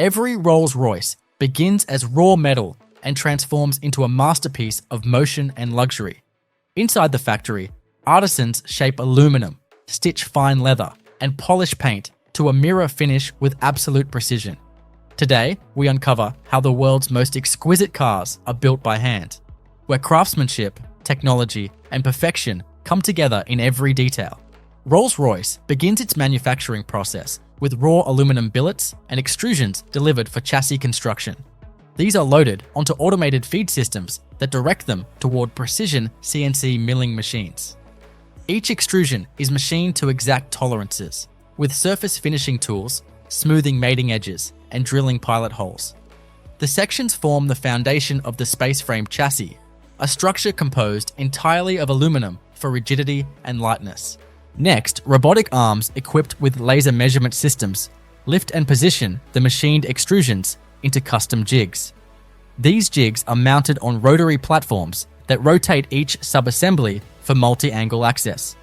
Every Rolls-Royce begins as raw metal and transforms into a masterpiece of motion and luxury. Inside the factory, artisans shape aluminum, stitch fine leather, and polish paint to a mirror finish with absolute precision. Today, we uncover how the world's most exquisite cars are built by hand, where craftsmanship, technology, and perfection come together in every detail. Rolls-Royce begins its manufacturing process with raw aluminum billets and extrusions delivered for chassis construction. These are loaded onto automated feed systems that direct them toward precision CNC milling machines. Each extrusion is machined to exact tolerances, with surface finishing tools, smoothing mating edges, and drilling pilot holes. The sections form the foundation of the space frame chassis, a structure composed entirely of aluminum for rigidity and lightness. Next, robotic arms equipped with laser measurement systems lift and position the machined extrusions into custom jigs. These jigs are mounted on rotary platforms that rotate each subassembly for multi-angle access.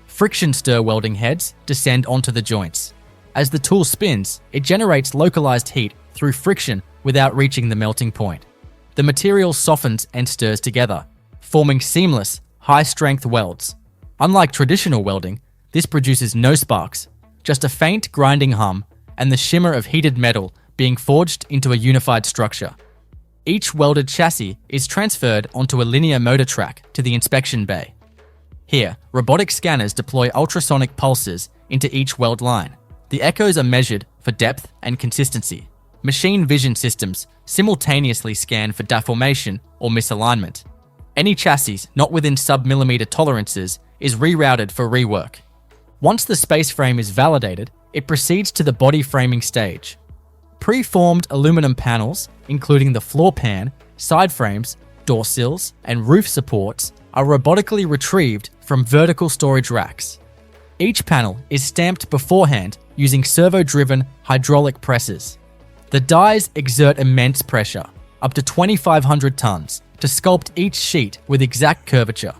Friction stir welding heads descend onto the joints. As the tool spins, it generates localized heat through friction without reaching the melting point. The material softens and stirs together, forming seamless, high-strength welds. Unlike traditional welding, this produces no sparks, just a faint grinding hum and the shimmer of heated metal being forged into a unified structure. Each welded chassis is transferred onto a linear motor track to the inspection bay. Here, robotic scanners deploy ultrasonic pulses into each weld line. The echoes are measured for depth and consistency. Machine vision systems simultaneously scan for deformation or misalignment. Any chassis not within sub-millimeter tolerances is rerouted for rework. Once the space frame is validated, it proceeds to the body framing stage. Pre-formed aluminum panels, including the floor pan, side frames, door sills, and roof supports, are robotically retrieved from vertical storage racks. Each panel is stamped beforehand using servo-driven hydraulic presses. The dies exert immense pressure, up to 2,500 tons, to sculpt each sheet with exact curvature.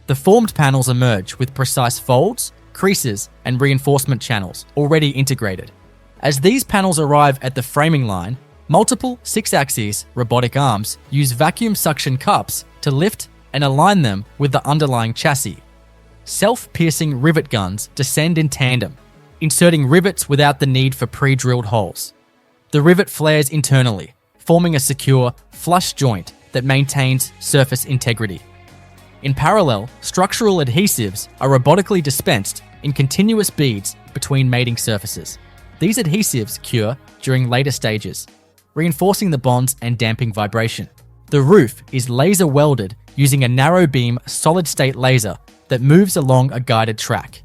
The formed panels emerge with precise folds, creases, and reinforcement channels already integrated. As these panels arrive at the framing line, multiple 6-axis robotic arms use vacuum suction cups to lift and align them with the underlying chassis. Self-piercing rivet guns descend in tandem, inserting rivets without the need for pre-drilled holes. The rivet flares internally, forming a secure, flush joint that maintains surface integrity. In parallel, structural adhesives are robotically dispensed in continuous beads between mating surfaces. These adhesives cure during later stages, reinforcing the bonds and damping vibration. The roof is laser welded using a narrow beam solid-state laser that moves along a guided track.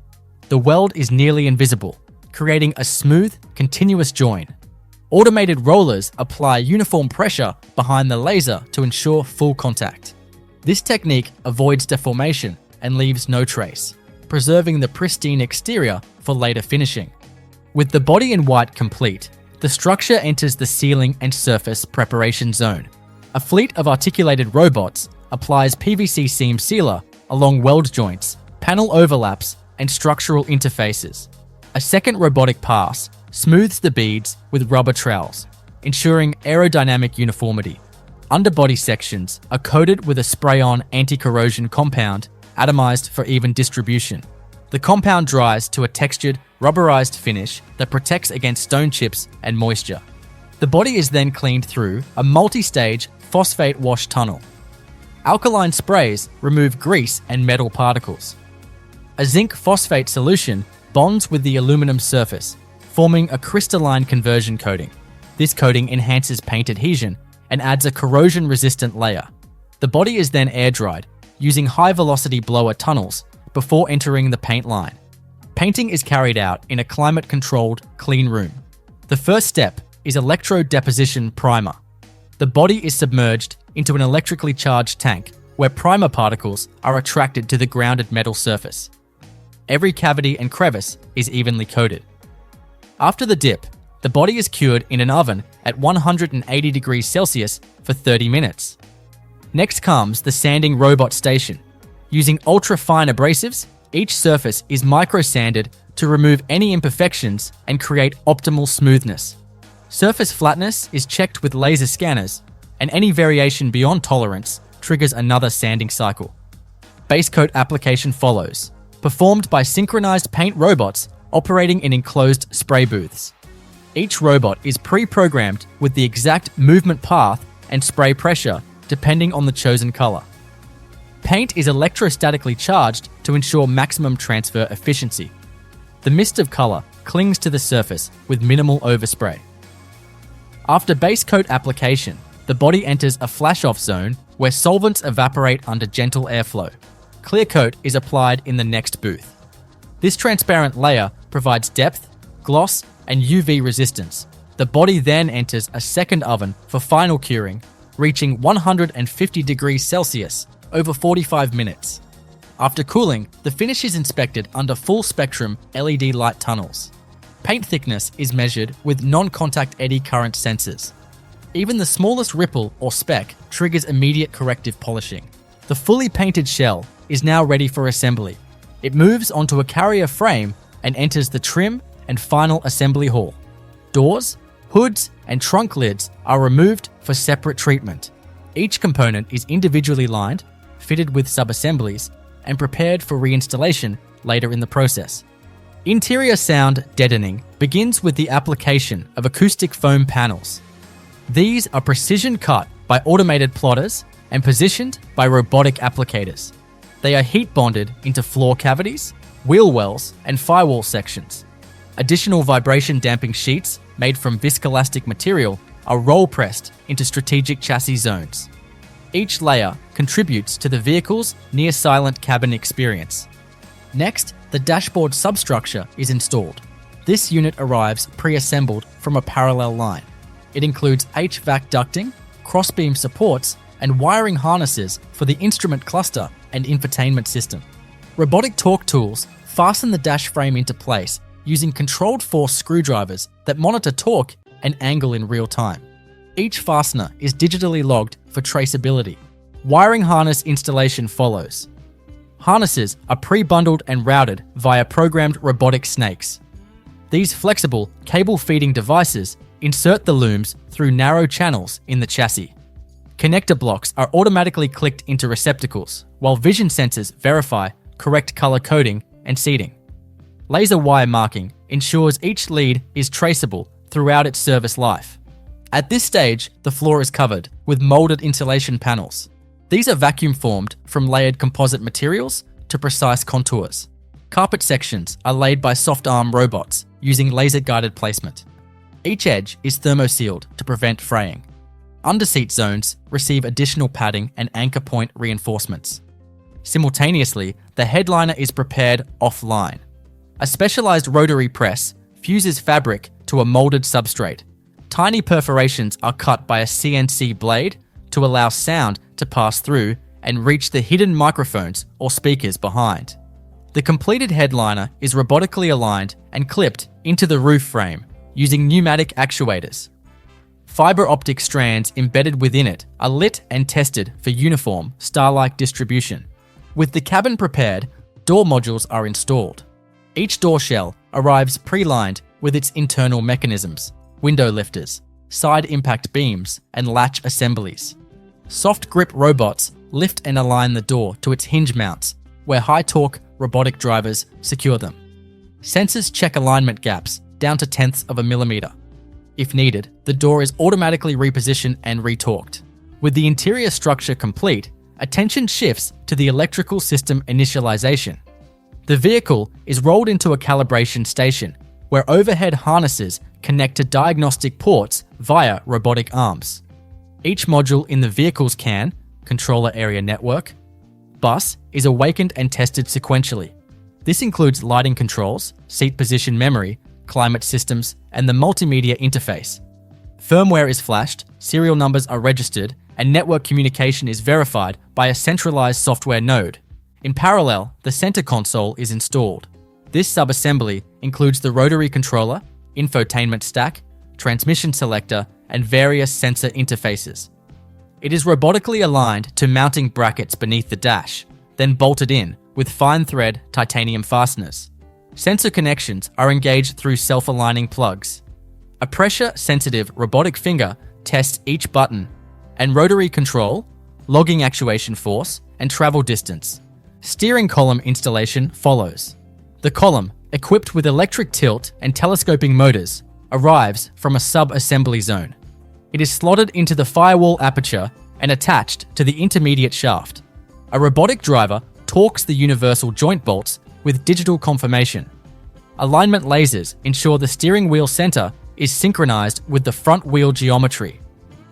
The weld is nearly invisible, creating a smooth, continuous join. Automated rollers apply uniform pressure behind the laser to ensure full contact. This technique avoids deformation and leaves no trace, preserving the pristine exterior for later finishing. With the body in white complete, the structure enters the ceiling and surface preparation zone. A fleet of articulated robots applies PVC seam sealer along weld joints, panel overlaps, and structural interfaces. A second robotic pass smooths the beads with rubber trowels, ensuring aerodynamic uniformity. Underbody sections are coated with a spray-on anti-corrosion compound atomized for even distribution. The compound dries to a textured, rubberized finish that protects against stone chips and moisture. The body is then cleaned through a multi-stage phosphate wash tunnel. Alkaline sprays remove grease and metal particles. A zinc phosphate solution bonds with the aluminum surface, forming a crystalline conversion coating. This coating enhances paint adhesion and adds a corrosion-resistant layer. The body is then air-dried using high-velocity blower tunnels before entering the paint line. Painting is carried out in a climate-controlled, clean room. The first step is electrode deposition primer. The body is submerged into an electrically charged tank where primer particles are attracted to the grounded metal surface. Every cavity and crevice is evenly coated. After the dip, the body is cured in an oven at 180 degrees Celsius for 30 minutes. Next comes the sanding robot station. Using ultra-fine abrasives, each surface is micro-sanded to remove any imperfections and create optimal smoothness. Surface flatness is checked with laser scanners, and any variation beyond tolerance triggers another sanding cycle. Base coat application follows, performed by synchronized paint robots operating in enclosed spray booths. Each robot is pre-programmed with the exact movement path and spray pressure depending on the chosen color. Paint is electrostatically charged to ensure maximum transfer efficiency. The mist of color clings to the surface with minimal overspray. After base coat application, the body enters a flash-off zone where solvents evaporate under gentle airflow. Clear coat is applied in the next booth. This transparent layer provides depth, gloss, and UV resistance. The body then enters a second oven for final curing, reaching 150 degrees Celsius over 45 minutes. After cooling, the finish is inspected under full-spectrum LED light tunnels. Paint thickness is measured with non-contact eddy current sensors. Even the smallest ripple or speck triggers immediate corrective polishing. The fully painted shell is now ready for assembly. It moves onto a carrier frame and enters the trim and final assembly hall. Doors, hoods, and trunk lids are removed for separate treatment. Each component is individually lined, fitted with sub-assemblies, and prepared for reinstallation later in the process. Interior sound deadening begins with the application of acoustic foam panels. These are precision cut by automated plotters and positioned by robotic applicators. They are heat bonded into floor cavities, wheel wells, and firewall sections. Additional vibration damping sheets made from viscoelastic material are roll pressed into strategic chassis zones. Each layer contributes to the vehicle's near-silent cabin experience. Next, the dashboard substructure is installed. This unit arrives pre-assembled from a parallel line. It includes HVAC ducting, crossbeam supports, and wiring harnesses for the instrument cluster and infotainment system. Robotic torque tools fasten the dash frame into place using controlled force screwdrivers that monitor torque and angle in real time. Each fastener is digitally logged for traceability. Wiring harness installation follows. Harnesses are pre-bundled and routed via programmed robotic snakes. These flexible cable-feeding devices insert the looms through narrow channels in the chassis. Connector blocks are automatically clicked into receptacles, while vision sensors verify correct color coding and seating. Laser wire marking ensures each lead is traceable throughout its service life. At this stage, the floor is covered with molded insulation panels. These are vacuum formed from layered composite materials to precise contours. Carpet sections are laid by soft arm robots using laser-guided placement. Each edge is thermosealed to prevent fraying. Underseat zones receive additional padding and anchor point reinforcements. Simultaneously, the headliner is prepared offline. A specialized rotary press fuses fabric to a molded substrate. Tiny perforations are cut by a CNC blade to allow sound to pass through and reach the hidden microphones or speakers behind. The completed headliner is robotically aligned and clipped into the roof frame using pneumatic actuators. Fiber optic strands embedded within it are lit and tested for uniform, star-like distribution. With the cabin prepared, door modules are installed. Each door shell arrives pre-lined with its internal mechanisms, window lifters, side impact beams, and latch assemblies. Soft grip robots lift and align the door to its hinge mounts, where high-torque robotic drivers secure them. Sensors check alignment gaps down to tenths of a millimeter. If needed, the door is automatically repositioned and retorqued. With the interior structure complete, attention shifts to the electrical system initialization. The vehicle is rolled into a calibration station, where overhead harnesses connect to diagnostic ports via robotic arms. Each module in the vehicle's CAN, controller area network, bus is awakened and tested sequentially. This includes lighting controls, seat position memory, climate systems, and the multimedia interface. Firmware is flashed, serial numbers are registered, and network communication is verified by a centralized software node. In parallel, the center console is installed. This subassembly includes the rotary controller, infotainment stack, transmission selector, and various sensor interfaces. It is robotically aligned to mounting brackets beneath the dash, then bolted in with fine thread titanium fasteners. Sensor connections are engaged through self-aligning plugs. A pressure-sensitive robotic finger tests each button, and rotary control, logging actuation force, and travel distance. Steering column installation follows. The column, equipped with electric tilt and telescoping motors, arrives from a sub-assembly zone. It is slotted into the firewall aperture and attached to the intermediate shaft. A robotic driver torques the universal joint bolts with digital conformation. Alignment lasers ensure the steering wheel center is synchronized with the front wheel geometry.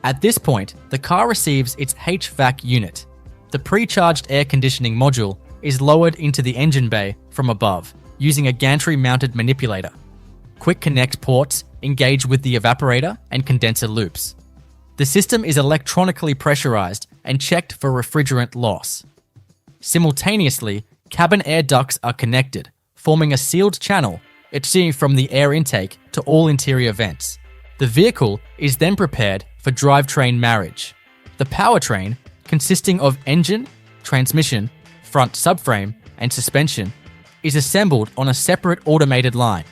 At this point, the car receives its HVAC unit. The pre-charged air conditioning module is lowered into the engine bay from above using a gantry-mounted manipulator. Quick connect ports engage with the evaporator and condenser loops. The system is electronically pressurized and checked for refrigerant loss. Simultaneously, cabin air ducts are connected, forming a sealed channel extending from the air intake to all interior vents. The vehicle is then prepared for drivetrain marriage. The powertrain, consisting of engine, transmission, front subframe, and suspension, is assembled on a separate automated line.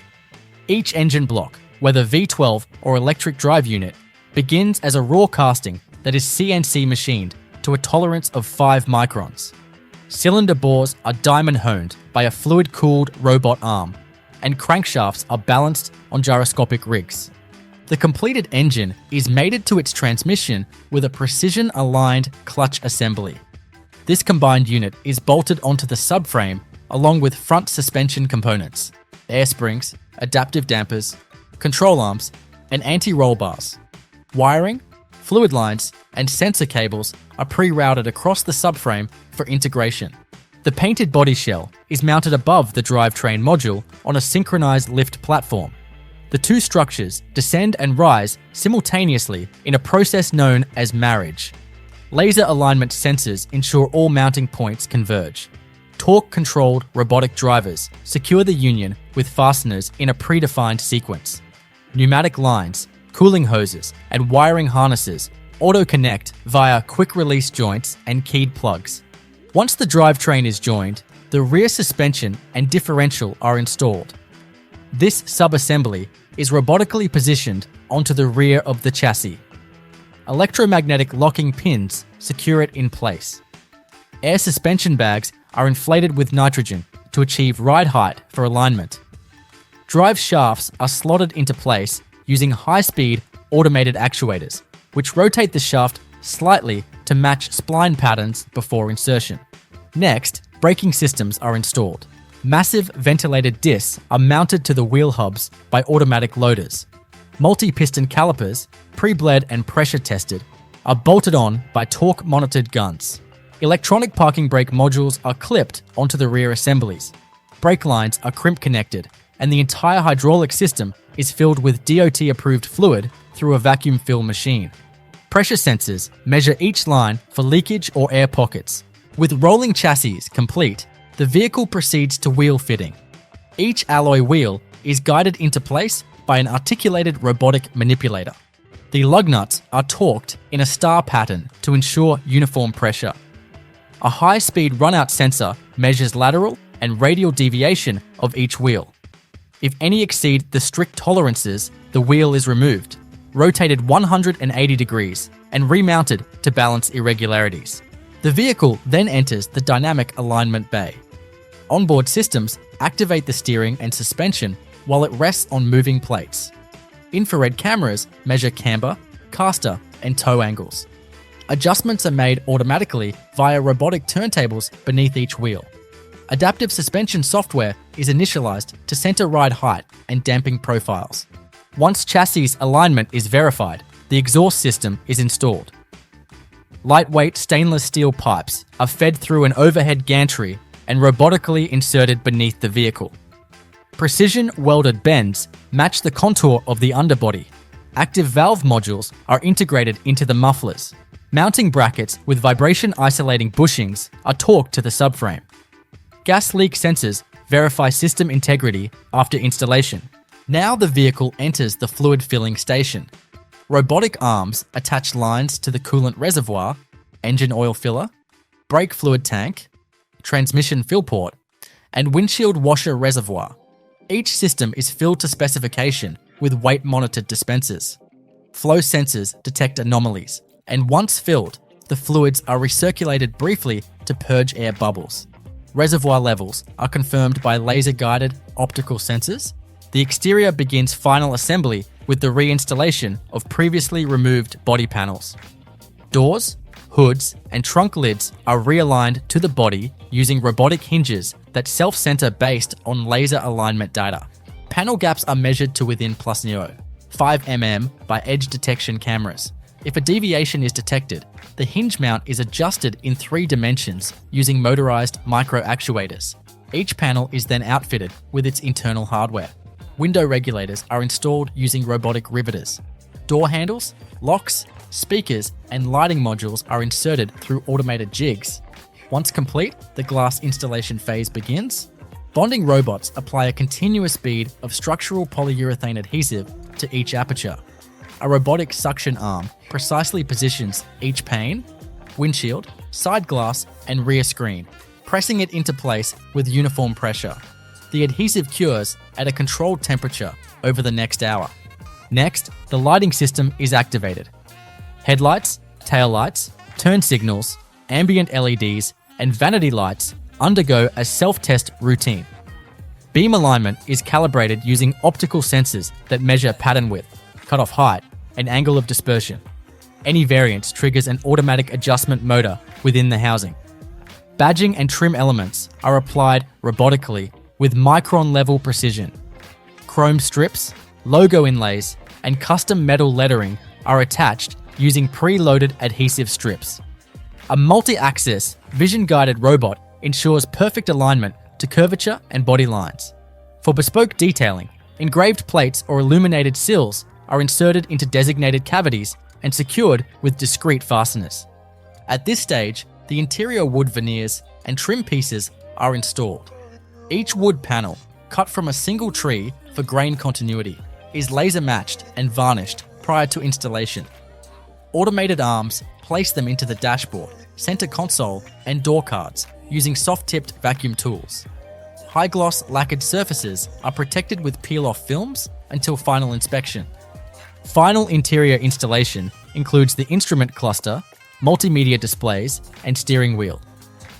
Each engine block, whether V12 or electric drive unit, begins as a raw casting that is CNC machined to a tolerance of 5 microns. Cylinder bores are diamond honed by a fluid-cooled robot arm, and crankshafts are balanced on gyroscopic rigs. The completed engine is mated to its transmission with a precision-aligned clutch assembly. This combined unit is bolted onto the subframe along with front suspension components, air springs, adaptive dampers, control arms, and anti-roll bars. Wiring, fluid lines, and sensor cables are pre-routed across the subframe for integration. The painted body shell is mounted above the drivetrain module on a synchronized lift platform. The two structures descend and rise simultaneously in a process known as marriage. Laser alignment sensors ensure all mounting points converge. Torque-controlled robotic drivers secure the union with fasteners in a predefined sequence. Pneumatic lines, cooling hoses, and wiring harnesses auto-connect via quick-release joints and keyed plugs. Once the drivetrain is joined, the rear suspension and differential are installed. This sub-assembly is robotically positioned onto the rear of the chassis. Electromagnetic locking pins secure it in place. Air suspension bags are inflated with nitrogen to achieve ride height for alignment. Drive shafts are slotted into place using high-speed automated actuators, which rotate the shaft slightly to match spline patterns before insertion. Next, braking systems are installed. Massive ventilated discs are mounted to the wheel hubs by automatic loaders. Multi-piston calipers, pre-bled and pressure tested, are bolted on by torque-monitored guns. Electronic parking brake modules are clipped onto the rear assemblies. Brake lines are crimp connected, and the entire hydraulic system is filled with DOT-approved fluid through a vacuum fill machine. Pressure sensors measure each line for leakage or air pockets. With rolling chassis complete, the vehicle proceeds to wheel fitting. Each alloy wheel is guided into place by an articulated robotic manipulator. The lug nuts are torqued in a star pattern to ensure uniform pressure. A high-speed runout sensor measures lateral and radial deviation of each wheel. If any exceed the strict tolerances, the wheel is removed, rotated 180 degrees, and remounted to balance irregularities. The vehicle then enters the dynamic alignment bay. Onboard systems activate the steering and suspension while it rests on moving plates. Infrared cameras measure camber, caster, and toe angles. Adjustments are made automatically via robotic turntables beneath each wheel. Adaptive suspension software is initialized to center ride height and damping profiles. Once chassis alignment is verified, the exhaust system is installed. Lightweight stainless steel pipes are fed through an overhead gantry and robotically inserted beneath the vehicle. Precision welded bends match the contour of the underbody. Active valve modules are integrated into the mufflers. Mounting brackets with vibration isolating bushings are torqued to the subframe. Gas leak sensors verify system integrity after installation. Now the vehicle enters the fluid filling station. Robotic arms attach lines to the coolant reservoir, engine oil filler, brake fluid tank, transmission fill port, and windshield washer reservoir. Each system is filled to specification with weight-monitored dispensers. Flow sensors detect anomalies, and once filled, the fluids are recirculated briefly to purge air bubbles. Reservoir levels are confirmed by laser-guided optical sensors. The exterior begins final assembly with the reinstallation of previously removed body panels. Doors, hoods, and trunk lids are realigned to the body using robotic hinges that self-center based on laser alignment data. Panel gaps are measured to within +0, 5 mm by edge detection cameras. If a deviation is detected, the hinge mount is adjusted in 3 dimensions using motorized micro actuators. Each panel is then outfitted with its internal hardware. Window regulators are installed using robotic riveters. Door handles, locks, speakers, and lighting modules are inserted through automated jigs. Once complete, the glass installation phase begins. Bonding robots apply a continuous bead of structural polyurethane adhesive to each aperture. A robotic suction arm precisely positions each pane, windshield, side glass, and rear screen, pressing it into place with uniform pressure. The adhesive cures at a controlled temperature over the next hour. Next, the lighting system is activated. Headlights, taillights, turn signals, ambient LEDs, and vanity lights undergo a self-test routine. Beam alignment is calibrated using optical sensors that measure pattern width, cutoff height, and angle of dispersion. Any variance triggers an automatic adjustment motor within the housing. Badging and trim elements are applied robotically with micron-level precision. Chrome strips, logo inlays, and custom metal lettering are attached using pre-loaded adhesive strips. A multi-axis, vision-guided robot ensures perfect alignment to curvature and body lines. For bespoke detailing, engraved plates or illuminated sills are inserted into designated cavities and secured with discrete fasteners. At this stage, the interior wood veneers and trim pieces are installed. Each wood panel, cut from a single tree for grain continuity, is laser matched and varnished prior to installation. Automated arms place them into the dashboard, center console, and door cards using soft-tipped vacuum tools. High-gloss lacquered surfaces are protected with peel-off films until final inspection. Final interior installation includes the instrument cluster, multimedia displays, and steering wheel.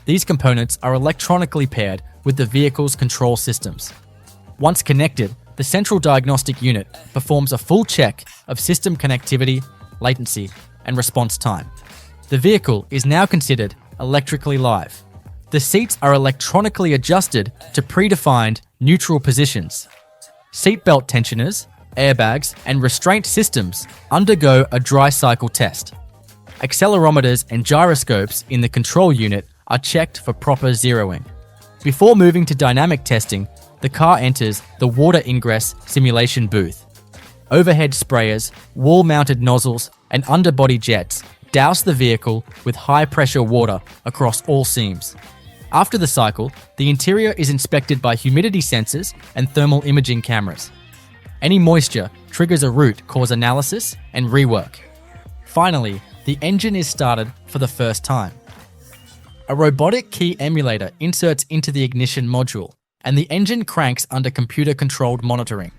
These components are electronically paired with the vehicle's control systems. Once connected, the central diagnostic unit performs a full check of system connectivity, latency, and response time. The vehicle is now considered electrically live. The seats are electronically adjusted to predefined neutral positions. Seatbelt tensioners, airbags, and restraint systems undergo a dry cycle test. Accelerometers and gyroscopes in the control unit are checked for proper zeroing. Before moving to dynamic testing, the car enters the water ingress simulation booth. Overhead sprayers, wall-mounted nozzles, and underbody jets douse the vehicle with high-pressure water across all seams. After the cycle, the interior is inspected by humidity sensors and thermal imaging cameras. Any moisture triggers a root cause analysis and rework. Finally, the engine is started for the first time. A robotic key emulator inserts into the ignition module, and the engine cranks under computer-controlled monitoring.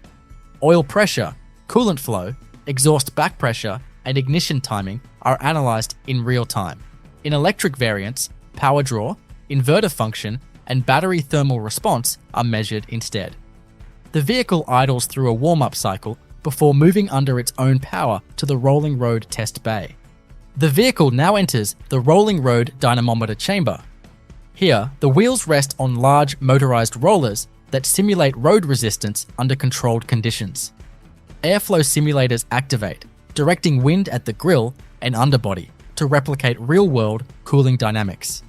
Oil pressure, coolant flow, exhaust back pressure, and ignition timing are analyzed in real time. In electric variants, power draw, inverter function, and battery thermal response are measured instead. The vehicle idles through a warm-up cycle before moving under its own power to the rolling road test bay. The vehicle now enters the rolling road dynamometer chamber. Here, the wheels rest on large motorized rollers that simulate road resistance under controlled conditions. Airflow simulators activate, directing wind at the grille and underbody to replicate real-world cooling dynamics.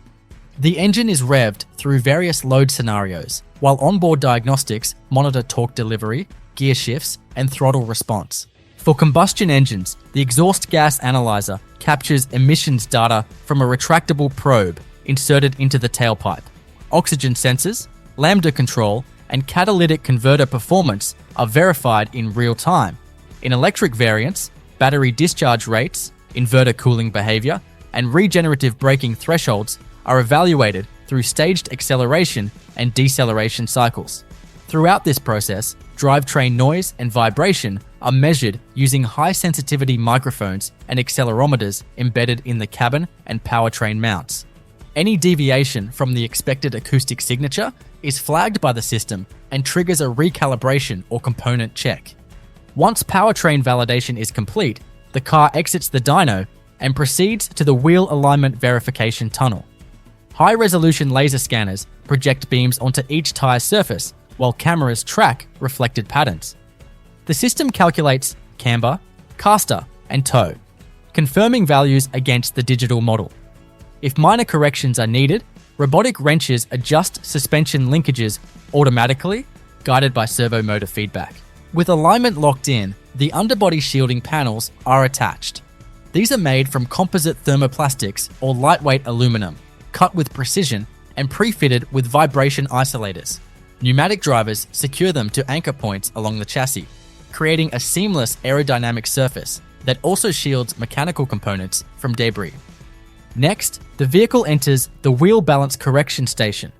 The engine is revved through various load scenarios, while onboard diagnostics monitor torque delivery, gear shifts, and throttle response. For combustion engines, the exhaust gas analyzer captures emissions data from a retractable probe inserted into the tailpipe. Oxygen sensors, lambda control, and catalytic converter performance are verified in real time. In electric variants, battery discharge rates, inverter cooling behavior, and regenerative braking thresholds are evaluated through staged acceleration and deceleration cycles. Throughout this process, drivetrain noise and vibration are measured using high-sensitivity microphones and accelerometers embedded in the cabin and powertrain mounts. Any deviation from the expected acoustic signature is flagged by the system and triggers a recalibration or component check. Once powertrain validation is complete, the car exits the dyno and proceeds to the wheel alignment verification tunnel. High-resolution laser scanners project beams onto each tire surface, while cameras track reflected patterns. The system calculates camber, caster, and toe, confirming values against the digital model. If minor corrections are needed, robotic wrenches adjust suspension linkages automatically, guided by servo motor feedback. With alignment locked in, the underbody shielding panels are attached. These are made from composite thermoplastics or lightweight aluminum, cut with precision and pre-fitted with vibration isolators. Pneumatic drivers secure them to anchor points along the chassis, creating a seamless aerodynamic surface that also shields mechanical components from debris. Next, the vehicle enters the wheel balance correction station.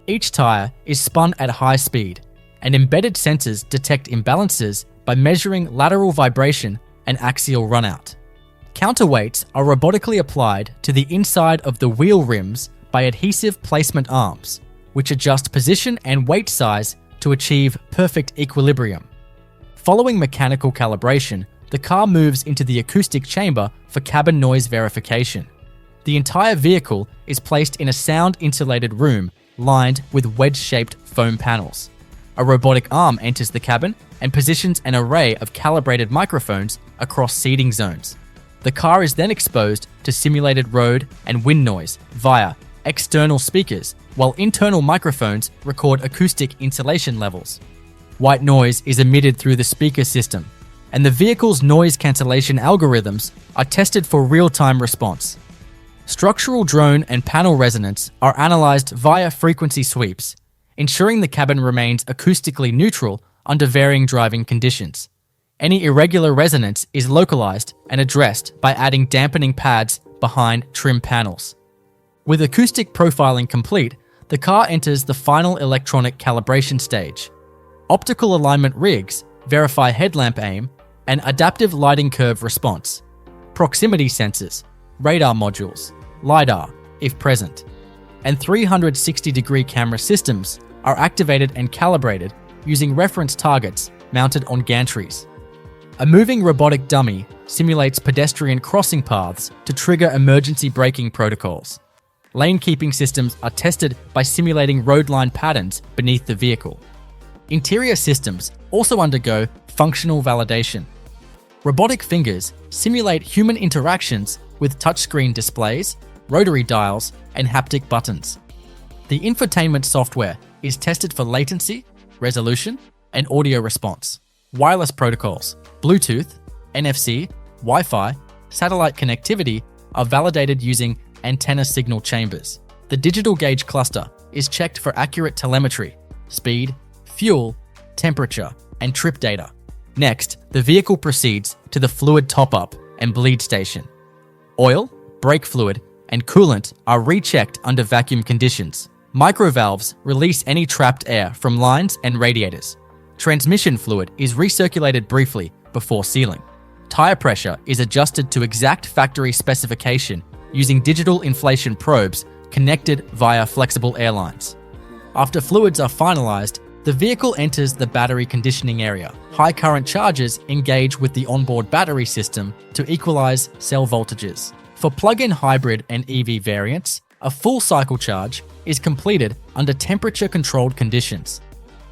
Each tire is spun at high speed, and embedded sensors detect imbalances by measuring lateral vibration and axial runout. Counterweights are robotically applied to the inside of the wheel rims by adhesive placement arms, which adjust position and weight size to achieve perfect equilibrium. Following mechanical calibration, the car moves into the acoustic chamber for cabin noise verification. The entire vehicle is placed in a sound-insulated room lined with wedge-shaped foam panels. A robotic arm enters the cabin and positions an array of calibrated microphones across seating zones. The car is then exposed to simulated road and wind noise via external speakers, while internal microphones record acoustic insulation levels. White noise is emitted through the speaker system, and the vehicle's noise cancellation algorithms are tested for real-time response. Structural drone and panel resonance are analyzed via frequency sweeps, ensuring the cabin remains acoustically neutral under varying driving conditions. Any irregular resonance is localized and addressed by adding dampening pads behind trim panels. With acoustic profiling complete, the car enters the final electronic calibration stage. Optical alignment rigs verify headlamp aim and adaptive lighting curve response. Proximity sensors, radar modules, LiDAR, if present, and 360-degree camera systems are activated and calibrated using reference targets mounted on gantries. A moving robotic dummy simulates pedestrian crossing paths to trigger emergency braking protocols. Lane keeping systems are tested by simulating road line patterns beneath the vehicle. Interior systems also undergo functional validation. Robotic fingers simulate human interactions with touchscreen displays, rotary dials, and haptic buttons. The infotainment software is tested for latency, resolution, and audio response. Wireless protocols, Bluetooth, NFC, Wi-Fi, satellite connectivity are validated using antenna signal chambers. The digital gauge cluster is checked for accurate telemetry, speed, fuel, temperature, and trip data. Next, the vehicle proceeds to the fluid top-up and bleed station. Oil, brake fluid, and coolant are rechecked under vacuum conditions. Microvalves release any trapped air from lines and radiators. Transmission fluid is recirculated briefly before sealing. Tire pressure is adjusted to exact factory specification using digital inflation probes connected via flexible air lines. After fluids are finalized, the vehicle enters the battery conditioning area. High current charges engage with the onboard battery system to equalize cell voltages. For plug-in hybrid and EV variants, a full cycle charge is completed under temperature-controlled conditions.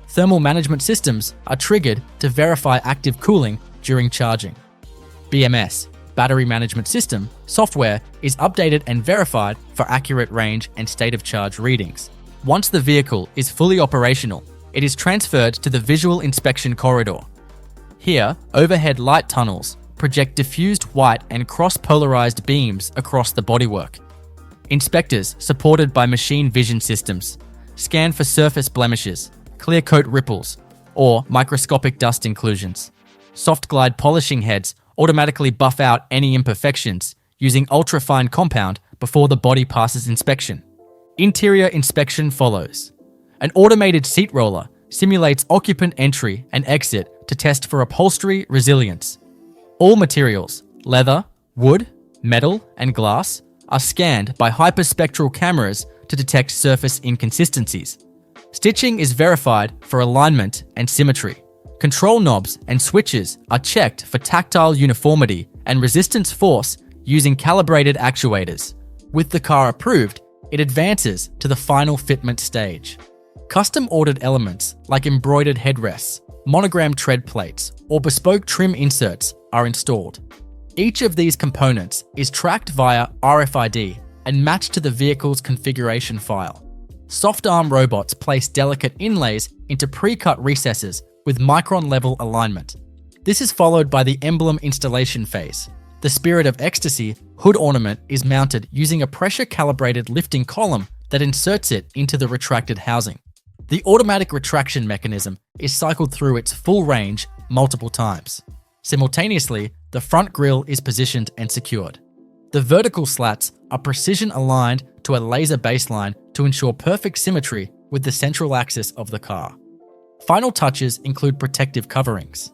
Thermal management systems are triggered to verify active cooling during charging. BMS, Battery Management System, software is updated and verified for accurate range and state of charge readings. Once the vehicle is fully operational, it is transferred to the visual inspection corridor. Here, overhead light tunnels project diffused white and cross-polarized beams across the bodywork. Inspectors, supported by machine vision systems, scan for surface blemishes, clear coat ripples, or microscopic dust inclusions. Soft glide polishing heads automatically buff out any imperfections using ultra-fine compound before the body passes inspection. Interior inspection follows. An automated seat roller simulates occupant entry and exit to test for upholstery resilience. All materials, leather, wood, metal, and glass, are scanned by hyperspectral cameras to detect surface inconsistencies. Stitching is verified for alignment and symmetry. Control knobs and switches are checked for tactile uniformity and resistance force using calibrated actuators. With the car approved, it advances to the final fitment stage. Custom-ordered elements like embroidered headrests, monogrammed tread plates, or bespoke trim inserts are installed. Each of these components is tracked via RFID and matched to the vehicle's configuration file. Soft arm robots place delicate inlays into pre-cut recesses with micron-level alignment. This is followed by the emblem installation phase. The Spirit of Ecstasy hood ornament is mounted using a pressure-calibrated lifting column that inserts it into the retracted housing. The automatic retraction mechanism is cycled through its full range multiple times. Simultaneously, the front grille is positioned and secured. The vertical slats are precision-aligned to a laser baseline to ensure perfect symmetry with the central axis of the car. Final touches include protective coverings.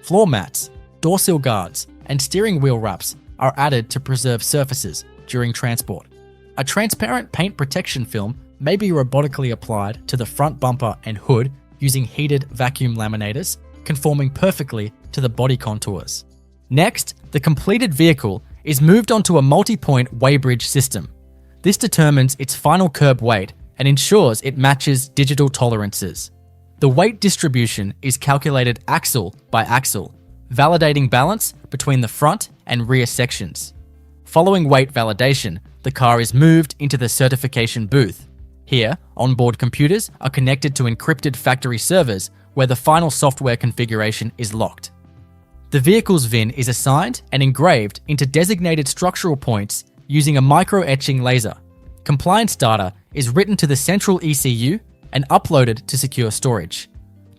Floor mats, door sill guards, and steering wheel wraps are added to preserve surfaces during transport. A transparent paint protection film may be robotically applied to the front bumper and hood using heated vacuum laminators, conforming perfectly to the body contours. Next, the completed vehicle is moved onto a multi-point weighbridge system. This determines its final curb weight and ensures it matches digital tolerances. The weight distribution is calculated axle by axle, validating balance between the front and rear sections. Following weight validation, the car is moved into the certification booth. Here, onboard computers are connected to encrypted factory servers where the final software configuration is locked. The vehicle's VIN is assigned and engraved into designated structural points using a micro-etching laser. Compliance data is written to the central ECU and uploaded to secure storage.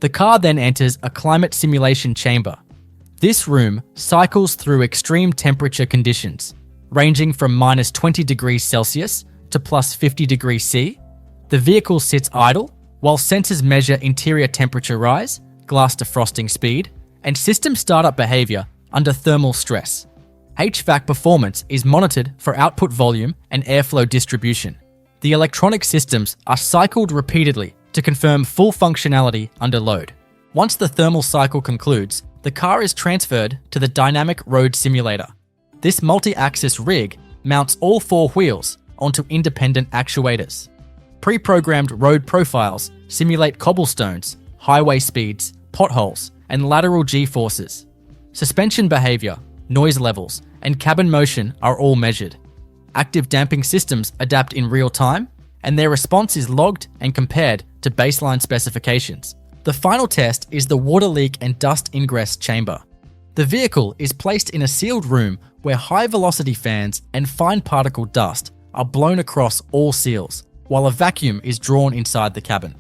The car then enters a climate simulation chamber. This room cycles through extreme temperature conditions, ranging from minus 20 degrees Celsius to plus 50 degrees C. The vehicle sits idle, while sensors measure interior temperature rise, glass defrosting speed, and system startup behavior under thermal stress. HVAC performance is monitored for output volume and airflow distribution. The electronic systems are cycled repeatedly to confirm full functionality under load. Once the thermal cycle concludes, the car is transferred to the dynamic road simulator. This multi-axis rig mounts all four wheels onto independent actuators. Pre-programmed road profiles simulate cobblestones, highway speeds, potholes, and lateral G-forces. Suspension behavior, noise levels, and cabin motion are all measured. Active damping systems adapt in real time, and their response is logged and compared to baseline specifications. The final test is the water leak and dust ingress chamber. The vehicle is placed in a sealed room where high-velocity fans and fine particle dust are blown across all seals, while a vacuum is drawn inside the cabin.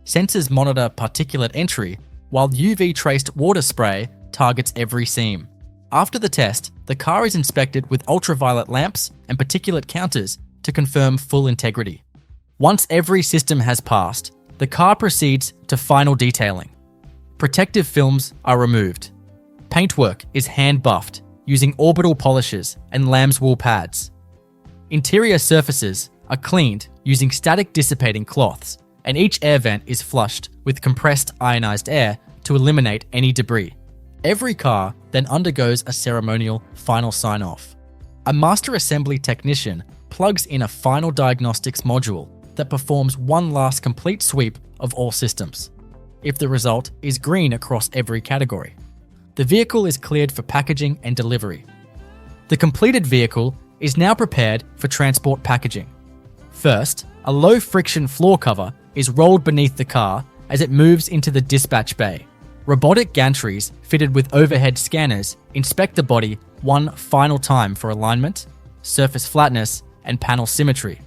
Sensors monitor particulate entry, while UV-traced water spray targets every seam. After the test, the car is inspected with ultraviolet lamps and particulate counters to confirm full integrity. Once every system has passed, the car proceeds to final detailing. Protective films are removed. Paintwork is hand-buffed using orbital polishers and lamb's wool pads. Interior surfaces are cleaned using static dissipating cloths, and each air vent is flushed with compressed ionized air to eliminate any debris. Every car then undergoes a ceremonial final sign-off. A master assembly technician plugs in a final diagnostics module that performs one last complete sweep of all systems. If the result is green across every category, the vehicle is cleared for packaging and delivery. The completed vehicle is now prepared for transport packaging. First, a low-friction floor cover is rolled beneath the car as it moves into the dispatch bay. Robotic gantries fitted with overhead scanners inspect the body one final time for alignment, surface flatness, and panel symmetry.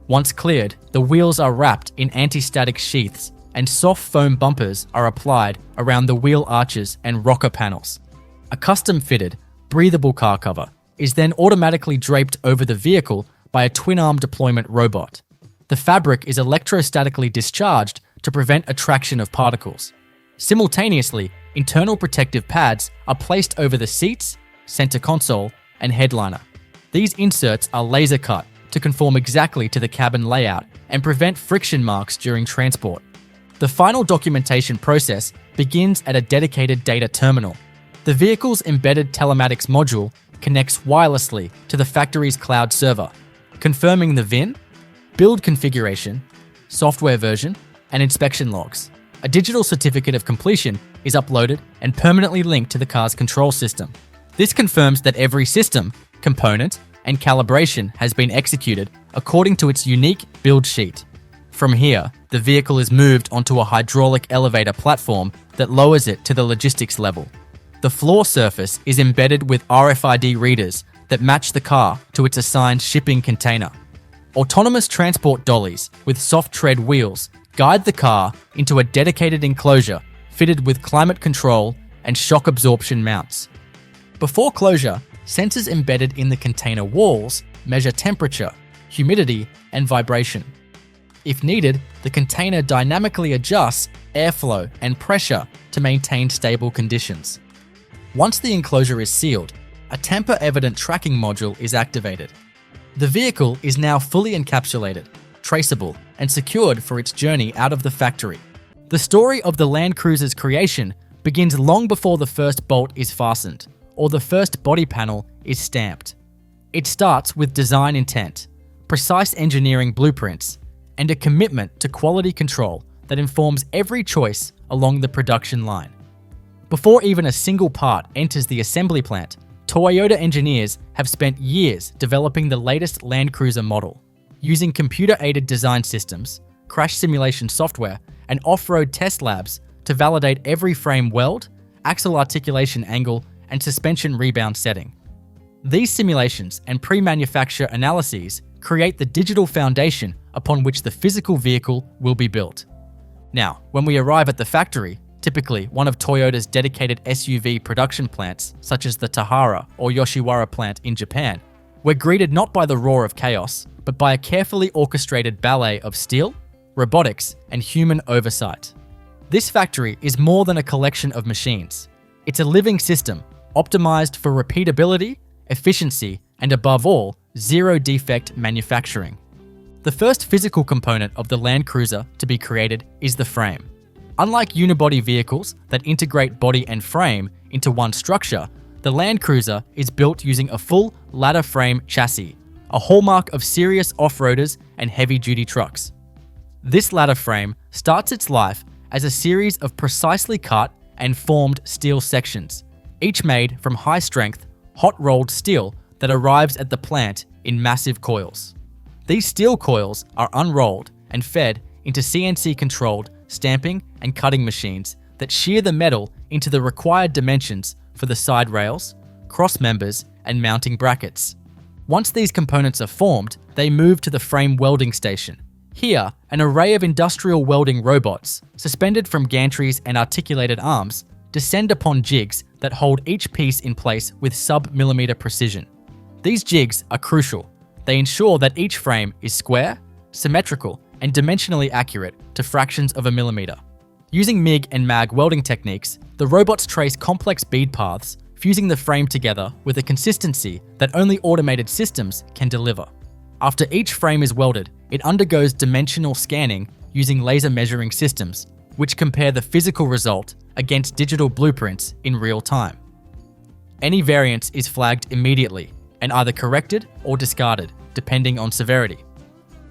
Once cleared, the wheels are wrapped in anti-static sheaths and soft foam bumpers are applied around the wheel arches and rocker panels. A custom-fitted, breathable car cover is then automatically draped over the vehicle by a twin-arm deployment robot. The fabric is electrostatically discharged to prevent attraction of particles. Simultaneously, internal protective pads are placed over the seats, center console, and headliner. These inserts are laser cut to conform exactly to the cabin layout and prevent friction marks during transport. The final documentation process begins at a dedicated data terminal. The vehicle's embedded telematics module connects wirelessly to the factory's cloud server, confirming the VIN, build configuration, software version, and inspection logs. A digital certificate of completion is uploaded and permanently linked to the car's control system. This confirms that every system, component, and calibration has been executed according to its unique build sheet. From here, the vehicle is moved onto a hydraulic elevator platform that lowers it to the logistics level. The floor surface is embedded with RFID readers that match the car to its assigned shipping container. Autonomous transport dollies with soft tread wheels guide the car into a dedicated enclosure fitted with climate control and shock absorption mounts. Before closure, sensors embedded in the container walls measure temperature, humidity, and vibration. If needed, the container dynamically adjusts airflow and pressure to maintain stable conditions. Once the enclosure is sealed, a tamper-evident tracking module is activated. The vehicle is now fully encapsulated, traceable, and secured for its journey out of the factory. The story of the Land Cruiser's creation begins long before the first bolt is fastened or the first body panel is stamped. It starts with design intent, precise engineering blueprints, and a commitment to quality control that informs every choice along the production line. Before even a single part enters the assembly plant, Toyota engineers have spent years developing the latest Land Cruiser model. Using computer-aided design systems, crash simulation software, and off-road test labs to validate every frame weld, axle articulation angle, and suspension rebound setting. These simulations and pre-manufacture analyses create the digital foundation upon which the physical vehicle will be built. Now, when we arrive at the factory, typically one of Toyota's dedicated SUV production plants, such as the Tahara or Yoshiwara plant in Japan, we're greeted not by the roar of chaos, but by a carefully orchestrated ballet of steel, robotics, and human oversight. This factory is more than a collection of machines. It's a living system, optimized for repeatability, efficiency, and above all, zero-defect manufacturing. The first physical component of the Land Cruiser to be created is the frame. Unlike unibody vehicles that integrate body and frame into one structure, the Land Cruiser is built using a full ladder frame chassis, a hallmark of serious off-roaders and heavy-duty trucks. This ladder frame starts its life as a series of precisely cut and formed steel sections, each made from high-strength, hot-rolled steel that arrives at the plant in massive coils. These steel coils are unrolled and fed into CNC-controlled stamping and cutting machines that shear the metal into the required dimensions for the side rails, cross members, and mounting brackets. Once these components are formed, they move to the frame welding station. Here, an array of industrial welding robots, suspended from gantries and articulated arms, descend upon jigs that hold each piece in place with sub-millimeter precision. These jigs are crucial. They ensure that each frame is square, symmetrical, and dimensionally accurate to fractions of a millimeter. Using MIG and MAG welding techniques, the robots trace complex bead paths, fusing the frame together with a consistency that only automated systems can deliver. After each frame is welded, it undergoes dimensional scanning using laser measuring systems, which compare the physical result against digital blueprints in real time. Any variance is flagged immediately and either corrected or discarded, depending on severity.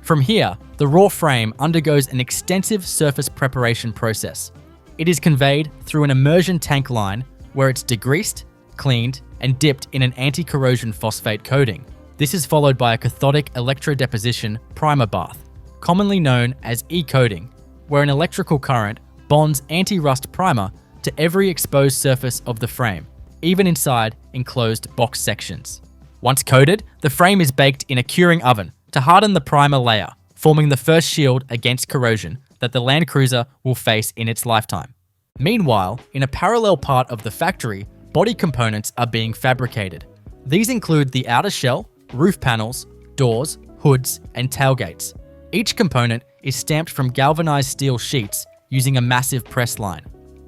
From here, the raw frame undergoes an extensive surface preparation process. It is conveyed through an immersion tank line where it's degreased, cleaned, and dipped in an anti-corrosion phosphate coating. This is followed by a cathodic electrodeposition primer bath, commonly known as e-coating, where an electrical current bonds anti-rust primer to every exposed surface of the frame, even inside enclosed box sections. Once coated, the frame is baked in a curing oven to harden the primer layer, forming the first shield against corrosion that the Land Cruiser will face in its lifetime. Meanwhile, in a parallel part of the factory, body components are being fabricated. These include the outer shell, roof panels, doors, hoods, and tailgates. Each component is stamped from galvanized steel sheets using a massive press line.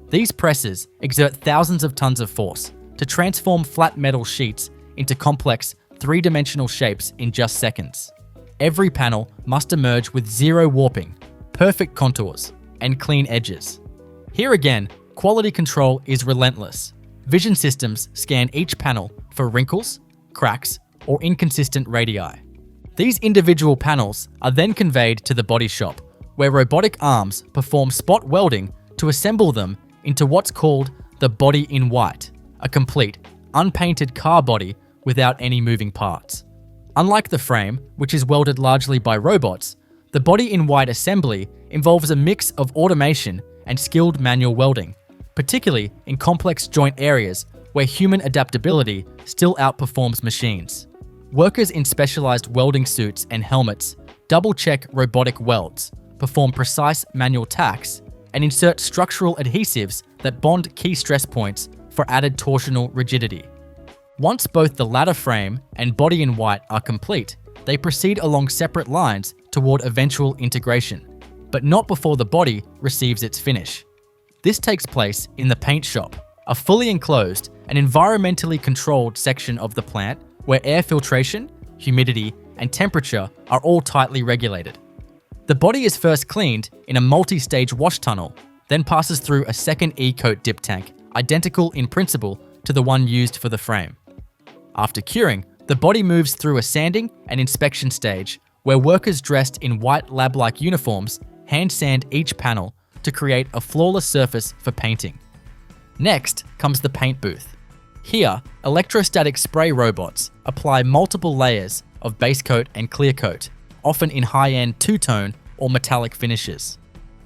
These presses exert thousands of tons of force to transform flat metal sheets into complex, three-dimensional shapes in just seconds. Every panel must emerge with zero warping, perfect contours, and clean edges. Here again, quality control is relentless. Vision systems scan each panel for wrinkles, cracks, or inconsistent radii. These individual panels are then conveyed to the body shop, where robotic arms perform spot welding to assemble them into what's called the body in white, a complete, unpainted car body without any moving parts. Unlike the frame, which is welded largely by robots, the body in white assembly involves a mix of automation and skilled manual welding, particularly in complex joint areas where human adaptability still outperforms machines. Workers in specialized welding suits and helmets double-check robotic welds, perform precise manual tacks, and insert structural adhesives that bond key stress points for added torsional rigidity. Once both the ladder frame and body in white are complete, they proceed along separate lines toward eventual integration, but not before the body receives its finish. This takes place in the paint shop, a fully enclosed and environmentally controlled section of the plant where air filtration, humidity, and temperature are all tightly regulated. The body is first cleaned in a multi-stage wash tunnel, then passes through a second E-coat dip tank, identical in principle to the one used for the frame. After curing, the body moves through a sanding and inspection stage where workers dressed in white lab-like uniforms hand sand each panel to create a flawless surface for painting. Next comes the paint booth. Here, electrostatic spray robots apply multiple layers of base coat and clear coat, often in high-end two-tone or metallic finishes.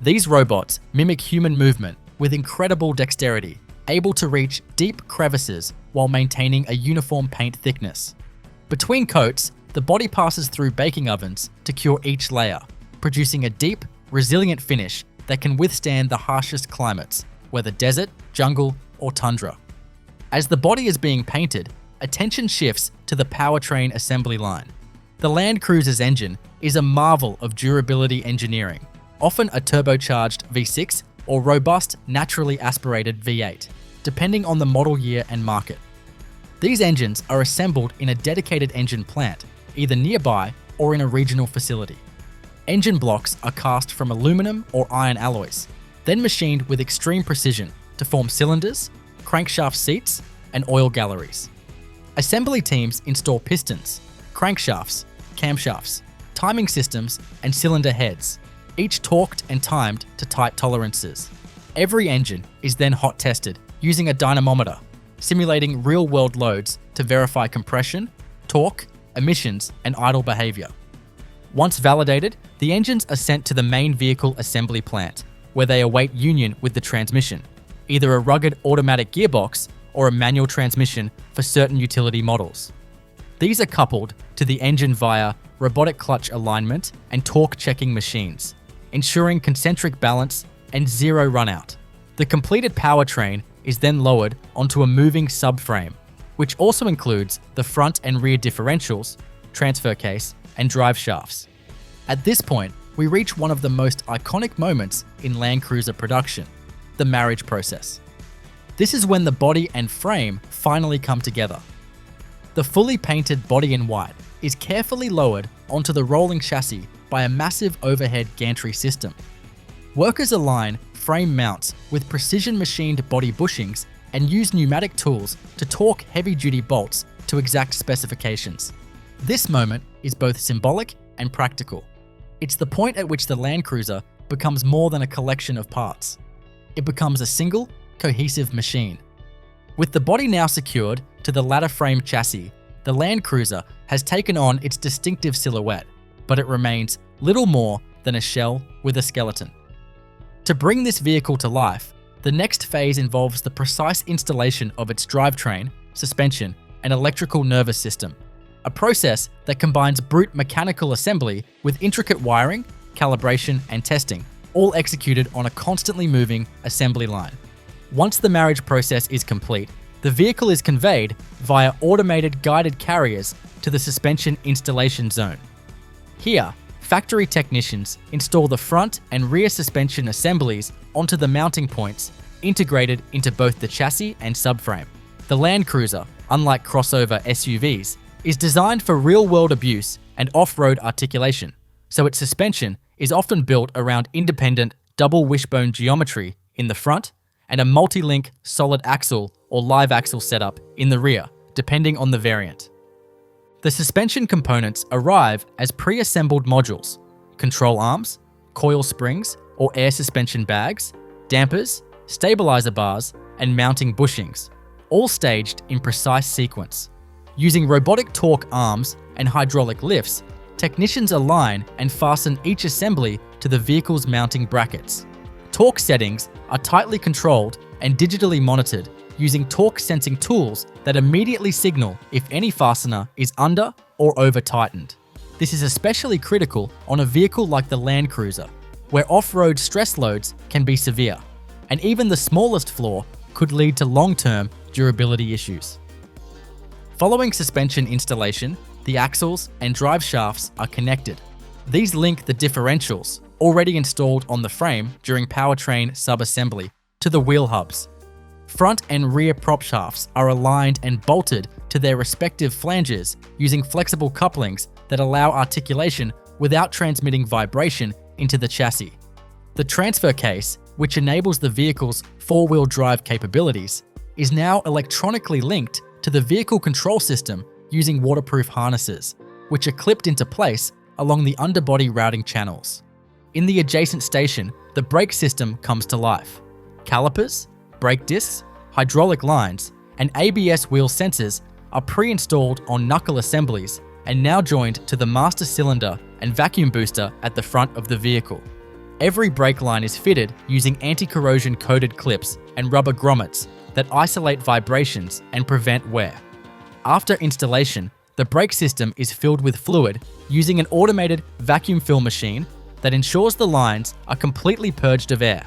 These robots mimic human movement with incredible dexterity, able to reach deep crevices while maintaining a uniform paint thickness. Between coats, the body passes through baking ovens to cure each layer, producing a deep, resilient finish that can withstand the harshest climates, whether desert, jungle, or tundra. As the body is being painted, attention shifts to the powertrain assembly line. The Land Cruiser's engine is a marvel of durability engineering, often a turbocharged V6 or robust, naturally aspirated V8, depending on the model year and market. These engines are assembled in a dedicated engine plant, either nearby or in a regional facility. Engine blocks are cast from aluminum or iron alloys, then machined with extreme precision to form cylinders, crankshaft seats, and oil galleries. Assembly teams install pistons, crankshafts, camshafts, timing systems, and cylinder heads, each torqued and timed to tight tolerances. Every engine is then hot tested using a dynamometer, simulating real-world loads to verify compression, torque, emissions, and idle behavior. Once validated, the engines are sent to the main vehicle assembly plant, where they await union with the transmission, either a rugged automatic gearbox or a manual transmission for certain utility models. These are coupled to the engine via robotic clutch alignment and torque checking machines, ensuring concentric balance and zero runout. The completed powertrain is then lowered onto a moving subframe, which also includes the front and rear differentials, transfer case, and drive shafts. At this point, we reach one of the most iconic moments in Land Cruiser production, the marriage process. This is when the body and frame finally come together. The fully painted body in white is carefully lowered onto the rolling chassis by a massive overhead gantry system. Workers align frame mounts with precision machined body bushings and use pneumatic tools to torque heavy-duty bolts to exact specifications. This moment is both symbolic and practical. It's the point at which the Land Cruiser becomes more than a collection of parts. It becomes a single, cohesive machine. With the body now secured to the ladder frame chassis, the Land Cruiser has taken on its distinctive silhouette, but it remains little more than a shell with a skeleton. To bring this vehicle to life, the next phase involves the precise installation of its drivetrain, suspension, and electrical nervous system, a process that combines brute mechanical assembly with intricate wiring, calibration, and testing, all executed on a constantly moving assembly line. Once the marriage process is complete, the vehicle is conveyed via automated guided carriers to the suspension installation zone. Here, factory technicians install the front and rear suspension assemblies onto the mounting points integrated into both the chassis and subframe. The Land Cruiser, unlike crossover SUVs, is designed for real-world abuse and off-road articulation, so its suspension is often built around independent double wishbone geometry in the front and a multi-link solid axle or live axle setup in the rear, depending on the variant. The suspension components arrive as pre-assembled modules: control arms, coil springs or air suspension bags, dampers, stabilizer bars, and mounting bushings, all staged in precise sequence. Using robotic torque arms and hydraulic lifts, technicians align and fasten each assembly to the vehicle's mounting brackets. Torque settings are tightly controlled and digitally monitored using torque sensing tools that immediately signal if any fastener is under or over tightened. This is especially critical on a vehicle like the Land Cruiser, where off-road stress loads can be severe, and even the smallest flaw could lead to long-term durability issues. Following suspension installation, the axles and drive shafts are connected. These link the differentials, already installed on the frame during powertrain sub-assembly, to the wheel hubs. Front and rear prop shafts are aligned and bolted to their respective flanges using flexible couplings that allow articulation without transmitting vibration into the chassis. The transfer case, which enables the vehicle's four-wheel drive capabilities, is now electronically linked to the vehicle control system using waterproof harnesses, which are clipped into place along the underbody routing channels. In the adjacent station, the brake system comes to life. Calipers, brake discs, hydraulic lines, and ABS wheel sensors are pre-installed on knuckle assemblies and now joined to the master cylinder and vacuum booster at the front of the vehicle. Every brake line is fitted using anti-corrosion coated clips and rubber grommets that isolate vibrations and prevent wear. After installation, the brake system is filled with fluid using an automated vacuum fill machine that ensures the lines are completely purged of air,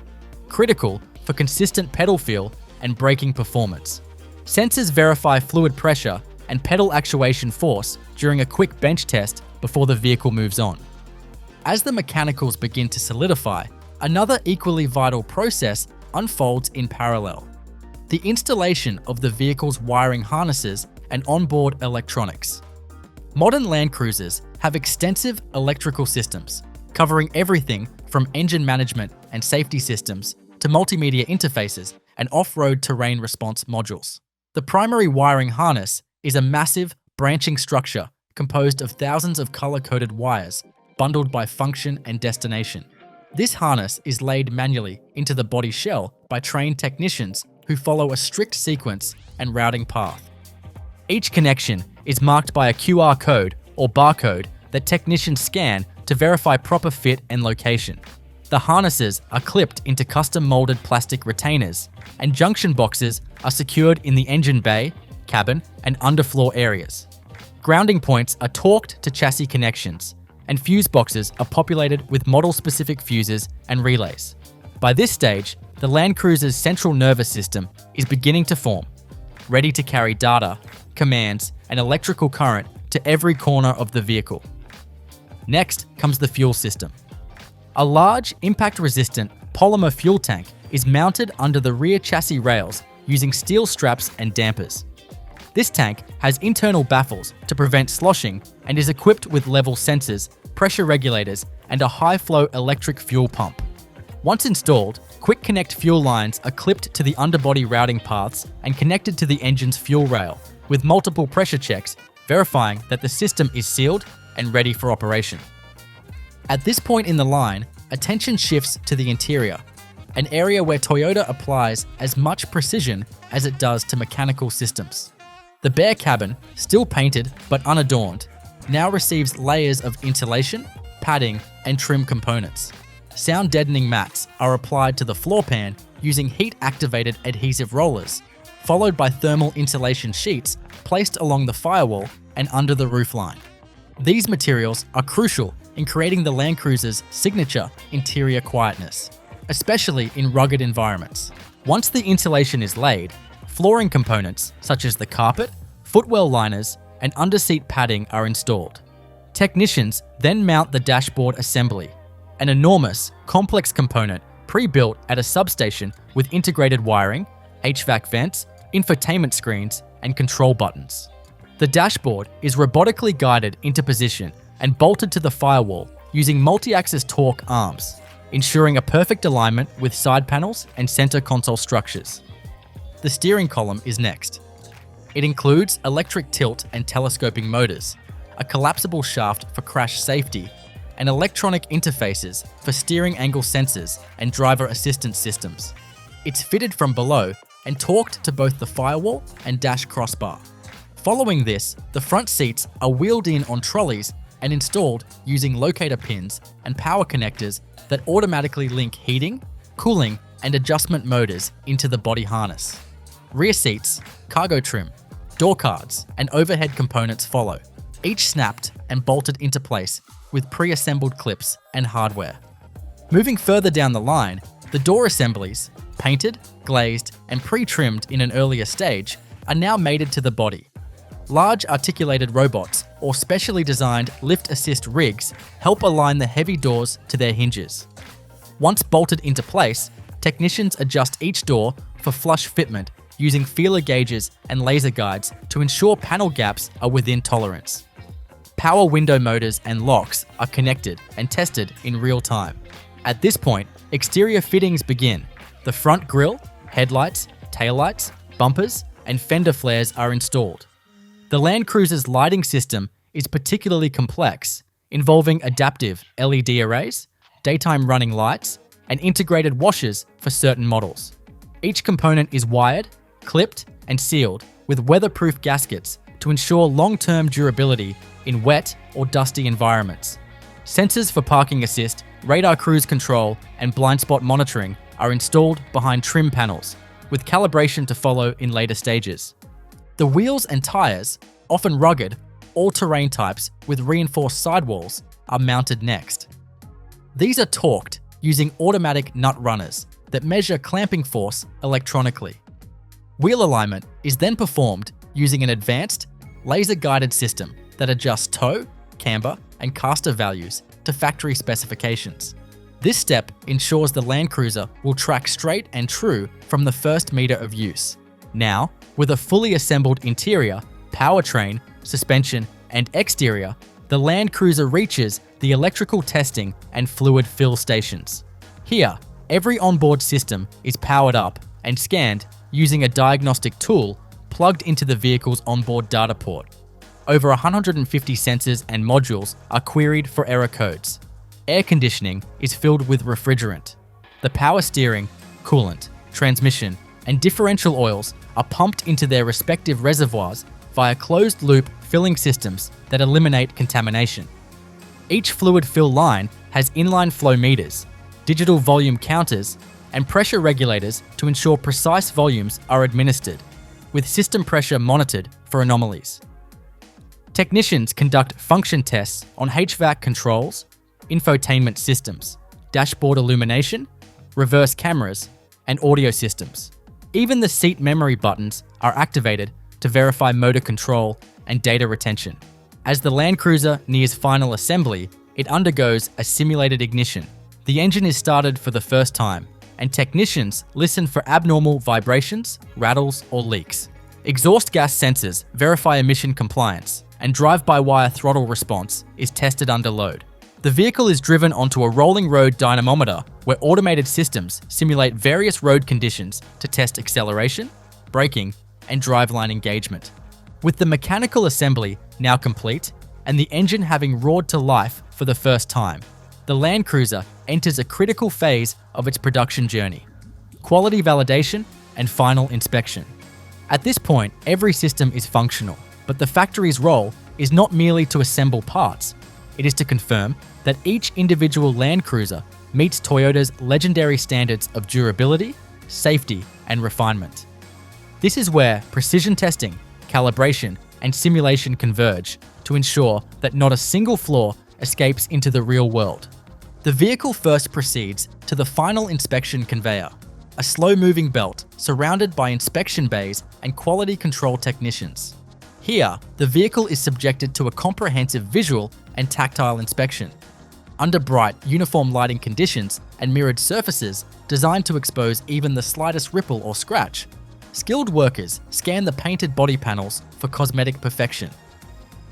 critical for consistent pedal feel and braking performance. Sensors verify fluid pressure and pedal actuation force during a quick bench test before the vehicle moves on. As the mechanicals begin to solidify, another equally vital process unfolds in parallel: the installation of the vehicle's wiring harnesses and onboard electronics. Modern Land Cruisers have extensive electrical systems, covering everything from engine management and safety systems to multimedia interfaces and off-road terrain response modules. The primary wiring harness is a massive, branching structure composed of thousands of color-coded wires bundled by function and destination. This harness is laid manually into the body shell by trained technicians who follow a strict sequence and routing path. Each connection is marked by a QR code or barcode that technicians scan to verify proper fit and location. The harnesses are clipped into custom-molded plastic retainers, and junction boxes are secured in the engine bay, cabin, and underfloor areas. Grounding points are torqued to chassis connections, and fuse boxes are populated with model-specific fuses and relays. By this stage, the Land Cruiser's central nervous system is beginning to form, ready to carry data, commands, and electrical current to every corner of the vehicle. Next comes the fuel system. A large, impact-resistant polymer fuel tank is mounted under the rear chassis rails using steel straps and dampers. This tank has internal baffles to prevent sloshing and is equipped with level sensors, pressure regulators, and a high-flow electric fuel pump. Once installed, quick connect fuel lines are clipped to the underbody routing paths and connected to the engine's fuel rail, with multiple pressure checks verifying that the system is sealed and ready for operation. At this point in the line, attention shifts to the interior, an area where Toyota applies as much precision as it does to mechanical systems. The bare cabin, still painted but unadorned, now receives layers of insulation, padding, and trim components. Sound deadening mats are applied to the floor pan using heat-activated adhesive rollers, followed by thermal insulation sheets placed along the firewall and under the roofline. These materials are crucial in creating the Land Cruiser's signature interior quietness, especially in rugged environments. Once the insulation is laid, flooring components such as the carpet, footwell liners, and underseat padding are installed. Technicians then mount the dashboard assembly, an enormous, complex component pre-built at a substation with integrated wiring, HVAC vents, infotainment screens, and control buttons. The dashboard is robotically guided into position and bolted to the firewall using multi-axis torque arms, ensuring a perfect alignment with side panels and center console structures. The steering column is next. It includes electric tilt and telescoping motors, a collapsible shaft for crash safety, and electronic interfaces for steering angle sensors and driver assistance systems. It's fitted from below and torqued to both the firewall and dash crossbar. Following this, the front seats are wheeled in on trolleys and installed using locator pins and power connectors that automatically link heating, cooling, and adjustment motors into the body harness. Rear seats, cargo trim, door cards, and overhead components follow, each snapped and bolted into place with pre-assembled clips and hardware. Moving further down the line, the door assemblies, painted, glazed, and pre-trimmed in an earlier stage, are now mated to the body. Large articulated robots or specially designed lift assist rigs help align the heavy doors to their hinges. Once bolted into place, technicians adjust each door for flush fitment using feeler gauges and laser guides to ensure panel gaps are within tolerance. Power window motors and locks are connected and tested in real time. At this point, exterior fittings begin. The front grille, headlights, taillights, bumpers, and fender flares are installed. The Land Cruiser's lighting system is particularly complex, involving adaptive LED arrays, daytime running lights, and integrated washers for certain models. Each component is wired, clipped, and sealed with weatherproof gaskets to ensure long-term durability in wet or dusty environments. Sensors for parking assist, radar cruise control, and blind spot monitoring are installed behind trim panels, with calibration to follow in later stages. The wheels and tires, often rugged, all-terrain types with reinforced sidewalls, are mounted next. These are torqued using automatic nut runners that measure clamping force electronically. Wheel alignment is then performed using an advanced, laser-guided system that adjusts toe, camber, and caster values to factory specifications. This step ensures the Land Cruiser will track straight and true from the first meter of use. Now, with a fully assembled interior, powertrain, suspension, and exterior, the Land Cruiser reaches the electrical testing and fluid fill stations. Here, every onboard system is powered up and scanned using a diagnostic tool plugged into the vehicle's onboard data port. Over 150 sensors and modules are queried for error codes. Air conditioning is filled with refrigerant. The power steering, coolant, transmission, and differential oils are pumped into their respective reservoirs via closed-loop filling systems that eliminate contamination. Each fluid fill line has inline flow meters, digital volume counters, and pressure regulators to ensure precise volumes are administered, with system pressure monitored for anomalies. Technicians conduct function tests on HVAC controls, infotainment systems, dashboard illumination, reverse cameras, and audio systems. Even the seat memory buttons are activated to verify motor control and data retention. As the Land Cruiser nears final assembly, it undergoes a simulated ignition. The engine is started for the first time, and technicians listen for abnormal vibrations, rattles, or leaks. Exhaust gas sensors verify emission compliance, and drive-by-wire throttle response is tested under load. The vehicle is driven onto a rolling road dynamometer where automated systems simulate various road conditions to test acceleration, braking, and driveline engagement. With the mechanical assembly now complete and the engine having roared to life for the first time, the Land Cruiser enters a critical phase of its production journey: quality validation and final inspection. At this point, every system is functional, but the factory's role is not merely to assemble parts. It is to confirm that each individual Land Cruiser meets Toyota's legendary standards of durability, safety, and refinement. This is where precision testing, calibration, and simulation converge to ensure that not a single flaw escapes into the real world. The vehicle first proceeds to the final inspection conveyor, a slow-moving belt surrounded by inspection bays and quality control technicians. Here, the vehicle is subjected to a comprehensive visual and tactile inspection. Under bright, uniform lighting conditions and mirrored surfaces designed to expose even the slightest ripple or scratch, skilled workers scan the painted body panels for cosmetic perfection.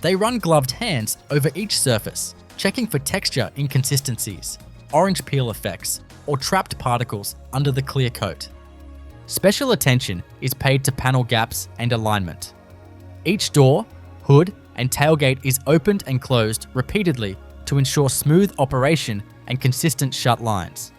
They run gloved hands over each surface, checking for texture inconsistencies, orange peel effects, or trapped particles under the clear coat. Special attention is paid to panel gaps and alignment. Each door, hood, and tailgate is opened and closed repeatedly to ensure smooth operation and consistent shut lines.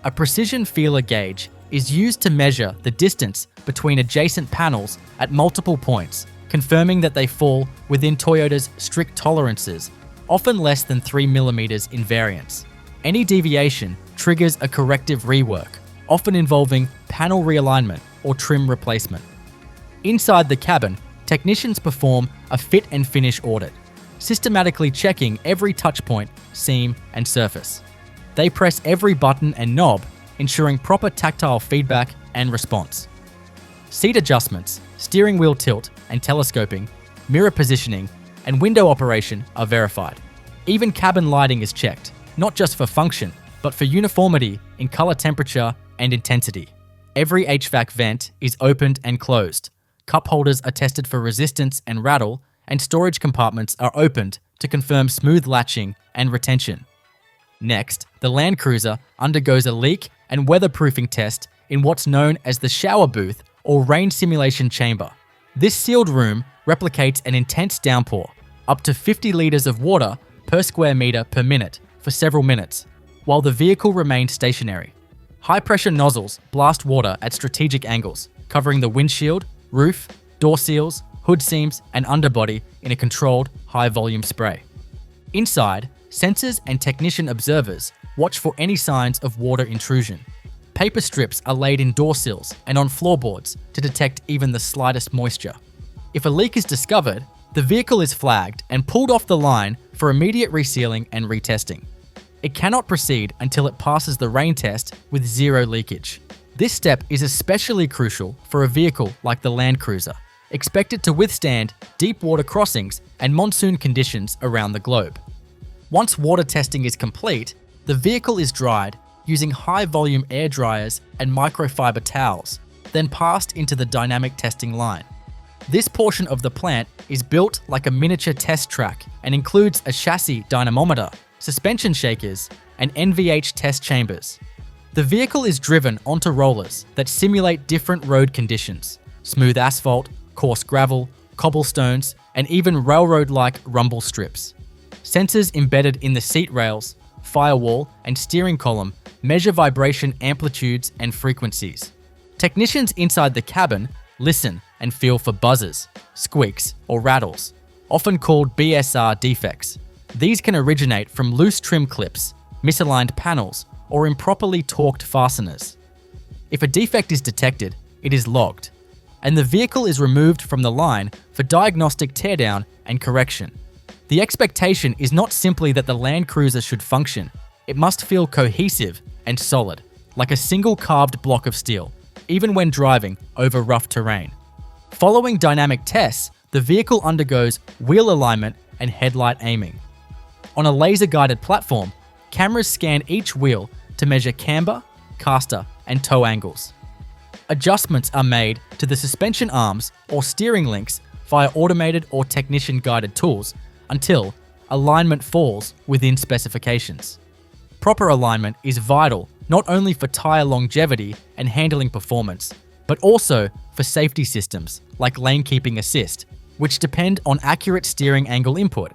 A precision feeler gauge is used to measure the distance between adjacent panels at multiple points, confirming that they fall within Toyota's strict tolerances, often less than 3 mm in variance. Any deviation triggers a corrective rework, often involving panel realignment or trim replacement. Inside the cabin, technicians perform a fit and finish audit, systematically checking every touchpoint, seam, and surface. They press every button and knob, ensuring proper tactile feedback and response. Seat adjustments, steering wheel tilt and telescoping, mirror positioning, and window operation are verified. Even cabin lighting is checked, not just for function, but for uniformity in color temperature and intensity. Every HVAC vent is opened and closed. Cup holders are tested for resistance and rattle, and storage compartments are opened to confirm smooth latching and retention. Next, the Land Cruiser undergoes a leak and weatherproofing test in what's known as the shower booth or rain simulation chamber. This sealed room replicates an intense downpour, up to 50 litres of water per square metre per minute for several minutes, while the vehicle remains stationary. High-pressure nozzles blast water at strategic angles, covering the windshield, roof, door seals, hood seams, and underbody in a controlled, high-volume spray. Inside, sensors and technician observers watch for any signs of water intrusion. Paper strips are laid in door sills and on floorboards to detect even the slightest moisture. If a leak is discovered, the vehicle is flagged and pulled off the line for immediate resealing and retesting. It cannot proceed until it passes the rain test with zero leakage. This step is especially crucial for a vehicle like the Land Cruiser, expected to withstand deep water crossings and monsoon conditions around the globe. Once water testing is complete, the vehicle is dried using high-volume air dryers and microfiber towels, then passed into the dynamic testing line. This portion of the plant is built like a miniature test track and includes a chassis dynamometer, suspension shakers, and NVH test chambers. The vehicle is driven onto rollers that simulate different road conditions: smooth asphalt, coarse gravel, cobblestones, and even railroad-like rumble strips. Sensors embedded in the seat rails, firewall, and steering column measure vibration amplitudes and frequencies. Technicians inside the cabin listen and feel for buzzes, squeaks, or rattles, often called BSR defects. These can originate from loose trim clips, misaligned panels, or improperly torqued fasteners. If a defect is detected, it is logged, and the vehicle is removed from the line for diagnostic teardown and correction. The expectation is not simply that the Land Cruiser should function, it must feel cohesive and solid, like a single carved block of steel, even when driving over rough terrain. Following dynamic tests, the vehicle undergoes wheel alignment and headlight aiming. On a laser-guided platform, cameras scan each wheel to measure camber, caster, and toe angles. Adjustments are made to the suspension arms or steering links via automated or technician-guided tools until alignment falls within specifications. Proper alignment is vital not only for tyre longevity and handling performance, but also for safety systems like lane keeping assist, which depend on accurate steering angle input.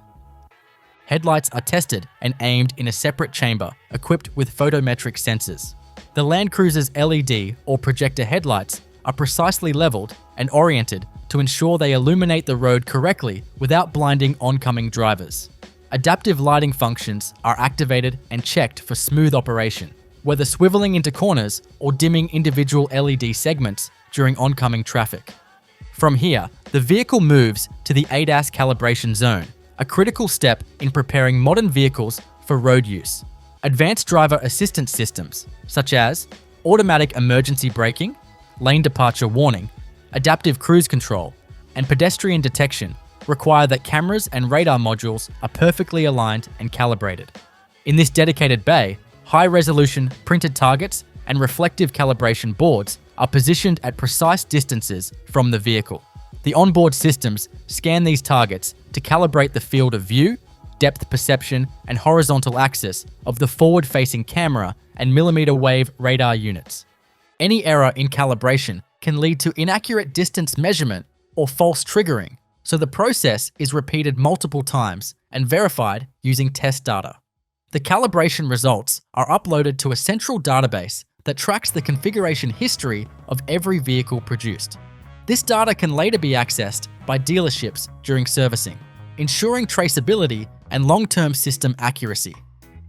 Headlights are tested and aimed in a separate chamber equipped with photometric sensors. The Land Cruiser's LED or projector headlights are precisely leveled and oriented to ensure they illuminate the road correctly without blinding oncoming drivers. Adaptive lighting functions are activated and checked for smooth operation, whether swiveling into corners or dimming individual LED segments during oncoming traffic. From here, the vehicle moves to the ADAS calibration zone, a critical step in preparing modern vehicles for road use. Advanced driver assistance systems, such as automatic emergency braking, lane departure warning, adaptive cruise control, and pedestrian detection require that cameras and radar modules are perfectly aligned and calibrated. In this dedicated bay, high-resolution printed targets and reflective calibration boards are positioned at precise distances from the vehicle. The onboard systems scan these targets to calibrate the field of view, depth perception, and horizontal axis of the forward-facing camera and millimeter wave radar units. Any error in calibration can lead to inaccurate distance measurement or false triggering, so the process is repeated multiple times and verified using test data. The calibration results are uploaded to a central database that tracks the configuration history of every vehicle produced. This data can later be accessed by dealerships during servicing, ensuring traceability and long-term system accuracy.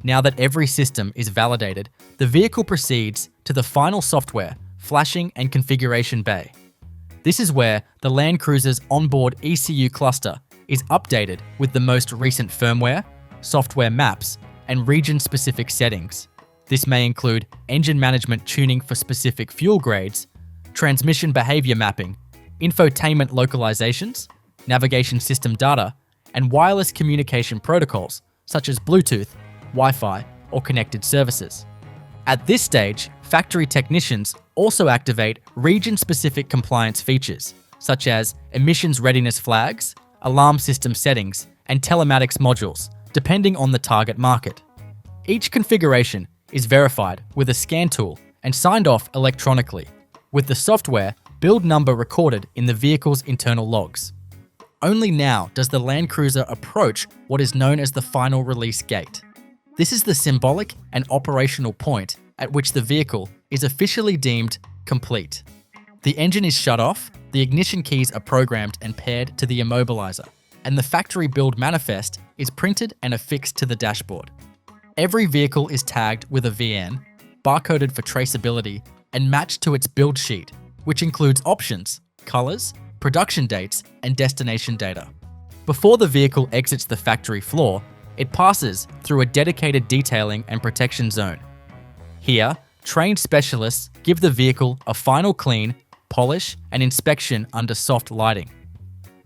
Now that every system is validated, the vehicle proceeds to the final software, flashing and configuration bay. This is where the Land Cruiser's onboard ECU cluster is updated with the most recent firmware, software maps, and region-specific settings. This may include engine management tuning for specific fuel grades, transmission behavior mapping, infotainment localizations, navigation system data, and wireless communication protocols such as Bluetooth, Wi-Fi, or connected services. At this stage, factory technicians also activate region-specific compliance features such as emissions readiness flags, alarm system settings, and telematics modules, depending on the target market. Each configuration is verified with a scan tool and signed off electronically, with the software build number recorded in the vehicle's internal logs. Only now does the Land Cruiser approach what is known as the final release gate. This is the symbolic and operational point at which the vehicle is officially deemed complete. The engine is shut off, the ignition keys are programmed and paired to the immobilizer, and the factory build manifest is printed and affixed to the dashboard. Every vehicle is tagged with a VN, barcoded for traceability, and matched to its build sheet, which includes options, colors, production dates, and destination data. Before the vehicle exits the factory floor, it passes through a dedicated detailing and protection zone. Here, trained specialists give the vehicle a final clean, polish, and inspection under soft lighting.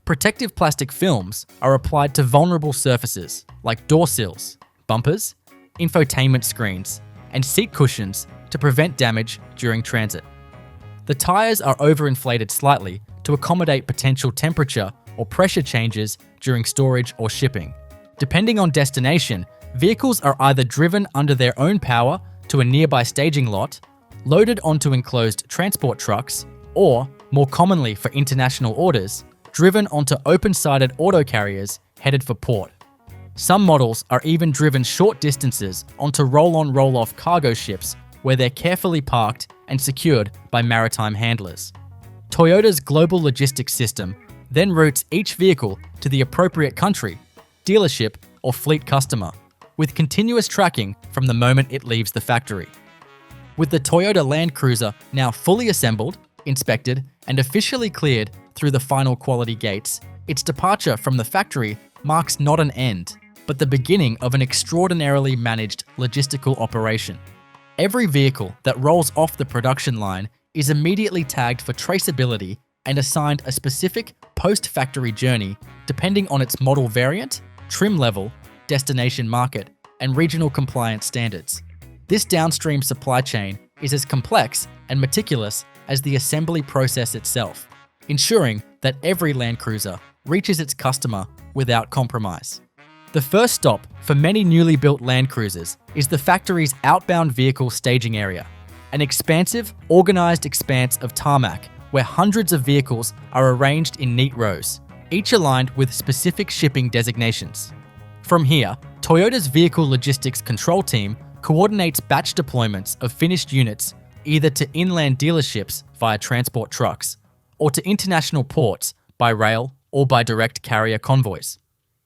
Protective plastic films are applied to vulnerable surfaces like door sills, bumpers, infotainment screens, and seat cushions to prevent damage during transit. The tires are overinflated slightly to accommodate potential temperature or pressure changes during storage or shipping. Depending on destination, vehicles are either driven under their own power to a nearby staging lot, loaded onto enclosed transport trucks, or, more commonly for international orders, driven onto open-sided auto carriers headed for port. Some models are even driven short distances onto roll-on roll-off cargo ships where they're carefully parked and secured by maritime handlers. Toyota's global logistics system then routes each vehicle to the appropriate country, dealership, or fleet customer, with continuous tracking from the moment it leaves the factory. With the Toyota Land Cruiser now fully assembled, inspected, and officially cleared through the final quality gates, its departure from the factory marks not an end, but the beginning of an extraordinarily managed logistical operation. Every vehicle that rolls off the production line is immediately tagged for traceability and assigned a specific post-factory journey depending on its model variant, trim level, destination market, and regional compliance standards. This downstream supply chain is as complex and meticulous as the assembly process itself, ensuring that every Land Cruiser reaches its customer without compromise. The first stop for many newly built Land Cruisers is the factory's outbound vehicle staging area, an expansive, organized expanse of tarmac where hundreds of vehicles are arranged in neat rows, each aligned with specific shipping designations. From here, Toyota's Vehicle Logistics Control Team coordinates batch deployments of finished units either to inland dealerships via transport trucks or to international ports by rail or by direct carrier convoys.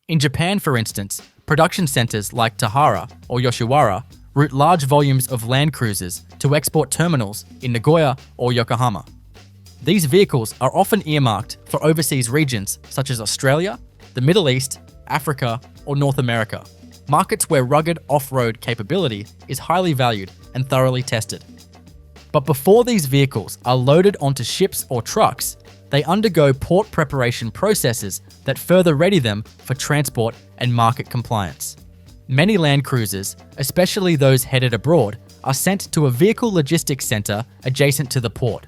In Japan, for instance, production centers like Tahara or Yoshiwara route large volumes of Land Cruisers to export terminals in Nagoya or Yokohama. These vehicles are often earmarked for overseas regions such as Australia, the Middle East, Africa, or North America, markets where rugged off-road capability is highly valued and thoroughly tested. But before these vehicles are loaded onto ships or trucks, they undergo port preparation processes that further ready them for transport and market compliance. Many Land Cruisers, especially those headed abroad, are sent to a vehicle logistics center adjacent to the port.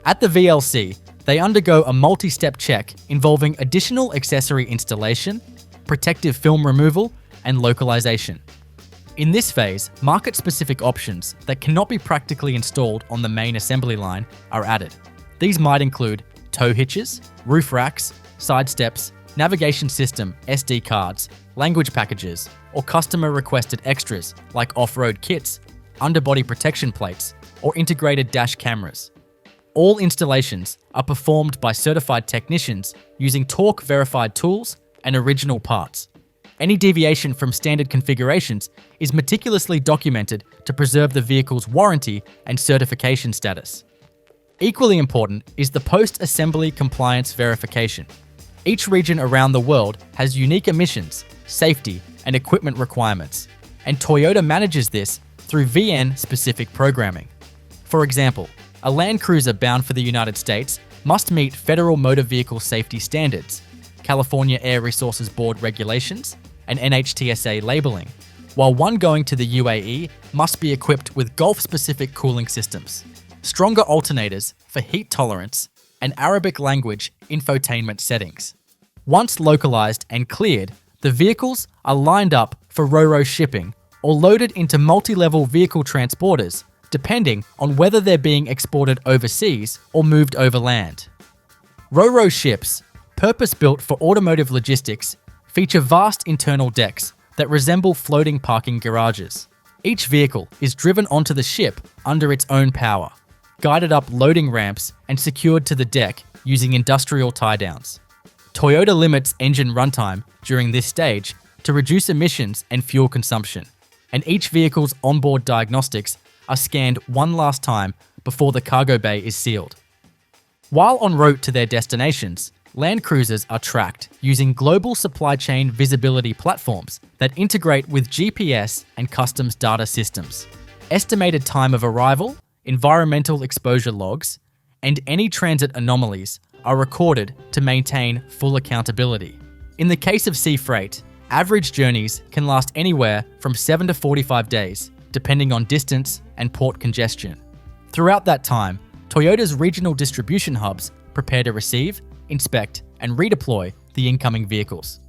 At the VLC, they undergo a multi-step check involving additional accessory installation, protective film removal, and localization. In this phase, market-specific options that cannot be practically installed on the main assembly line are added. These might include tow hitches, roof racks, side steps, navigation system SD cards, language packages, or customer-requested extras like off-road kits, underbody protection plates, or integrated dash cameras. All installations are performed by certified technicians using torque-verified tools and original parts. Any deviation from standard configurations is meticulously documented to preserve the vehicle's warranty and certification status. Equally important is the post-assembly compliance verification. Each region around the world has unique emissions, safety, and equipment requirements, and Toyota manages this through VN-specific programming. For example, a Land Cruiser bound for the United States must meet Federal Motor Vehicle Safety Standards, California Air Resources Board regulations, and NHTSA labeling, while one going to the UAE must be equipped with Gulf-specific cooling systems, stronger alternators for heat tolerance, and Arabic language infotainment settings. Once localized and cleared, the vehicles are lined up for Ro-Ro shipping or loaded into multi-level vehicle transporters, depending on whether they're being exported overseas or moved overland. Ro-Ro ships, purpose-built for automotive logistics, feature vast internal decks that resemble floating parking garages. Each vehicle is driven onto the ship under its own power, guided up loading ramps and secured to the deck using industrial tie-downs. Toyota limits engine runtime during this stage to reduce emissions and fuel consumption, and each vehicle's onboard diagnostics are scanned one last time before the cargo bay is sealed. While en route to their destinations, Land Cruisers are tracked using global supply chain visibility platforms that integrate with GPS and customs data systems. Estimated time of arrival, environmental exposure logs, and any transit anomalies are recorded to maintain full accountability. In the case of sea freight, average journeys can last anywhere from 7 to 45 days, depending on distance and port congestion. Throughout that time, Toyota's regional distribution hubs prepare to receive, inspect, and redeploy the incoming vehicles.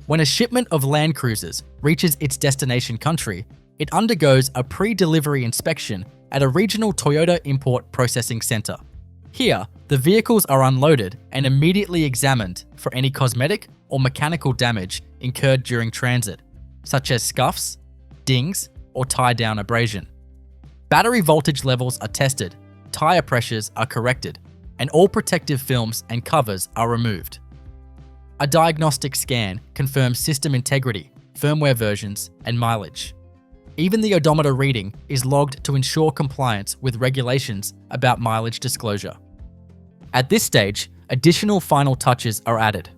When a shipment of Land Cruisers reaches its destination country, it undergoes a pre-delivery inspection at a regional Toyota import processing center. Here, the vehicles are unloaded and immediately examined for any cosmetic or mechanical damage incurred during transit, such as scuffs, dings, or tie-down abrasion. Battery voltage levels are tested, tire pressures are corrected, and all protective films and covers are removed. A diagnostic scan confirms system integrity, firmware versions, and mileage. Even the odometer reading is logged to ensure compliance with regulations about mileage disclosure. At this stage, additional final touches are added.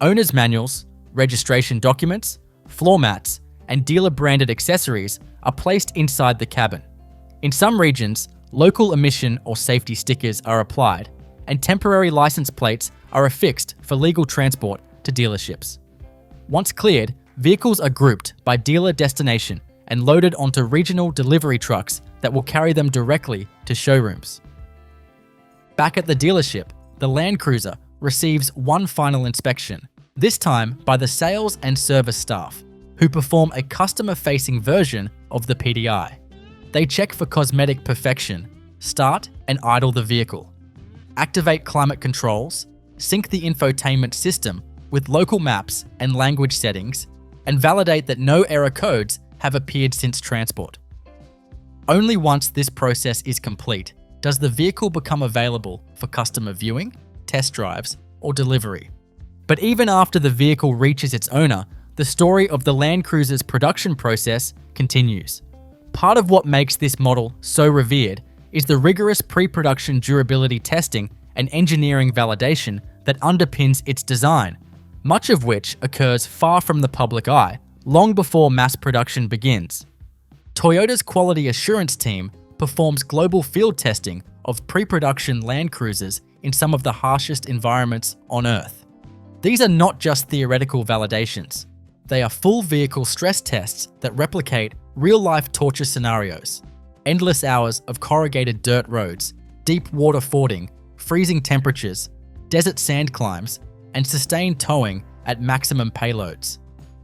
Owner's manuals, registration documents, floor mats, and dealer-branded accessories are placed inside the cabin. In some regions, local emission or safety stickers are applied, and temporary license plates are affixed for legal transport to dealerships. Once cleared, vehicles are grouped by dealer destination and loaded onto regional delivery trucks that will carry them directly to showrooms. Back at the dealership, the Land Cruiser receives one final inspection, this time by the sales and service staff, who perform a customer-facing version of the PDI. They check for cosmetic perfection, start and idle the vehicle, activate climate controls, sync the infotainment system with local maps and language settings, and validate that no error codes have appeared since transport. Only once this process is complete does the vehicle become available for customer viewing, test drives, or delivery. But even after the vehicle reaches its owner, the story of the Land Cruiser's production process continues. Part of what makes this model so revered is the rigorous pre-production durability testing and engineering validation that underpins its design, much of which occurs far from the public eye, long before mass production begins. Toyota's quality assurance team performs global field testing of pre-production Land Cruisers in some of the harshest environments on Earth. These are not just theoretical validations. They are full vehicle stress tests that replicate real-life torture scenarios. Endless hours of corrugated dirt roads, deep water fording, freezing temperatures, desert sand climbs, and sustained towing at maximum payloads.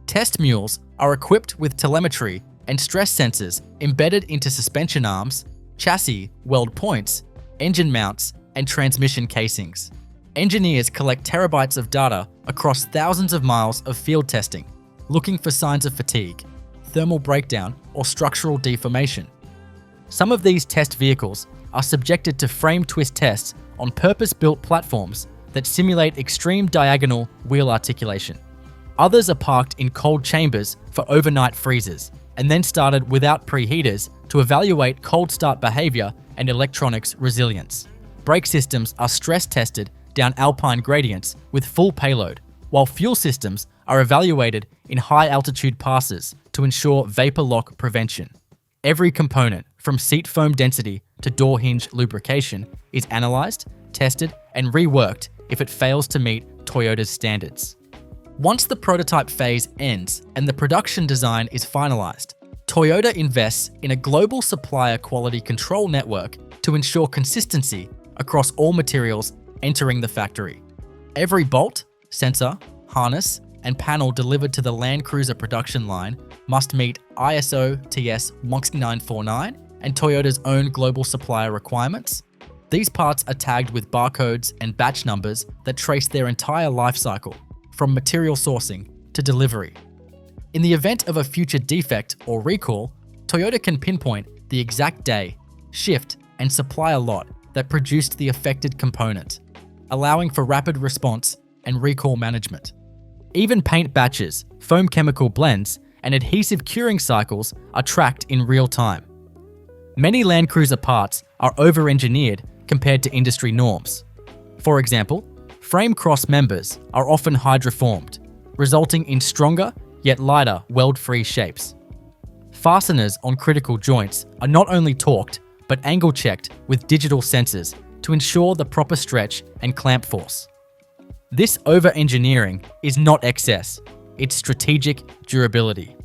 Test mules are equipped with telemetry and stress sensors embedded into suspension arms, chassis, weld points, engine mounts, and transmission casings. Engineers collect terabytes of data across thousands of miles of field testing, looking for signs of fatigue, thermal breakdown, or structural deformation. Some of these test vehicles are subjected to frame twist tests on purpose-built platforms that simulate extreme diagonal wheel articulation. Others are parked in cold chambers for overnight freezes and then started without preheaters to evaluate cold start behavior and electronics resilience. Brake systems are stress tested down alpine gradients with full payload, while fuel systems are evaluated in high-altitude passes to ensure vapor lock prevention. Every component, from seat foam density to door hinge lubrication, is analyzed, tested, and reworked if it fails to meet Toyota's standards. Once the prototype phase ends and the production design is finalized, Toyota invests in a global supplier quality control network to ensure consistency across all materials entering the factory. Every bolt, sensor, harness, and panel delivered to the Land Cruiser production line must meet ISO TS 16949 and Toyota's own global supplier requirements. These parts are tagged with barcodes and batch numbers that trace their entire life cycle, from material sourcing to delivery. In the event of a future defect or recall, Toyota can pinpoint the exact day, shift, and supplier lot that produced the affected component, allowing for rapid response and recall management. Even paint batches, foam chemical blends, and adhesive curing cycles are tracked in real time. Many Land Cruiser parts are over-engineered compared to industry norms. For example, frame cross members are often hydroformed, resulting in stronger yet lighter weld-free shapes. Fasteners on critical joints are not only torqued, but angle-checked with digital sensors to ensure the proper stretch and clamp force. This over-engineering is not excess, it's strategic durability.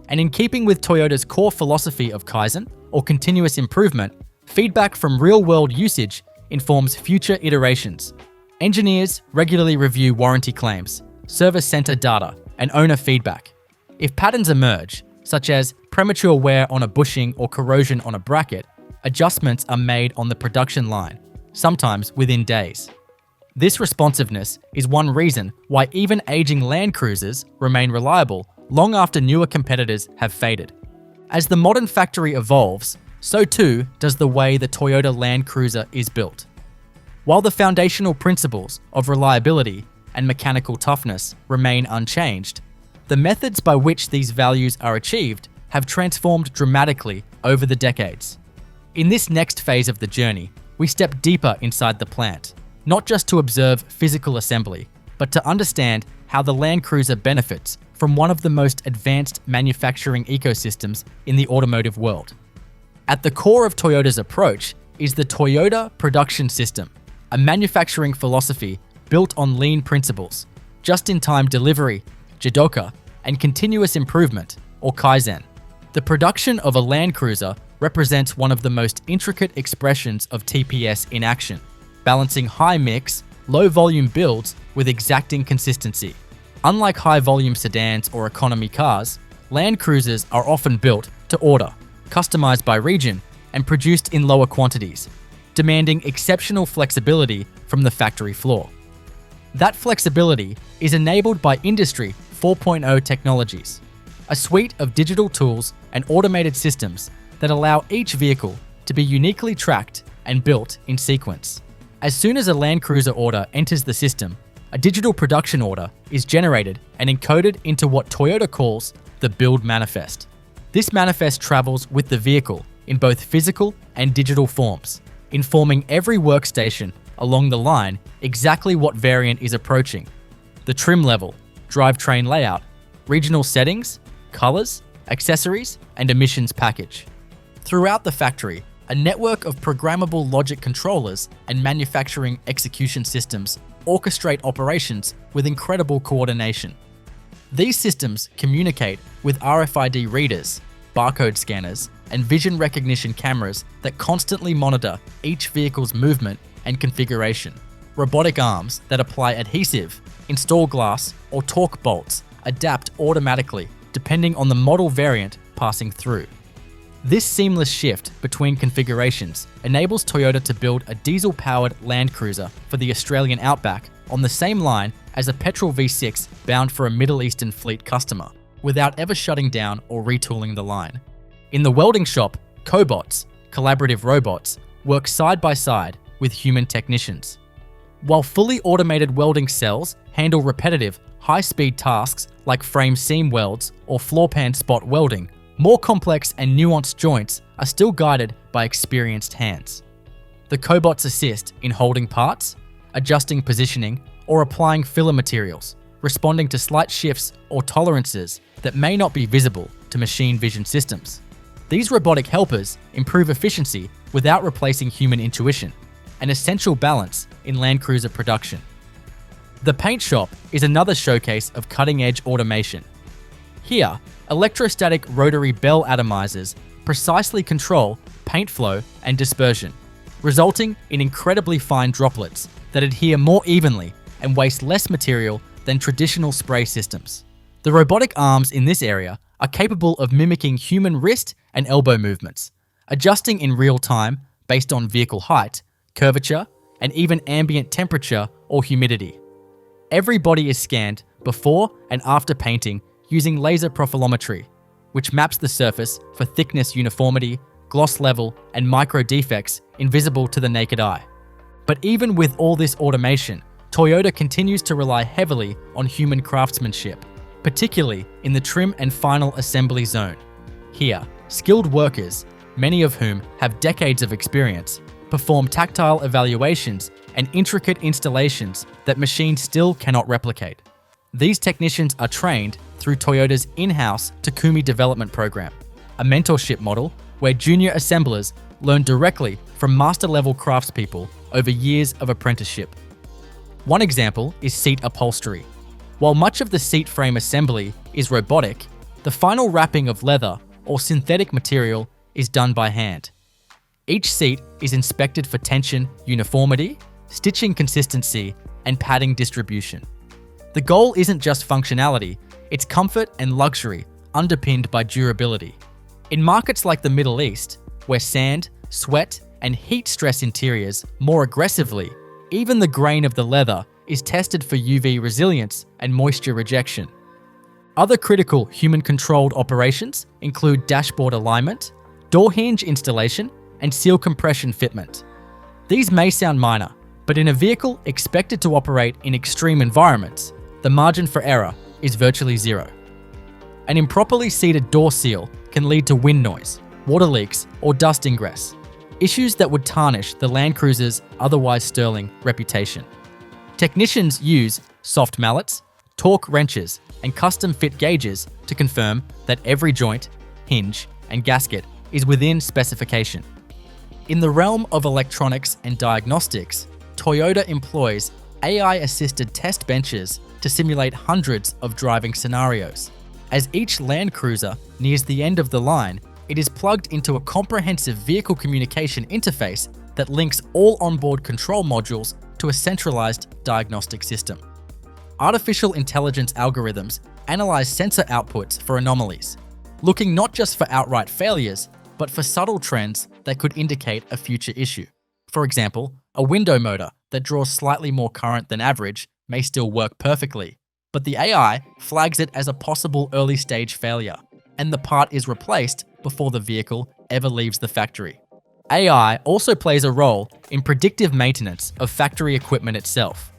And in keeping with Toyota's core philosophy of Kaizen, or continuous improvement, feedback from real-world usage informs future iterations. Engineers regularly review warranty claims, service center data, and owner feedback. If patterns emerge, such as premature wear on a bushing or corrosion on a bracket, adjustments are made on the production line, sometimes within days. This responsiveness is one reason why even aging Land Cruisers remain reliable long after newer competitors have faded. As the modern factory evolves, so too does the way the Toyota Land Cruiser is built. While the foundational principles of reliability and mechanical toughness remain unchanged, the methods by which these values are achieved have transformed dramatically over the decades. In this next phase of the journey, we step deeper inside the plant, not just to observe physical assembly, but to understand how the Land Cruiser benefits from one of the most advanced manufacturing ecosystems in the automotive world. At the core of Toyota's approach is the Toyota Production System, a manufacturing philosophy built on lean principles, just-in-time delivery, jidoka, and continuous improvement, or Kaizen. The production of a Land Cruiser represents one of the most intricate expressions of TPS in action, balancing high-mix, low-volume builds with exacting consistency. Unlike high-volume sedans or economy cars, Land Cruisers are often built to order, customized by region, and produced in lower quantities, demanding exceptional flexibility from the factory floor. That flexibility is enabled by Industry 4.0 technologies, a suite of digital tools and automated systems that allow each vehicle to be uniquely tracked and built in sequence. As soon as a Land Cruiser order enters the system, a digital production order is generated and encoded into what Toyota calls the build manifest. This manifest travels with the vehicle in both physical and digital forms, informing every workstation along the line exactly what variant is approaching, the trim level, drivetrain layout, regional settings, colors, accessories, and emissions package. Throughout the factory, a network of programmable logic controllers and manufacturing execution systems orchestrate operations with incredible coordination. These systems communicate with RFID readers, barcode scanners, and vision recognition cameras that constantly monitor each vehicle's movement and configuration. Robotic arms that apply adhesive, install glass, or torque bolts adapt automatically depending on the model variant passing through. This seamless shift between configurations enables Toyota to build a diesel-powered Land Cruiser for the Australian Outback on the same line as a petrol V6 bound for a Middle Eastern fleet customer, without ever shutting down or retooling the line. In the welding shop, cobots, collaborative robots, work side by side with human technicians. While fully automated welding cells handle repetitive, high-speed tasks like frame seam welds or floor pan spot welding, more complex and nuanced joints are still guided by experienced hands. The cobots assist in holding parts, adjusting positioning, or applying filler materials, responding to slight shifts or tolerances that may not be visible to machine vision systems. These robotic helpers improve efficiency without replacing human intuition, an essential balance in Land Cruiser production. The paint shop is another showcase of cutting-edge automation. Here, electrostatic rotary bell atomizers precisely control paint flow and dispersion, resulting in incredibly fine droplets that adhere more evenly and waste less material than traditional spray systems. The robotic arms in this area are capable of mimicking human wrist and elbow movements, adjusting in real time based on vehicle height, curvature, and even ambient temperature or humidity. Every body is scanned before and after painting using laser profilometry, which maps the surface for thickness uniformity, gloss level, and micro defects invisible to the naked eye. But even with all this automation, Toyota continues to rely heavily on human craftsmanship, particularly in the trim and final assembly zone. Here, skilled workers, many of whom have decades of experience, perform tactile evaluations and intricate installations that machines still cannot replicate. These technicians are trained through Toyota's in-house Takumi development program, a mentorship model where junior assemblers learn directly from master-level craftspeople over years of apprenticeship. One example is seat upholstery. While much of the seat frame assembly is robotic, the final wrapping of leather or synthetic material is done by hand. Each seat is inspected for tension, uniformity, stitching consistency, and padding distribution. The goal isn't just functionality, it's comfort and luxury underpinned by durability. In markets like the Middle East, where sand, sweat, and heat stress interiors more aggressively, even the grain of the leather is tested for UV resilience and moisture rejection. Other critical human-controlled operations include dashboard alignment, door hinge installation, and seal compression fitment. These may sound minor, but in a vehicle expected to operate in extreme environments, the margin for error is virtually zero. An improperly seated door seal can lead to wind noise, water leaks, or dust ingress, issues that would tarnish the Land Cruiser's otherwise sterling reputation. Technicians use soft mallets, torque wrenches, and custom fit gauges to confirm that every joint, hinge, and gasket is within specification. In the realm of electronics and diagnostics, Toyota employs AI-assisted test benches to simulate hundreds of driving scenarios. As each Land Cruiser nears the end of the line, it is plugged into a comprehensive vehicle communication interface that links all onboard control modules to a centralized diagnostic system. Artificial intelligence algorithms analyze sensor outputs for anomalies, looking not just for outright failures, but for subtle trends that could indicate a future issue. For example, a window motor that draws slightly more current than average may still work perfectly, but the AI flags it as a possible early-stage failure, and the part is replaced before the vehicle ever leaves the factory. AI also plays a role in predictive maintenance of factory equipment itself.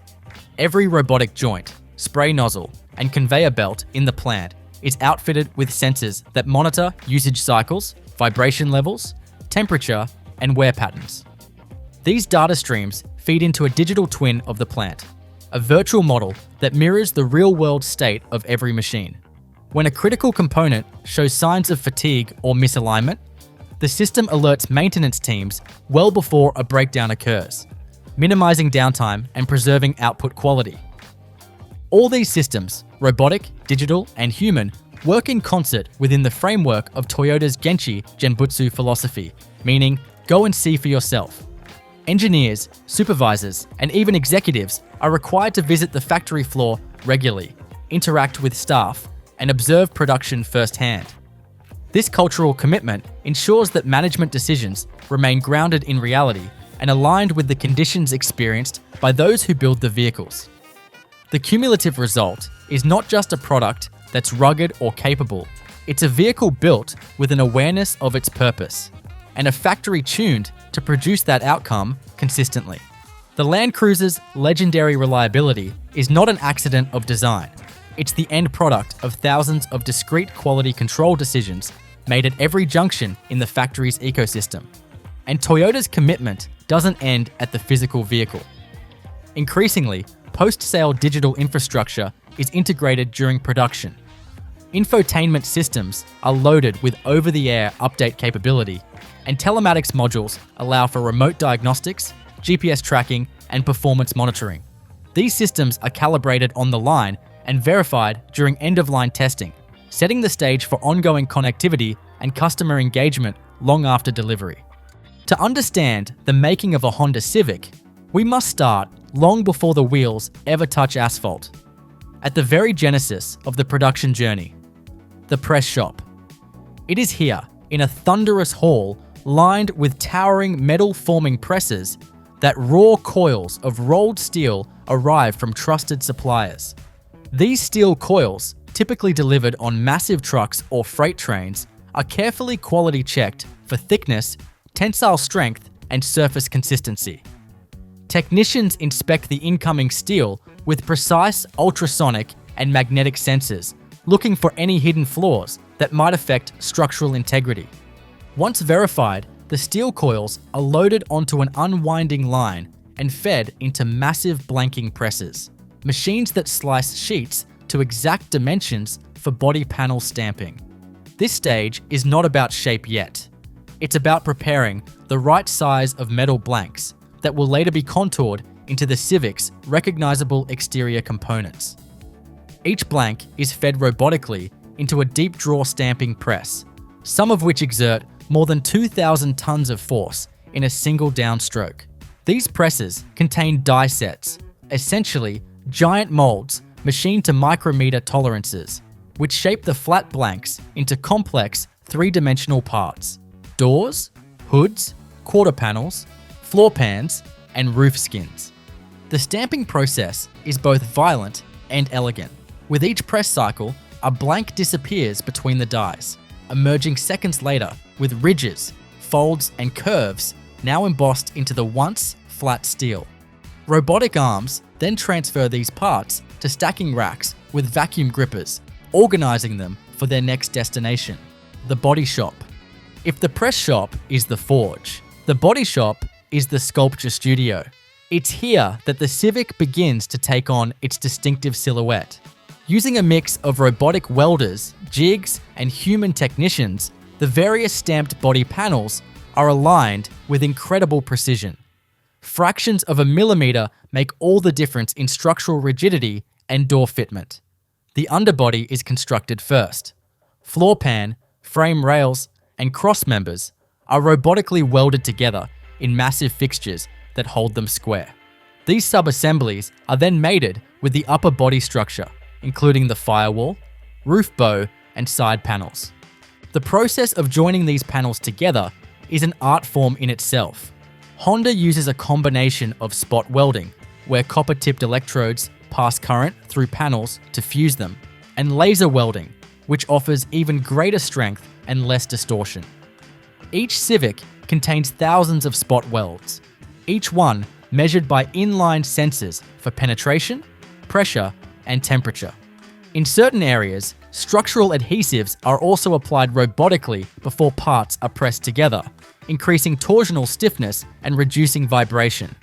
Every robotic joint, spray nozzle, and conveyor belt in the plant is outfitted with sensors that monitor usage cycles, vibration levels, temperature, and wear patterns. These data streams feed into a digital twin of the plant, a virtual model that mirrors the real-world state of every machine. When a critical component shows signs of fatigue or misalignment, The system alerts maintenance teams well before a breakdown occurs, minimizing downtime and preserving output quality. All these systems, robotic, digital, and human, work in concert within the framework of Toyota's Genchi Genbutsu philosophy, meaning go and see for yourself. Engineers, supervisors, and even executives are required to visit the factory floor regularly, interact with staff, and observe production firsthand. This cultural commitment ensures that management decisions remain grounded in reality and aligned with the conditions experienced by those who build the vehicles. The cumulative result is not just a product that's rugged or capable, it's a vehicle built with an awareness of its purpose, and a factory tuned to produce that outcome consistently. The Land Cruiser's legendary reliability is not an accident of design. It's the end product of thousands of discrete quality control decisions made at every junction in the factory's ecosystem. And Toyota's commitment doesn't end at the physical vehicle. Increasingly, post-sale digital infrastructure is integrated during production. Infotainment systems are loaded with over-the-air update capability, and telematics modules allow for remote diagnostics, GPS tracking, and performance monitoring. These systems are calibrated on the line and verified during end-of-line testing, setting the stage for ongoing connectivity and customer engagement long after delivery. To understand the making of a Honda Civic, we must start long before the wheels ever touch asphalt. At the very genesis of the production journey, the press shop. It is here, in a thunderous hall lined with towering metal-forming presses, that raw coils of rolled steel arrive from trusted suppliers. These steel coils, typically delivered on massive trucks or freight trains, are carefully quality checked for thickness, tensile strength, and surface consistency. Technicians inspect the incoming steel with precise ultrasonic and magnetic sensors, looking for any hidden flaws that might affect structural integrity. Once verified, the steel coils are loaded onto an unwinding line and fed into massive blanking presses, machines that slice sheets to exact dimensions for body panel stamping. This stage is not about shape yet. It's about preparing the right size of metal blanks that will later be contoured into the Civic's recognizable exterior components. Each blank is fed robotically into a deep draw stamping press, some of which exert more than 2,000 tons of force in a single downstroke. These presses contain die sets, essentially giant molds machined to micrometer tolerances, which shape the flat blanks into complex three-dimensional parts: doors, hoods, quarter panels, floor pans, and roof skins. The stamping process is both violent and elegant. With each press cycle, a blank disappears between the dies, emerging seconds later with ridges, folds, and curves now embossed into the once flat steel. Robotic arms then transfer these parts to stacking racks with vacuum grippers, organizing them for their next destination, the body shop. If the press shop is the forge, the body shop is the sculpture studio. It's here that the Civic begins to take on its distinctive silhouette. Using a mix of robotic welders, jigs, and human technicians, the various stamped body panels are aligned with incredible precision. Fractions of a millimeter make all the difference in structural rigidity and door fitment. The underbody is constructed first. Floor pan, frame rails, and cross members are robotically welded together in massive fixtures that hold them square. These sub-assemblies are then mated with the upper body structure, including the firewall, roof bow, and side panels. The process of joining these panels together is an art form in itself. Honda uses a combination of spot welding, where copper-tipped electrodes pass current through panels to fuse them, and laser welding, which offers even greater strength and less distortion. Each Civic contains thousands of spot welds, each one measured by inline sensors for penetration, pressure, and temperature. In certain areas, structural adhesives are also applied robotically before parts are pressed together, increasing torsional stiffness and reducing vibration.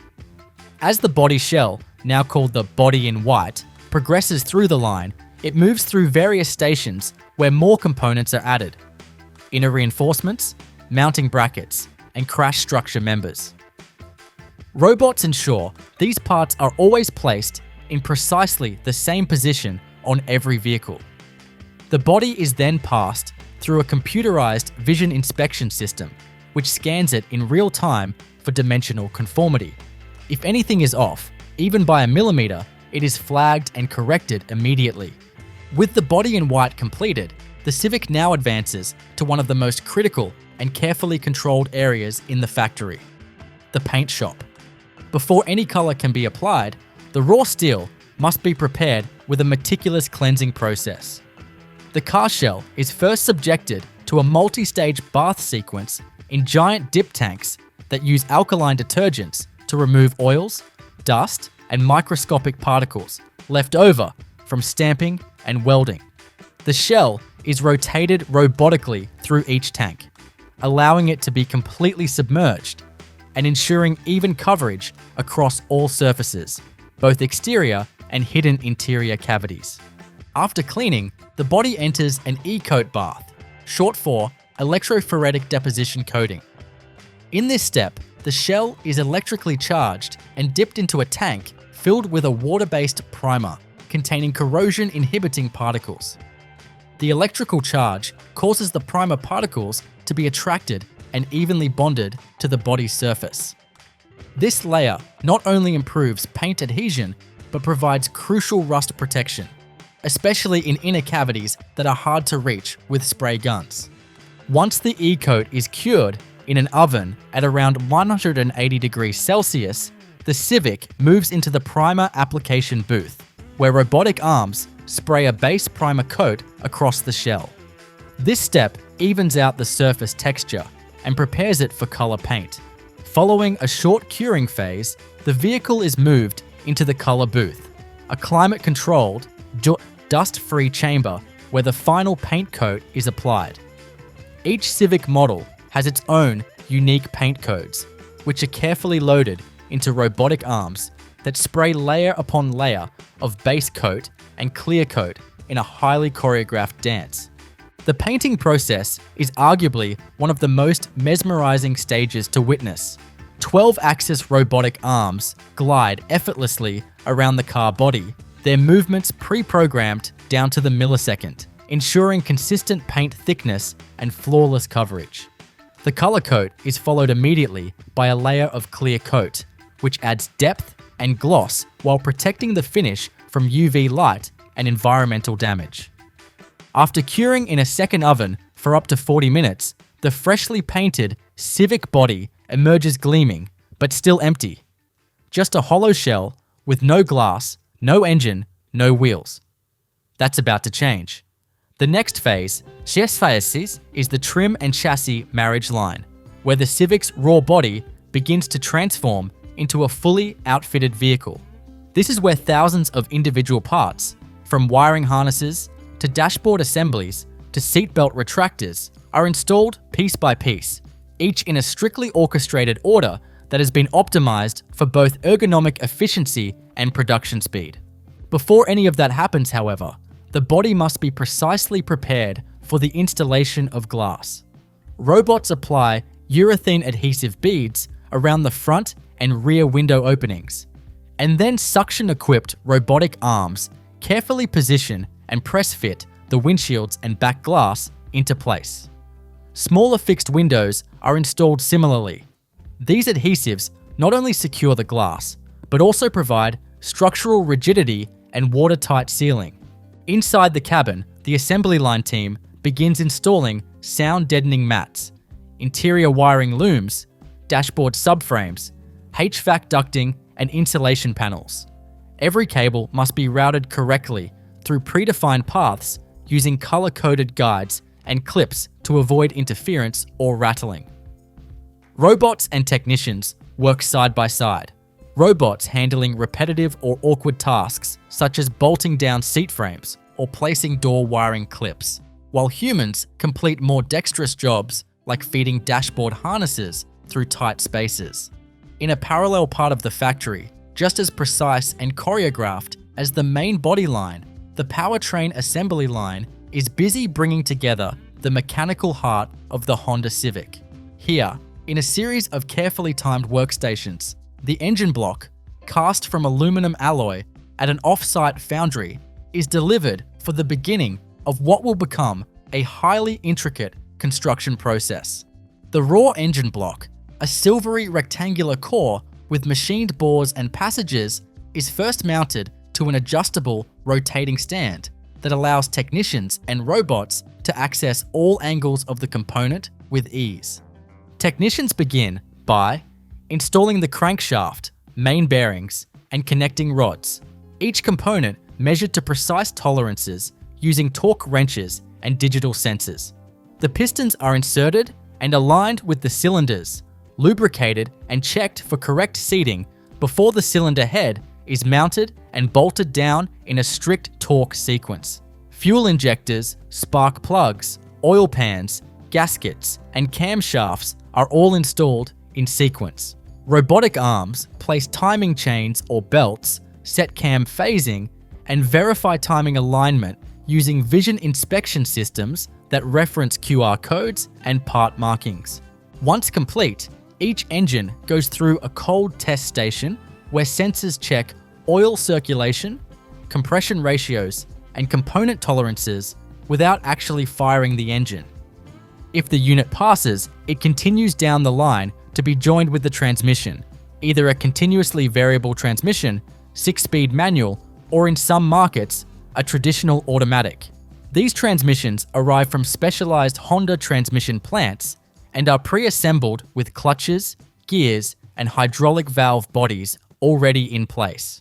As the body shell, now called the body in white, progresses through the line, it moves through various stations where more components are added: inner reinforcements, mounting brackets, and crash structure members. Robots ensure these parts are always placed in precisely the same position on every vehicle. The body is then passed through a computerized vision inspection system, which scans it in real time for dimensional conformity. If anything is off, even by a millimeter, it is flagged and corrected immediately. With the body in white completed, the Civic now advances to one of the most critical and carefully controlled areas in the factory, the paint shop. Before any color can be applied, the raw steel must be prepared with a meticulous cleansing process. The car shell is first subjected to a multi-stage bath sequence in giant dip tanks that use alkaline detergents to remove oils, dust, and microscopic particles left over from stamping and welding. The shell is rotated robotically through each tank, allowing it to be completely submerged and ensuring even coverage across all surfaces, both exterior and hidden interior cavities. After cleaning, the body enters an e-coat bath, short for electrophoretic deposition coating. In this step, the shell is electrically charged and dipped into a tank filled with a water-based primer containing corrosion-inhibiting particles. The electrical charge causes the primer particles to be attracted and evenly bonded to the body's surface. This layer not only improves paint adhesion, but provides crucial rust protection, especially in inner cavities that are hard to reach with spray guns. Once the e-coat is cured in an oven at around 180 degrees Celsius, the Civic moves into the primer application booth, where robotic arms spray a base primer coat across the shell. This step evens out the surface texture and prepares it for color paint. Following a short curing phase, the vehicle is moved into the color booth, a climate-controlled, dust-free chamber where the final paint coat is applied. Each Civic model has its own unique paint codes, which are carefully loaded into robotic arms that spray layer upon layer of base coat and clear coat in a highly choreographed dance. The painting process is arguably one of the most mesmerizing stages to witness. 12-axis robotic arms glide effortlessly around the car body, their movements pre-programmed down to the millisecond, ensuring consistent paint thickness and flawless coverage. The color coat is followed immediately by a layer of clear coat, which adds depth and gloss while protecting the finish from UV light and environmental damage. After curing in a second oven for up to 40 minutes, the freshly painted Civic body emerges gleaming, but still empty. Just a hollow shell with no glass, no engine, no wheels. That's about to change. The next phase, phases, is the trim and chassis marriage line, where the Civic's raw body begins to transform into a fully outfitted vehicle. This is where thousands of individual parts, from wiring harnesses to dashboard assemblies to seatbelt retractors, are installed piece by piece, each in a strictly orchestrated order that has been optimized for both ergonomic efficiency and production speed. Before any of that happens, however, the body must be precisely prepared for the installation of glass. Robots apply urethane adhesive beads around the front and rear window openings, and then suction-equipped robotic arms carefully position and press fit the windshields and back glass into place. Smaller fixed windows are installed similarly. These adhesives not only secure the glass, but also provide structural rigidity and watertight sealing. Inside the cabin, the assembly line team begins installing sound deadening mats, interior wiring looms, dashboard subframes, HVAC ducting, and insulation panels. Every cable must be routed correctly through predefined paths using color-coded guides and clips to avoid interference or rattling. Robots and technicians work side by side. Robots handling repetitive or awkward tasks such as bolting down seat frames or placing door wiring clips, while humans complete more dexterous jobs like feeding dashboard harnesses through tight spaces. In a parallel part of the factory, just as precise and choreographed as the main body line, the powertrain assembly line is busy bringing together the mechanical heart of the Honda Civic. Here, in a series of carefully timed workstations, the engine block, cast from aluminum alloy at an off-site foundry, is delivered for the beginning of what will become a highly intricate construction process. The raw engine block, a silvery rectangular core with machined bores and passages, is first mounted to an adjustable rotating stand that allows technicians and robots to access all angles of the component with ease. Technicians begin by installing the crankshaft, main bearings, and connecting rods, each component measured to precise tolerances using torque wrenches and digital sensors. The pistons are inserted and aligned with the cylinders, lubricated and checked for correct seating before the cylinder head is mounted and bolted down in a strict torque sequence. Fuel injectors, spark plugs, oil pans, gaskets, and camshafts are all installed in sequence. Robotic arms place timing chains or belts, set cam phasing, and verify timing alignment using vision inspection systems that reference QR codes and part markings. Once complete, each engine goes through a cold test station where sensors check oil circulation, compression ratios, and component tolerances without actually firing the engine. If the unit passes, it continues down the line to be joined with the transmission, either a continuously variable transmission, 6-speed manual, or in some markets, a traditional automatic. These transmissions arrive from specialized Honda transmission plants and are pre-assembled with clutches, gears, and hydraulic valve bodies already in place.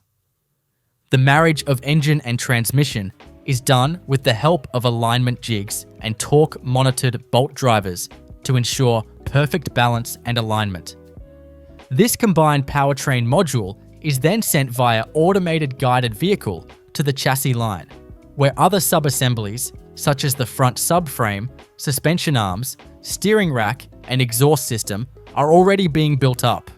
The marriage of engine and transmission is done with the help of alignment jigs and torque-monitored bolt drivers to ensure perfect balance and alignment. This combined powertrain module is then sent via automated guided vehicle to the chassis line, where other sub-assemblies, such as the front subframe, suspension arms, steering rack, and exhaust system, are already being built up.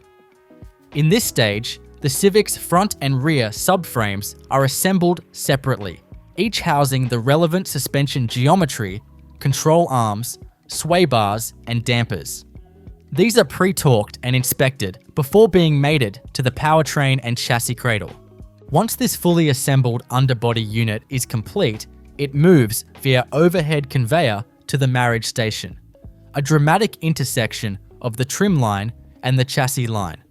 In this stage, the Civic's front and rear subframes are assembled separately, each housing the relevant suspension geometry, control arms, sway bars, and dampers. These are pre-torqued and inspected before being mated to the powertrain and chassis cradle. Once this fully assembled underbody unit is complete, it moves via overhead conveyor to the marriage station, a dramatic intersection of the trim line and the chassis line.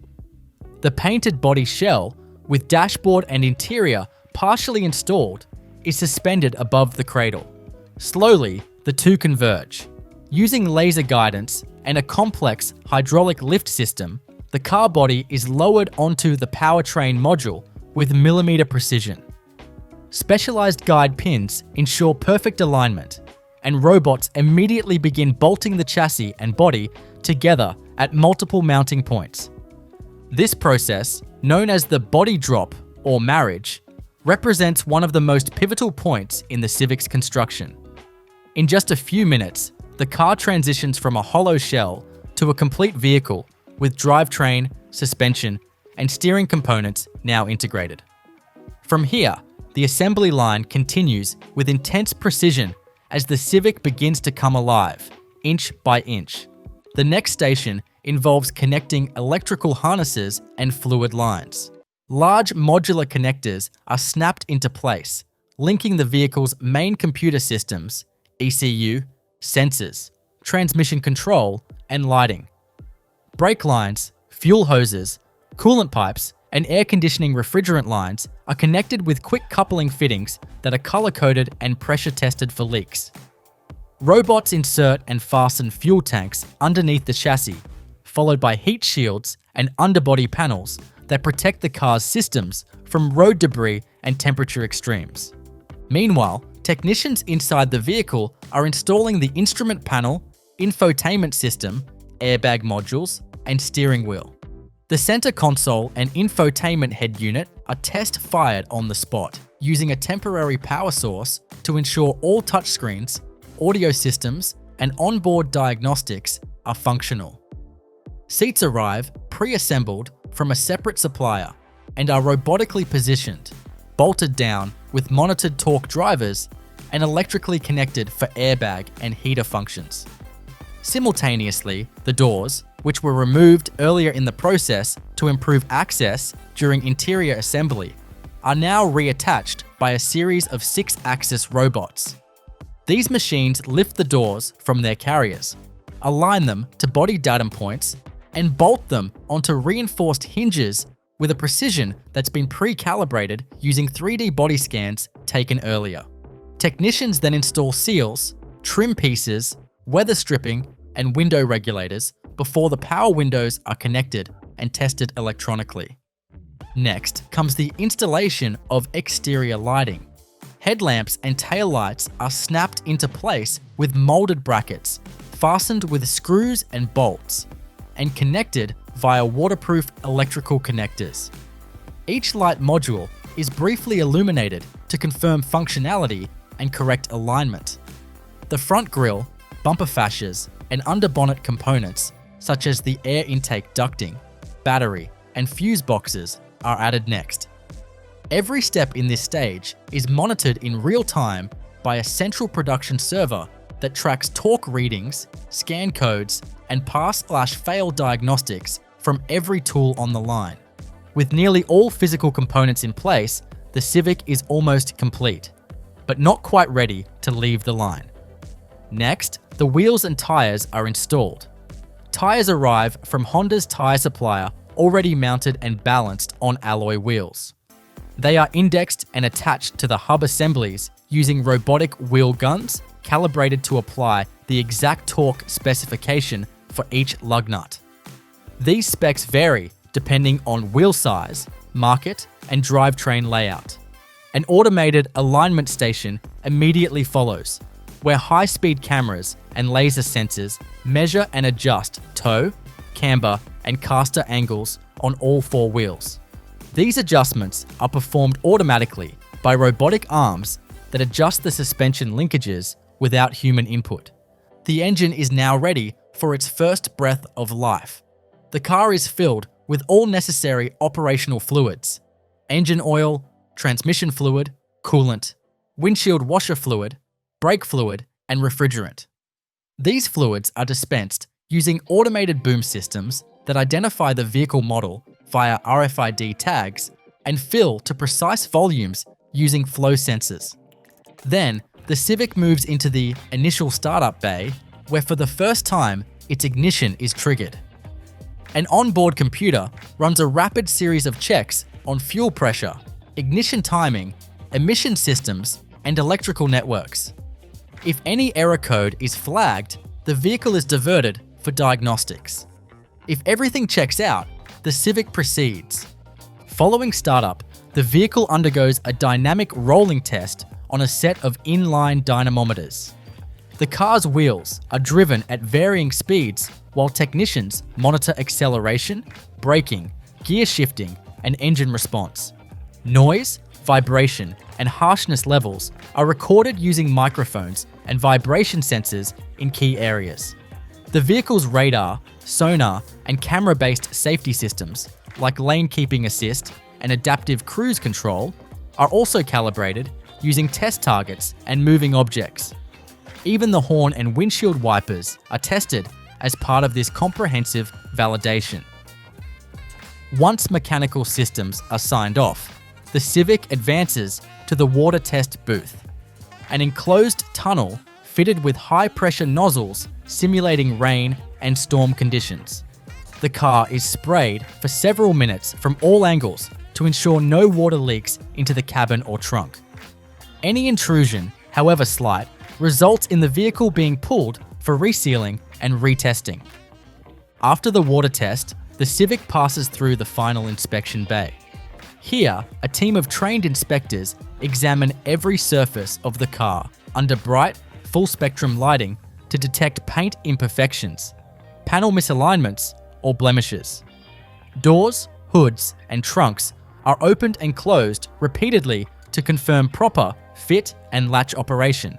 The painted body shell, with dashboard and interior partially installed, is suspended above the cradle. Slowly, the two converge. Using laser guidance and a complex hydraulic lift system, the car body is lowered onto the powertrain module with millimeter precision. Specialized guide pins ensure perfect alignment, and robots immediately begin bolting the chassis and body together at multiple mounting points. This process, known as the body drop or marriage, represents one of the most pivotal points in the Civic's construction. In just a few minutes, the car transitions from a hollow shell to a complete vehicle with drivetrain, suspension, and steering components now integrated. From here, the assembly line continues with intense precision as the Civic begins to come alive, inch by inch. The next station involves connecting electrical harnesses and fluid lines. Large modular connectors are snapped into place, linking the vehicle's main computer systems, ECU, sensors, transmission control, and lighting. Brake lines, fuel hoses, coolant pipes, and air conditioning refrigerant lines are connected with quick coupling fittings that are color-coded and pressure-tested for leaks. Robots insert and fasten fuel tanks underneath the chassis, followed by heat shields and underbody panels that protect the car's systems from road debris and temperature extremes. Meanwhile, technicians inside the vehicle are installing the instrument panel, infotainment system, airbag modules, and steering wheel. The center console and infotainment head unit are test-fired on the spot, using a temporary power source to ensure all touchscreens, audio systems, and onboard diagnostics are functional. Seats arrive pre-assembled from a separate supplier and are robotically positioned, bolted down with monitored torque drivers, and electrically connected for airbag and heater functions. Simultaneously, the doors, which were removed earlier in the process to improve access during interior assembly, are now reattached by a series of 6-axis robots. These machines lift the doors from their carriers, align them to body datum points, and bolt them onto reinforced hinges with a precision that's been pre-calibrated using 3D body scans taken earlier. Technicians then install seals, trim pieces, weather stripping, and window regulators before the power windows are connected and tested electronically. Next comes the installation of exterior lighting. Headlamps and taillights are snapped into place with molded brackets, fastened with screws and bolts, and connected via waterproof electrical connectors. Each light module is briefly illuminated to confirm functionality and correct alignment. The front grille, bumper fascias, and underbonnet components, such as the air intake ducting, battery, and fuse boxes, are added next. Every step in this stage is monitored in real time by a central production server that tracks torque readings, scan codes, and pass/fail diagnostics from every tool on the line. With nearly all physical components in place, the Civic is almost complete, but not quite ready to leave the line. Next, the wheels and tires are installed. Tires arrive from Honda's tire supplier, already mounted and balanced on alloy wheels. They are indexed and attached to the hub assemblies using robotic wheel guns calibrated to apply the exact torque specification for each lug nut. These specs vary depending on wheel size, market, and drivetrain layout. An automated alignment station immediately follows, where high-speed cameras and laser sensors measure and adjust toe, camber, and caster angles on all 4 wheels. These adjustments are performed automatically by robotic arms that adjust the suspension linkages without human input. The engine is now ready for its first breath of life. The car is filled with all necessary operational fluids: engine oil, transmission fluid, coolant, windshield washer fluid, brake fluid, and refrigerant. These fluids are dispensed using automated boom systems that identify the vehicle model via RFID tags and fill to precise volumes using flow sensors. Then, the Civic moves into the initial startup bay, where for the first time, its ignition is triggered. An onboard computer runs a rapid series of checks on fuel pressure, ignition timing, emission systems, and electrical networks. If any error code is flagged, the vehicle is diverted for diagnostics. If everything checks out, the Civic proceeds. Following startup, the vehicle undergoes a dynamic rolling test on a set of inline dynamometers. The car's wheels are driven at varying speeds while technicians monitor acceleration, braking, gear shifting, and engine response. Noise, vibration, and harshness levels are recorded using microphones and vibration sensors in key areas. The vehicle's radar, sonar, and camera-based safety systems, like lane keeping assist and adaptive cruise control, are also calibrated using test targets and moving objects. Even the horn and windshield wipers are tested as part of this comprehensive validation. Once mechanical systems are signed off, the Civic advances to the water test booth, an enclosed tunnel fitted with high-pressure nozzles simulating rain and storm conditions. The car is sprayed for several minutes from all angles to ensure no water leaks into the cabin or trunk. Any intrusion, however slight, results in the vehicle being pulled for resealing and retesting. After the water test, the Civic passes through the final inspection bay. Here, a team of trained inspectors examine every surface of the car under bright, full-spectrum lighting to detect paint imperfections, panel misalignments, or blemishes. Doors, hoods, and trunks are opened and closed repeatedly to confirm proper fit and latch operation.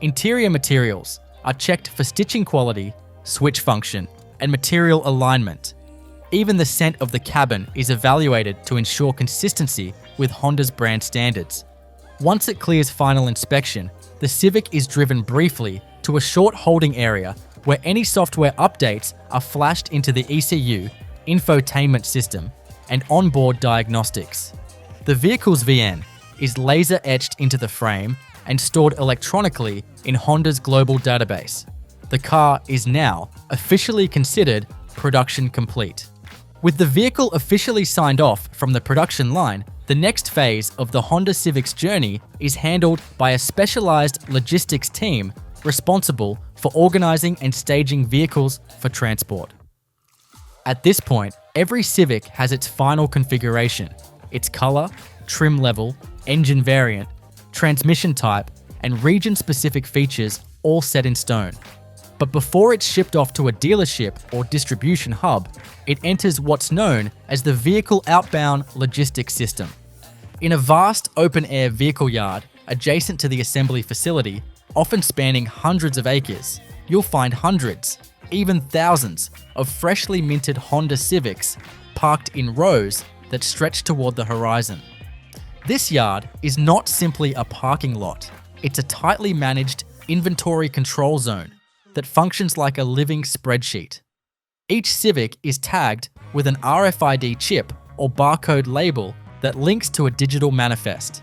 Interior materials are checked for stitching quality, switch function, and material alignment. Even the scent of the cabin is evaluated to ensure consistency with Honda's brand standards. Once it clears final inspection, the Civic is driven briefly to a short holding area where any software updates are flashed into the ECU, infotainment system, and onboard diagnostics. The vehicle's VN is laser etched into the frame and stored electronically in Honda's global database. The car is now officially considered production complete. With the vehicle officially signed off from the production line, the next phase of the Honda Civic's journey is handled by a specialized logistics team responsible for organizing and staging vehicles for transport. At this point, every Civic has its final configuration, its color, trim level, engine variant, transmission type, and region-specific features all set in stone. But before it's shipped off to a dealership or distribution hub, it enters what's known as the Vehicle Outbound Logistics System. In a vast open-air vehicle yard adjacent to the assembly facility, often spanning hundreds of acres, you'll find hundreds, even thousands, of freshly minted Honda Civics parked in rows that stretch toward the horizon. This yard is not simply a parking lot, it's a tightly managed inventory control zone that functions like a living spreadsheet. Each Civic is tagged with an RFID chip or barcode label that links to a digital manifest.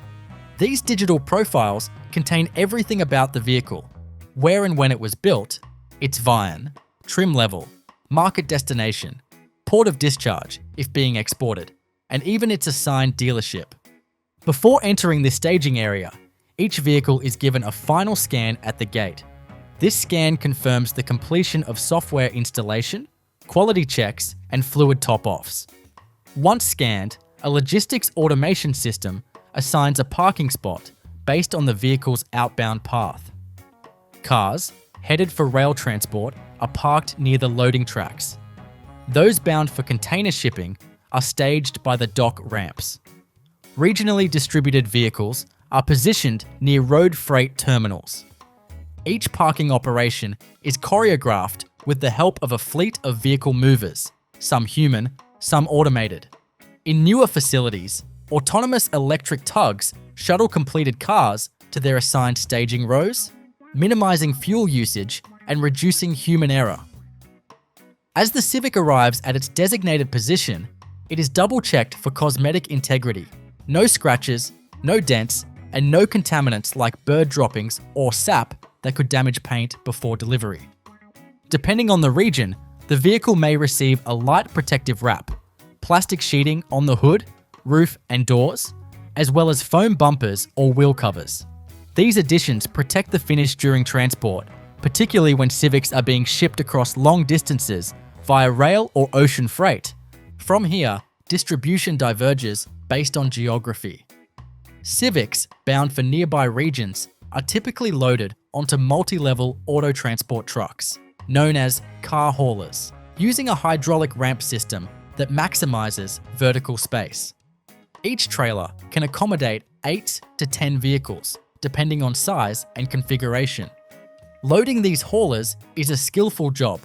These digital profiles contain everything about the vehicle: where and when it was built, its VIN, trim level, market destination, port of discharge if being exported, and even its assigned dealership. Before entering this staging area, each vehicle is given a final scan at the gate. This scan confirms the completion of software installation, quality checks, and fluid top-offs. Once scanned, a logistics automation system assigns a parking spot based on the vehicle's outbound path. Cars, headed for rail transport, are parked near the loading tracks. Those bound for container shipping are staged by the dock ramps. Regionally distributed vehicles are positioned near road freight terminals. Each parking operation is choreographed with the help of a fleet of vehicle movers, some human, some automated. In newer facilities, autonomous electric tugs shuttle completed cars to their assigned staging rows, minimizing fuel usage and reducing human error. As the Civic arrives at its designated position, it is double-checked for cosmetic integrity. No scratches, no dents, and no contaminants like bird droppings or sap that could damage paint before delivery. Depending on the region, the vehicle may receive a light protective wrap, plastic sheeting on the hood, roof, and doors, as well as foam bumpers or wheel covers. These additions protect the finish during transport, particularly when Civics are being shipped across long distances via rail or ocean freight. From here, distribution diverges based on geography. Civics bound for nearby regions are typically loaded onto multi-level auto transport trucks, known as car haulers, using a hydraulic ramp system that maximizes vertical space. Each trailer can accommodate 8 to 10 vehicles, depending on size and configuration. Loading these haulers is a skillful job.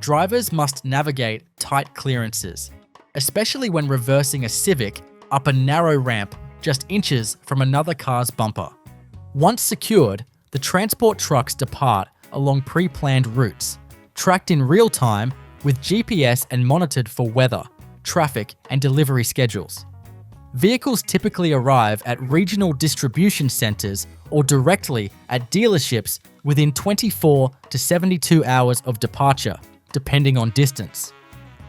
Drivers must navigate tight clearances, especially when reversing a Civic up a narrow ramp just inches from another car's bumper. Once secured, the transport trucks depart along pre-planned routes, tracked in real time with GPS and monitored for weather, traffic, and delivery schedules. Vehicles typically arrive at regional distribution centers or directly at dealerships within 24 to 72 hours of departure, depending on distance.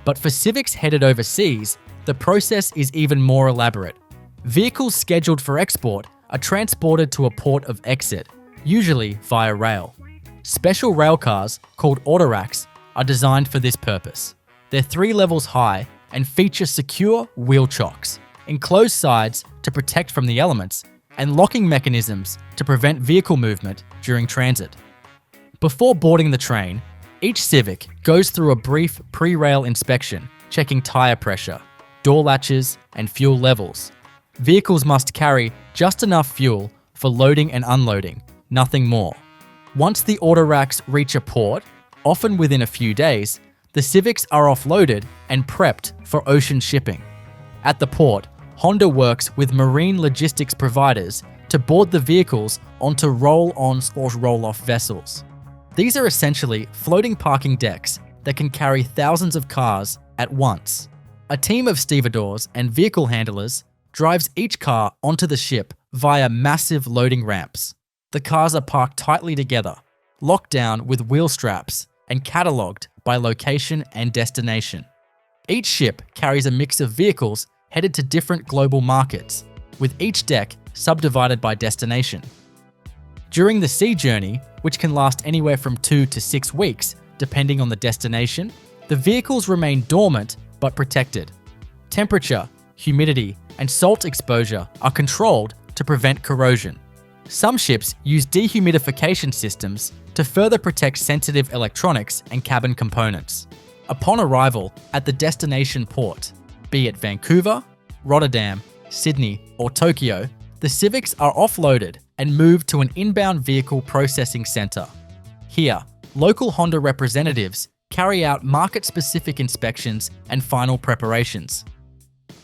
But for Civics headed overseas, the process is even more elaborate. Vehicles scheduled for export are transported to a port of exit, usually via rail. Special rail cars, called autoracks, are designed for this purpose. They're 3 levels high and feature secure wheel chocks, enclosed sides to protect from the elements, and locking mechanisms to prevent vehicle movement during transit. Before boarding the train, each Civic goes through a brief pre-rail inspection, checking tire pressure, door latches, and fuel levels. Vehicles must carry just enough fuel for loading and unloading, nothing more. Once the autoracks reach a port, often within a few days, the Civics are offloaded and prepped for ocean shipping. At the port, Honda works with marine logistics providers to board the vehicles onto roll-ons or roll-off vessels. These are essentially floating parking decks that can carry thousands of cars at once. A team of stevedores and vehicle handlers drives each car onto the ship via massive loading ramps. The cars are parked tightly together, locked down with wheel straps, and catalogued by location and destination. Each ship carries a mix of vehicles headed to different global markets, with each deck subdivided by destination. During the sea journey, which can last anywhere from 2 to 6 weeks, depending on the destination, the vehicles remain dormant but protected. Temperature, humidity, and salt exposure are controlled to prevent corrosion. Some ships use dehumidification systems to further protect sensitive electronics and cabin components. Upon arrival at the destination port, be it Vancouver, Rotterdam, Sydney, or Tokyo, the Civics are offloaded and moved to an inbound vehicle processing center. Here, local Honda representatives carry out market-specific inspections and final preparations.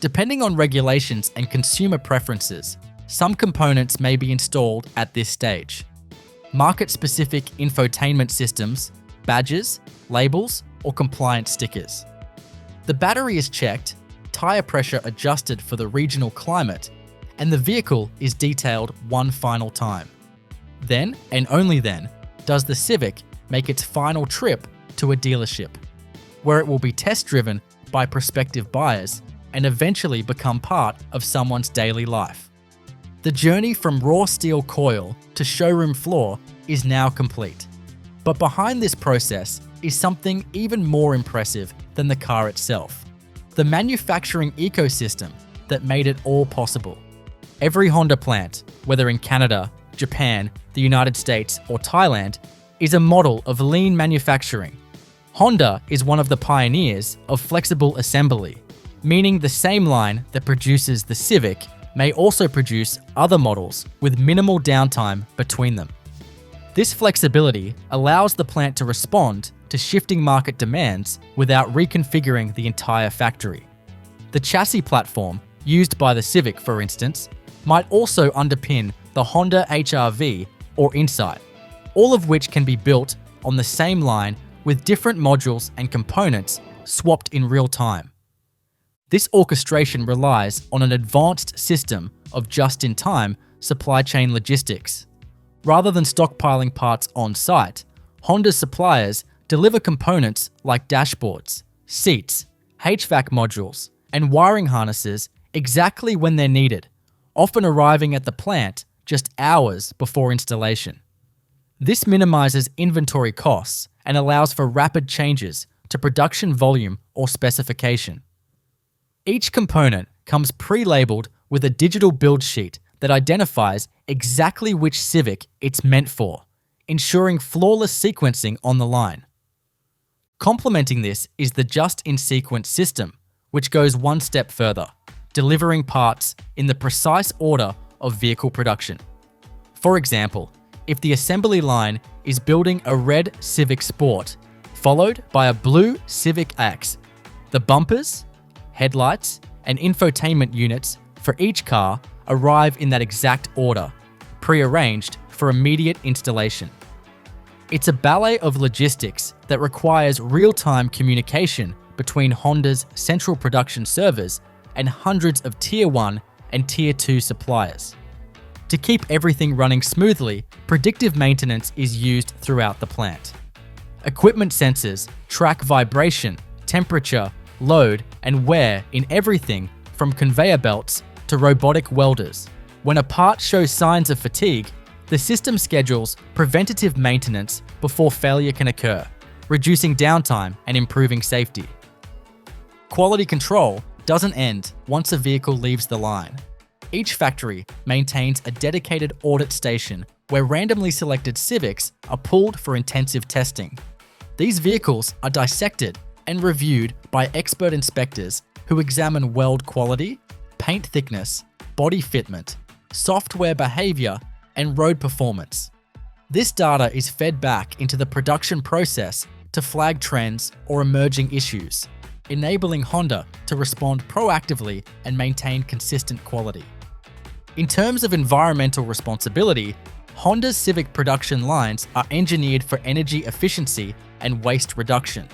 Depending on regulations and consumer preferences, some components may be installed at this stage. Market-specific infotainment systems, badges, labels, or compliance stickers. The battery is checked, tire pressure adjusted for the regional climate, and the vehicle is detailed one final time. Then, and only then, does the Civic make its final trip to a dealership, where it will be test-driven by prospective buyers and eventually become part of someone's daily life. The journey from raw steel coil to showroom floor is now complete. But behind this process is something even more impressive than the car itself: the manufacturing ecosystem that made it all possible. Every Honda plant, whether in Canada, Japan, the United States, or Thailand, is a model of lean manufacturing. Honda is one of the pioneers of flexible assembly, meaning the same line that produces the Civic may also produce other models with minimal downtime between them. This flexibility allows the plant to respond to shifting market demands without reconfiguring the entire factory. The chassis platform used by the Civic, for instance, might also underpin the Honda HR-V or Insight, all of which can be built on the same line with different modules and components swapped in real time. This orchestration relies on an advanced system of just-in-time supply chain logistics. Rather than stockpiling parts on-site, Honda's suppliers deliver components like dashboards, seats, HVAC modules, and wiring harnesses exactly when they're needed, often arriving at the plant just hours before installation. This minimizes inventory costs and allows for rapid changes to production volume or specification. Each component comes pre-labeled with a digital build sheet that identifies exactly which Civic it's meant for, ensuring flawless sequencing on the line. Complementing this is the just-in-sequence system, which goes one step further, delivering parts in the precise order of vehicle production. For example, if the assembly line is building a red Civic Sport, followed by a blue Civic X, the bumpers, headlights, and infotainment units for each car arrive in that exact order, pre-arranged for immediate installation. It's a ballet of logistics that requires real-time communication between Honda's central production servers and hundreds of Tier 1 and Tier 2 suppliers. To keep everything running smoothly, predictive maintenance is used throughout the plant. Equipment sensors track vibration, temperature, load, and wear in everything from conveyor belts to robotic welders. When a part shows signs of fatigue, the system schedules preventative maintenance before failure can occur, reducing downtime and improving safety. Quality control doesn't end once a vehicle leaves the line. Each factory maintains a dedicated audit station where randomly selected Civics are pulled for intensive testing. These vehicles are dissected and reviewed by expert inspectors who examine weld quality, paint thickness, body fitment, software behavior, and road performance. This data is fed back into the production process to flag trends or emerging issues, enabling Honda to respond proactively and maintain consistent quality. In terms of environmental responsibility, Honda's Civic production lines are engineered for energy efficiency and waste reduction.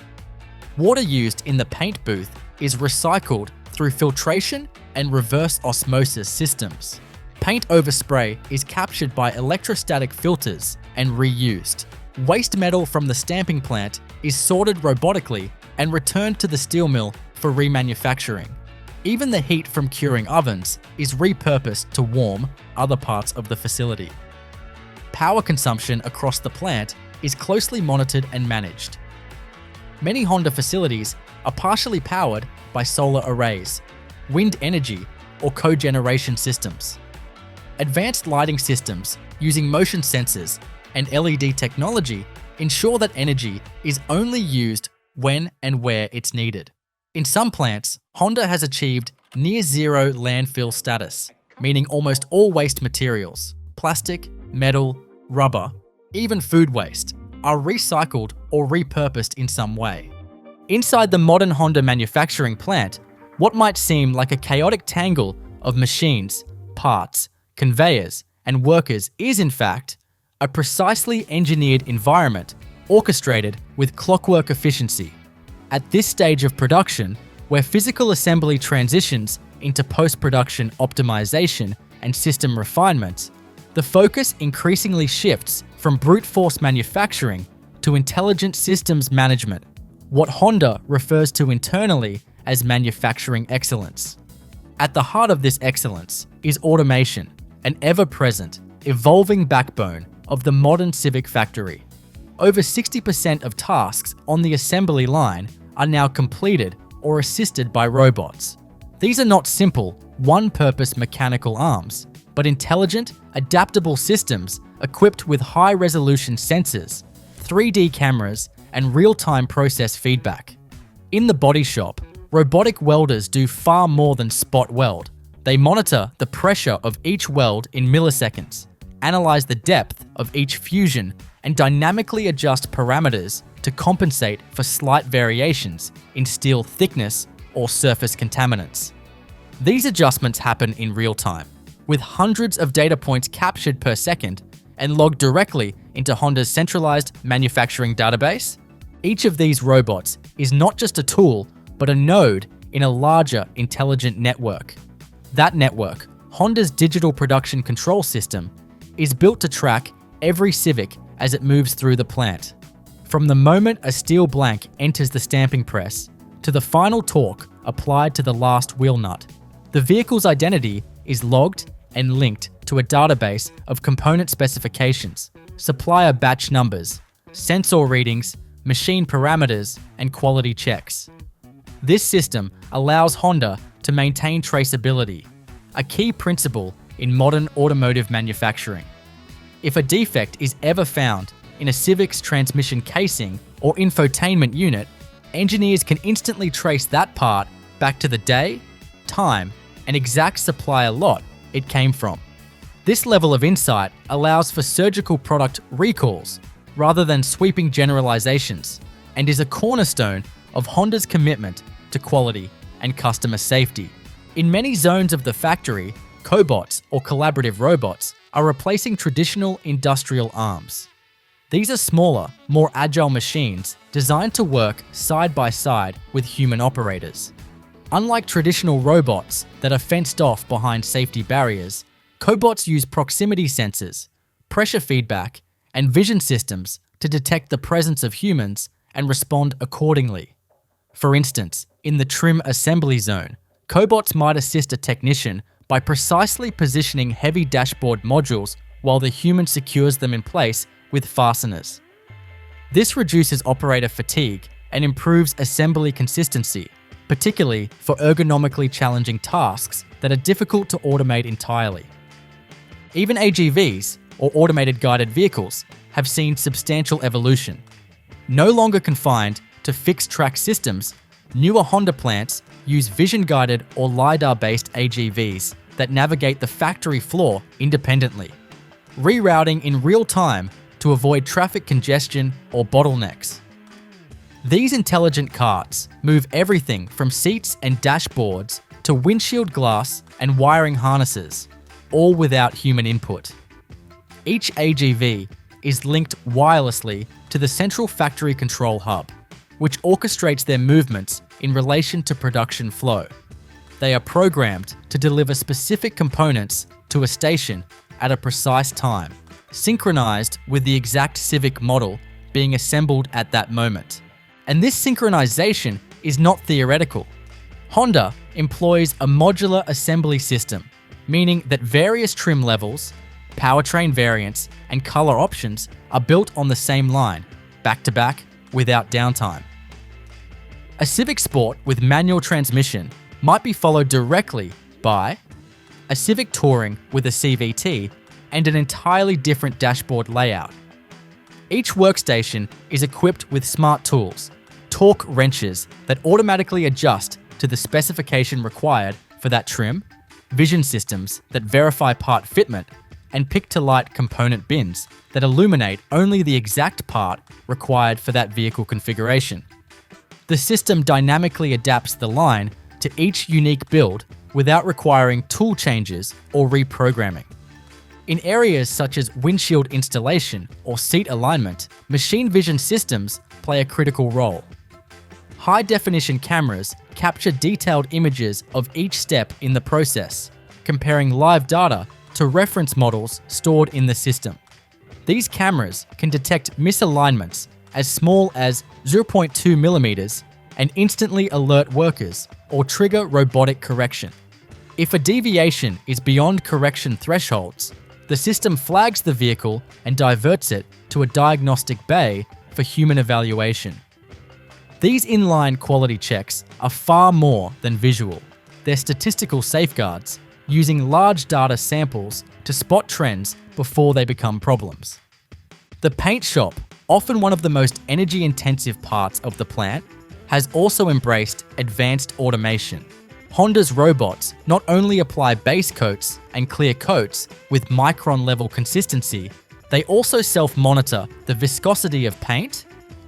Water used in the paint booth is recycled through filtration and reverse osmosis systems. Paint overspray is captured by electrostatic filters and reused. Waste metal from the stamping plant is sorted robotically and returned to the steel mill for remanufacturing. Even the heat from curing ovens is repurposed to warm other parts of the facility. Power consumption across the plant is closely monitored and managed. Many Honda facilities are partially powered by solar arrays, wind energy, or cogeneration systems. Advanced lighting systems using motion sensors and LED technology ensure that energy is only used when and where it's needed. In some plants, Honda has achieved near-zero landfill status, meaning almost all waste materials, plastic, metal, rubber, even food waste, are recycled or repurposed in some way. Inside the modern Honda manufacturing plant, what might seem like a chaotic tangle of machines, parts, conveyors, and workers is in fact a precisely engineered environment orchestrated with clockwork efficiency. At this stage of production, where physical assembly transitions into post-production optimization and system refinement, the focus increasingly shifts from brute force manufacturing to intelligent systems management, what Honda refers to internally as manufacturing excellence. At the heart of this excellence is automation, an ever-present, evolving backbone of the modern Civic factory. Over 60% of tasks on the assembly line are now completed or assisted by robots. These are not simple, one-purpose mechanical arms, but intelligent, adaptable systems equipped with high-resolution sensors, 3D cameras, and real-time process feedback. In the body shop, robotic welders do far more than spot weld. They monitor the pressure of each weld in milliseconds, analyze the depth of each fusion, and dynamically adjust parameters to compensate for slight variations in steel thickness or surface contaminants. These adjustments happen in real time, with hundreds of data points captured per second and logged directly into Honda's centralized manufacturing database. Each of these robots is not just a tool, but a node in a larger intelligent network. That network, Honda's digital production control system, is built to track every Civic as it moves through the plant. From the moment a steel blank enters the stamping press to the final torque applied to the last wheel nut, the vehicle's identity is logged and linked to a database of component specifications, supplier batch numbers, sensor readings, machine parameters, and quality checks. This system allows Honda to maintain traceability, a key principle in modern automotive manufacturing. If a defect is ever found in a Civic's transmission casing or infotainment unit, engineers can instantly trace that part back to the day, time, and exact supplier lot it came from. This level of insight allows for surgical product recalls rather than sweeping generalizations, and is a cornerstone of Honda's commitment to quality and customer safety. In many zones of the factory, cobots or collaborative robots are replacing traditional industrial arms. These are smaller, more agile machines designed to work side by side with human operators. Unlike traditional robots that are fenced off behind safety barriers, cobots use proximity sensors, pressure feedback, and vision systems to detect the presence of humans and respond accordingly. For instance, in the trim assembly zone, cobots might assist a technician by precisely positioning heavy dashboard modules while the human secures them in place with fasteners. This reduces operator fatigue and improves assembly consistency, particularly for ergonomically challenging tasks that are difficult to automate entirely. Even AGVs, or automated guided vehicles, have seen substantial evolution. No longer confined to fixed track systems, newer Honda plants use vision-guided or LiDAR-based AGVs that navigate the factory floor independently, rerouting in real time to avoid traffic congestion or bottlenecks. These intelligent carts move everything from seats and dashboards to windshield glass and wiring harnesses, all without human input. Each AGV is linked wirelessly to the central factory control hub, which orchestrates their movements in relation to production flow. They are programmed to deliver specific components to a station at a precise time, synchronized with the exact Civic model being assembled at that moment. And this synchronization is not theoretical. Honda employs a modular assembly system, meaning that various trim levels, powertrain variants, and color options are built on the same line, back to back, without downtime. A Civic Sport with manual transmission might be followed directly by a Civic Touring with a CVT and an entirely different dashboard layout. Each workstation is equipped with smart tools, torque wrenches that automatically adjust to the specification required for that trim, vision systems that verify part fitment, and pick-to-light component bins that illuminate only the exact part required for that vehicle configuration. The system dynamically adapts the line to each unique build without requiring tool changes or reprogramming. In areas such as windshield installation or seat alignment, machine vision systems play a critical role. High-definition cameras capture detailed images of each step in the process, comparing live data to reference models stored in the system. These cameras can detect misalignments as small as 0.2 millimeters and instantly alert workers or trigger robotic correction. If a deviation is beyond correction thresholds, the system flags the vehicle and diverts it to a diagnostic bay for human evaluation. These inline quality checks are far more than visual. They're statistical safeguards, using large data samples to spot trends before they become problems. The paint shop, often one of the most energy-intensive parts of the plant, has also embraced advanced automation. Honda's robots not only apply base coats and clear coats with micron-level consistency, they also self-monitor the viscosity of paint,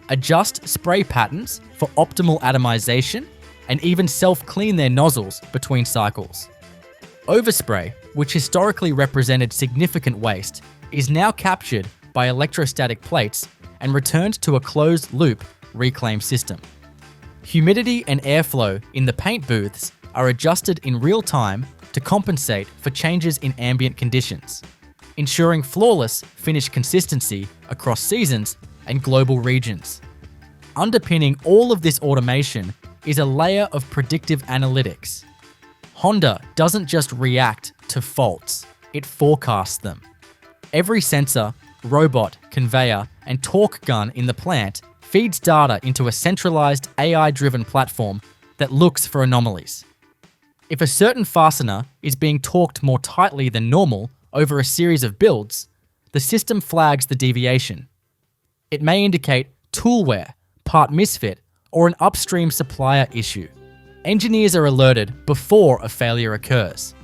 adjust spray patterns for optimal atomization, and even self-clean their nozzles between cycles. Overspray, which historically represented significant waste, is now captured by electrostatic plates and returned to a closed-loop reclaim system. Humidity and airflow in the paint booths are adjusted in real time to compensate for changes in ambient conditions, ensuring flawless finish consistency across seasons and global regions. Underpinning all of this automation is a layer of predictive analytics. Honda doesn't just react to faults, it forecasts them. Every sensor, robot, conveyor, and torque gun in the plant feeds data into a centralized AI-driven platform that looks for anomalies. If a certain fastener is being torqued more tightly than normal over a series of builds, the system flags the deviation. It may indicate tool wear, part misfit, or an upstream supplier issue. Engineers are alerted before a failure occurs.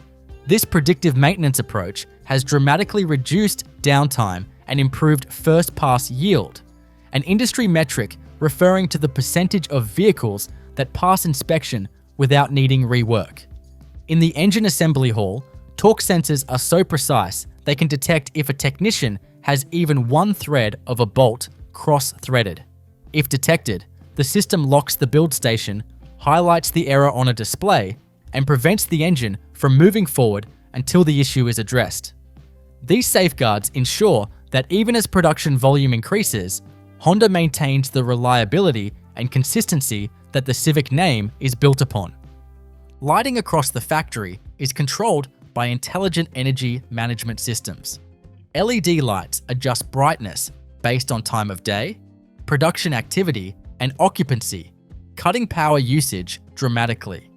This predictive maintenance approach has dramatically reduced downtime and improved first-pass yield, an industry metric referring to the percentage of vehicles that pass inspection without needing rework. In the engine assembly hall, torque sensors are so precise they can detect if a technician has even one thread of a bolt cross-threaded. If detected, the system locks the build station, highlights the error on a display, and prevents the engine from moving forward until the issue is addressed. These safeguards ensure that even as production volume increases, Honda maintains the reliability and consistency that the Civic name is built upon. Lighting across the factory is controlled by intelligent energy management systems. LED lights adjust brightness based on time of day, production activity, and occupancy, cutting power usage dramatically.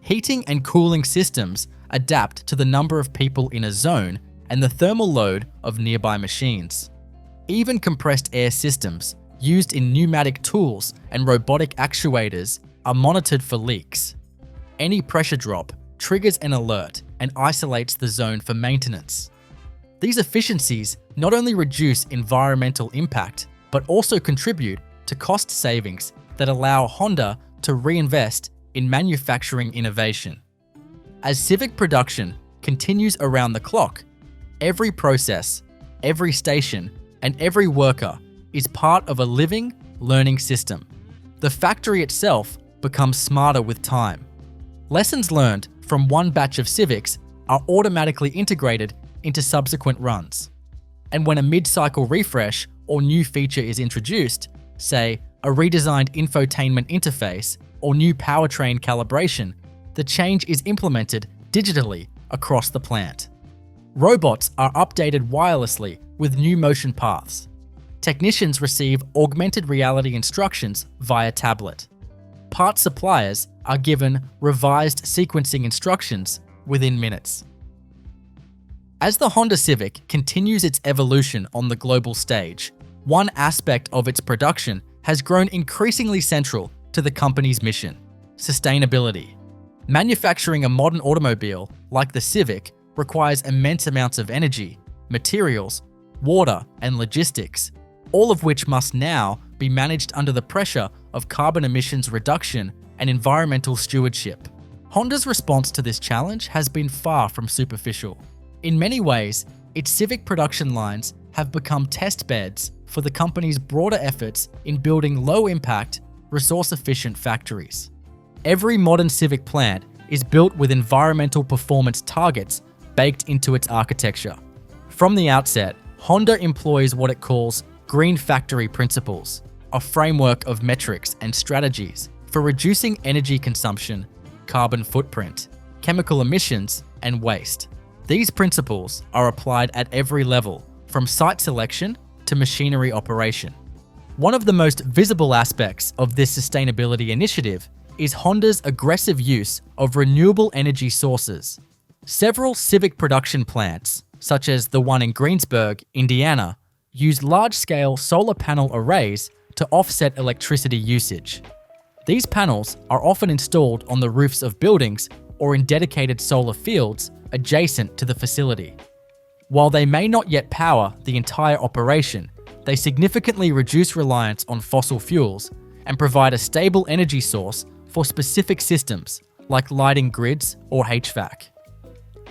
Heating and cooling systems adapt to the number of people in a zone and the thermal load of nearby machines. Even compressed air systems used in pneumatic tools and robotic actuators are monitored for leaks. Any pressure drop triggers an alert and isolates the zone for maintenance. These efficiencies not only reduce environmental impact, but also contribute to cost savings that allow Honda to reinvest in manufacturing innovation. As Civic production continues around the clock, every process, every station, and every worker is part of a living, learning system. The factory itself becomes smarter with time. Lessons learned from one batch of Civics are automatically integrated into subsequent runs. And when a mid-cycle refresh or new feature is introduced, say a redesigned infotainment interface or new powertrain calibration, the change is implemented digitally across the plant. Robots are updated wirelessly with new motion paths. Technicians receive augmented reality instructions via tablet. Parts suppliers are given revised sequencing instructions within minutes. As the Honda Civic continues its evolution on the global stage, one aspect of its production has grown increasingly central to the company's mission: sustainability. Manufacturing a modern automobile like the Civic requires immense amounts of energy, materials, water, and logistics, all of which must now be managed under the pressure of carbon emissions reduction and environmental stewardship. Honda's response to this challenge has been far from superficial. In many ways, its Civic production lines have become test beds for the company's broader efforts in building low-impact, resource-efficient factories. Every modern Civic plant is built with environmental performance targets baked into its architecture. From the outset, Honda employs what it calls Green Factory Principles, a framework of metrics and strategies for reducing energy consumption, carbon footprint, chemical emissions, and waste. These principles are applied at every level, from site selection to machinery operation. One of the most visible aspects of this sustainability initiative is Honda's aggressive use of renewable energy sources. Several Civic production plants, such as the one in Greensburg, Indiana, use large-scale solar panel arrays to offset electricity usage. These panels are often installed on the roofs of buildings or in dedicated solar fields adjacent to the facility. While they may not yet power the entire operation, they significantly reduce reliance on fossil fuels and provide a stable energy source for specific systems like lighting grids or HVAC.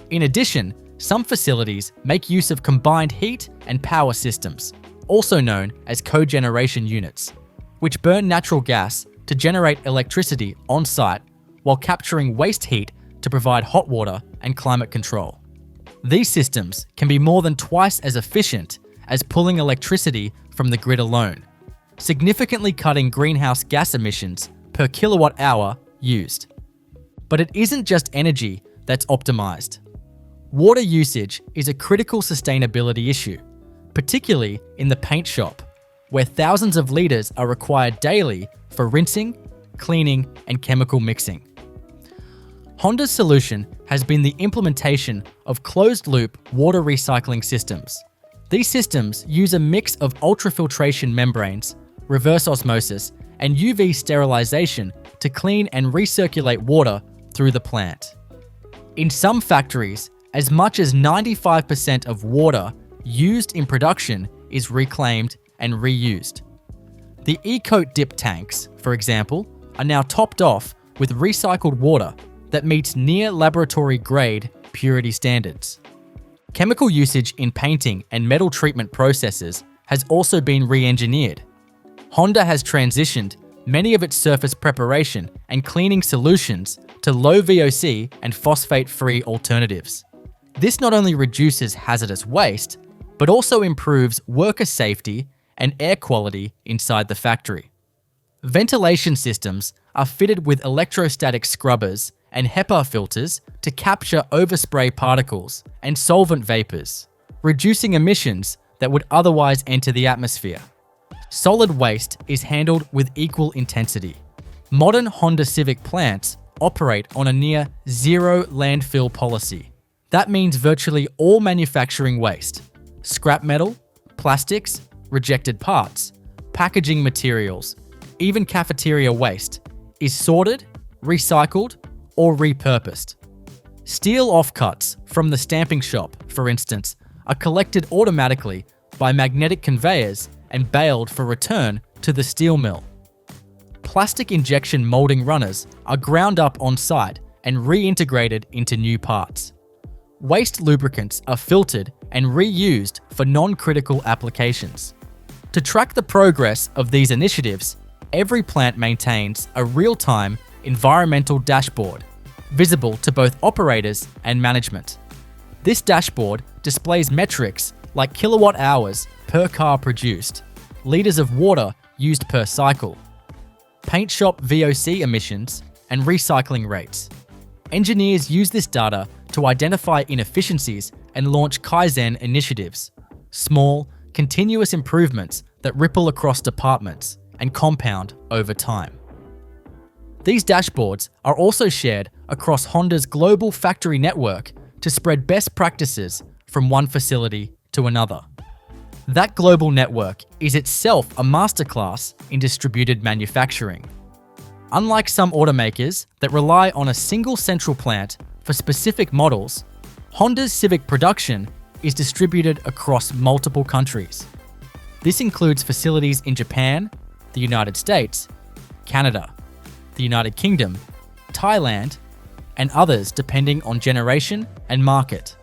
In addition, some facilities make use of combined heat and power systems, also known as cogeneration units, which burn natural gas to generate electricity on-site while capturing waste heat to provide hot water and climate control. These systems can be more than twice as efficient as pulling electricity from the grid alone, significantly cutting greenhouse gas emissions per kilowatt hour used. But it isn't just energy that's optimized. Water usage is a critical sustainability issue, particularly in the paint shop, where thousands of liters are required daily for rinsing, cleaning, and chemical mixing. Honda's solution has been the implementation of closed-loop water recycling systems. These systems use a mix of ultrafiltration membranes, reverse osmosis, and UV sterilization to clean and recirculate water through the plant. In some factories, as much as 95% of water used in production is reclaimed and reused. The E-Coat dip tanks, for example, are now topped off with recycled water that meets near laboratory-grade purity standards. Chemical usage in painting and metal treatment processes has also been re-engineered. Honda has transitioned many of its surface preparation and cleaning solutions to low VOC and phosphate-free alternatives. This not only reduces hazardous waste, but also improves worker safety and air quality inside the factory. Ventilation systems are fitted with electrostatic scrubbers and HEPA filters to capture overspray particles and solvent vapors, reducing emissions that would otherwise enter the atmosphere. Solid waste is handled with equal intensity. Modern Honda Civic plants operate on a near zero landfill policy. That means virtually all manufacturing waste, scrap metal, plastics, rejected parts, packaging materials, even cafeteria waste, is sorted, recycled, or repurposed. Steel offcuts from the stamping shop, for instance, are collected automatically by magnetic conveyors and baled for return to the steel mill. Plastic injection molding runners are ground up on site and reintegrated into new parts. Waste lubricants are filtered and reused for non-critical applications. To track the progress of these initiatives, every plant maintains a real-time environmental dashboard, visible to both operators and management. This dashboard displays metrics like kilowatt hours per car produced, liters of water used per cycle, paint shop VOC emissions, and recycling rates. Engineers use this data to identify inefficiencies and launch Kaizen initiatives, small, continuous improvements that ripple across departments and compound over time. These dashboards are also shared across Honda's global factory network to spread best practices from one facility to another. That global network is itself a masterclass in distributed manufacturing. Unlike some automakers that rely on a single central plant for specific models, Honda's Civic production is distributed across multiple countries. This includes facilities in Japan, the United States, Canada, the United Kingdom, Thailand, and others depending on generation and market.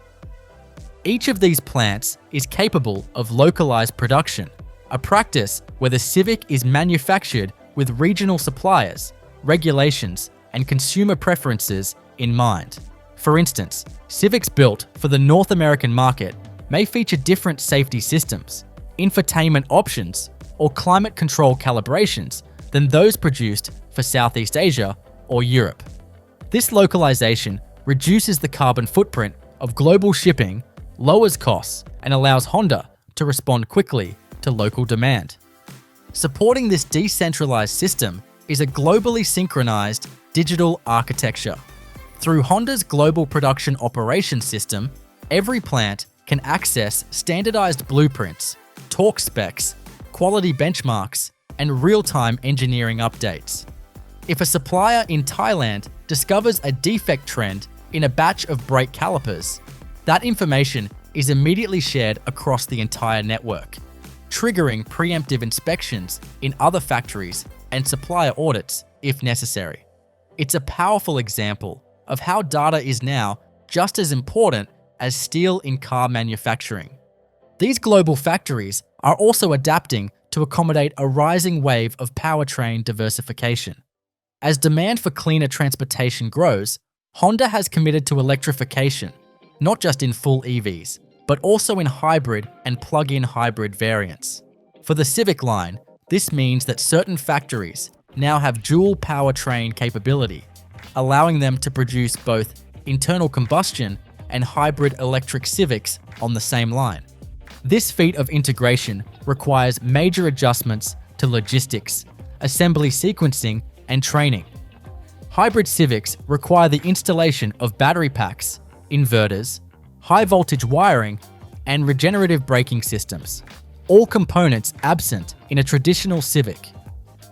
Each of these plants is capable of localized production, a practice where the Civic is manufactured with regional suppliers, regulations, and consumer preferences in mind. For instance, Civics built for the North American market may feature different safety systems, infotainment options, or climate control calibrations than those produced for Southeast Asia or Europe. This localization reduces the carbon footprint of global shipping, lowers costs, and allows Honda to respond quickly to local demand. Supporting this decentralized system is a globally synchronized digital architecture. Through Honda's Global Production Operations System, every plant can access standardized blueprints, torque specs, quality benchmarks, and real-time engineering updates. If a supplier in Thailand discovers a defect trend in a batch of brake calipers, that information is immediately shared across the entire network, triggering preemptive inspections in other factories and supplier audits if necessary. It's a powerful example of how data is now just as important as steel in car manufacturing. These global factories are also adapting to accommodate a rising wave of powertrain diversification. As demand for cleaner transportation grows, Honda has committed to electrification, not just in full EVs, but also in hybrid and plug-in hybrid variants. For the Civic line, this means that certain factories now have dual powertrain capability, allowing them to produce both internal combustion and hybrid electric Civics on the same line. This feat of integration requires major adjustments to logistics, assembly sequencing, and training. Hybrid Civics require the installation of battery packs, inverters, high voltage wiring, and regenerative braking systems, all components absent in a traditional Civic.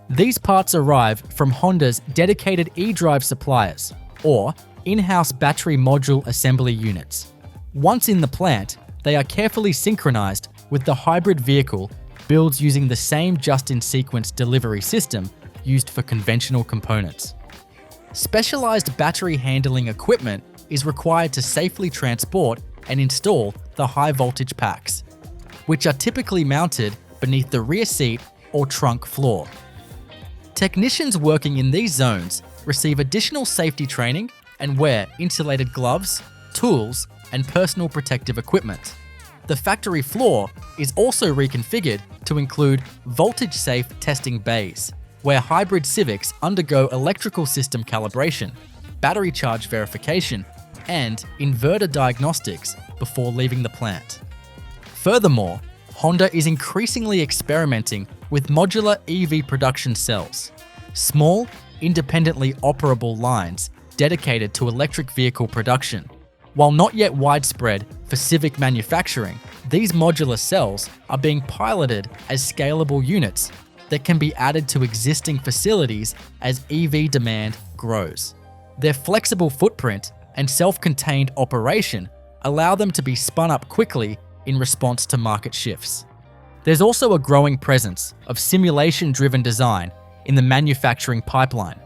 These parts arrive from Honda's dedicated eDrive suppliers, or in-house battery module assembly units. Once in the plant, they are carefully synchronized with the hybrid vehicle builds using the same just-in-sequence delivery system used for conventional components. Specialized battery handling equipment is required to safely transport and install the high-voltage packs, which are typically mounted beneath the rear seat or trunk floor. Technicians working in these zones receive additional safety training and wear insulated gloves, tools, and personal protective equipment. The factory floor is also reconfigured to include voltage-safe testing bays, where hybrid Civics undergo electrical system calibration, battery charge verification, and inverter diagnostics before leaving the plant. Furthermore, Honda is increasingly experimenting with modular EV production cells, small, independently operable lines dedicated to electric vehicle production. While not yet widespread for Civic manufacturing, these modular cells are being piloted as scalable units that can be added to existing facilities as EV demand grows. Their flexible footprint and self-contained operation allow them to be spun up quickly in response to market shifts. There's also a growing presence of simulation-driven design in the manufacturing pipeline.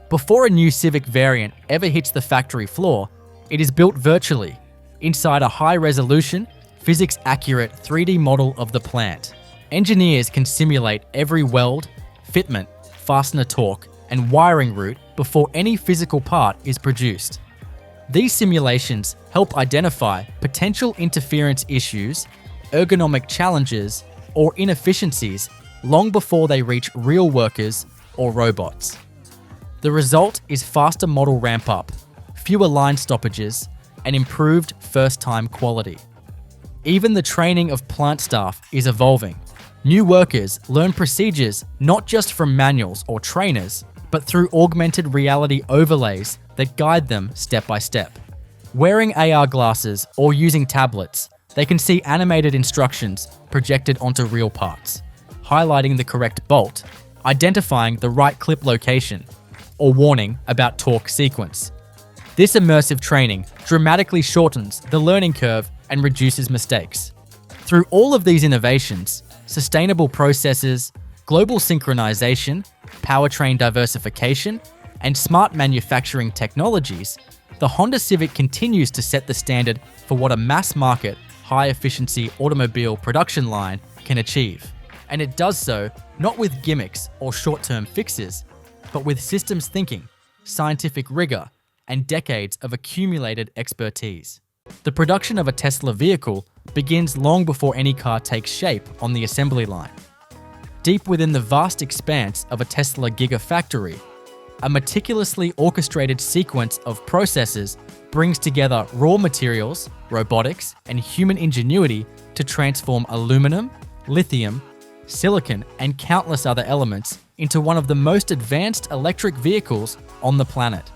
Before a new Civic variant ever hits the factory floor, it is built virtually, inside a high-resolution, physics-accurate 3D model of the plant. Engineers can simulate every weld, fitment, fastener torque, and wiring route before any physical part is produced. These simulations help identify potential interference issues, ergonomic challenges, or inefficiencies long before they reach real workers or robots. The result is faster model ramp-up, fewer line stoppages, and improved first-time quality. Even the training of plant staff is evolving. New workers learn procedures not just from manuals or trainers, but through augmented reality overlays that guide them step by step. Wearing AR glasses or using tablets, they can see animated instructions projected onto real parts, highlighting the correct bolt, identifying the right clip location, or warning about torque sequence. This immersive training dramatically shortens the learning curve and reduces mistakes. Through all of these innovations, sustainable processes, global synchronization, powertrain diversification, and smart manufacturing technologies, the Honda Civic continues to set the standard for what a mass-market, high-efficiency automobile production line can achieve. And it does so not with gimmicks or short-term fixes, but with systems thinking, scientific rigor, and decades of accumulated expertise. The production of a Tesla vehicle begins long before any car takes shape on the assembly line. Deep within the vast expanse of a Tesla Gigafactory, a meticulously orchestrated sequence of processes brings together raw materials, robotics, and human ingenuity to transform aluminum, lithium, silicon, and countless other elements into one of the most advanced electric vehicles on the planet.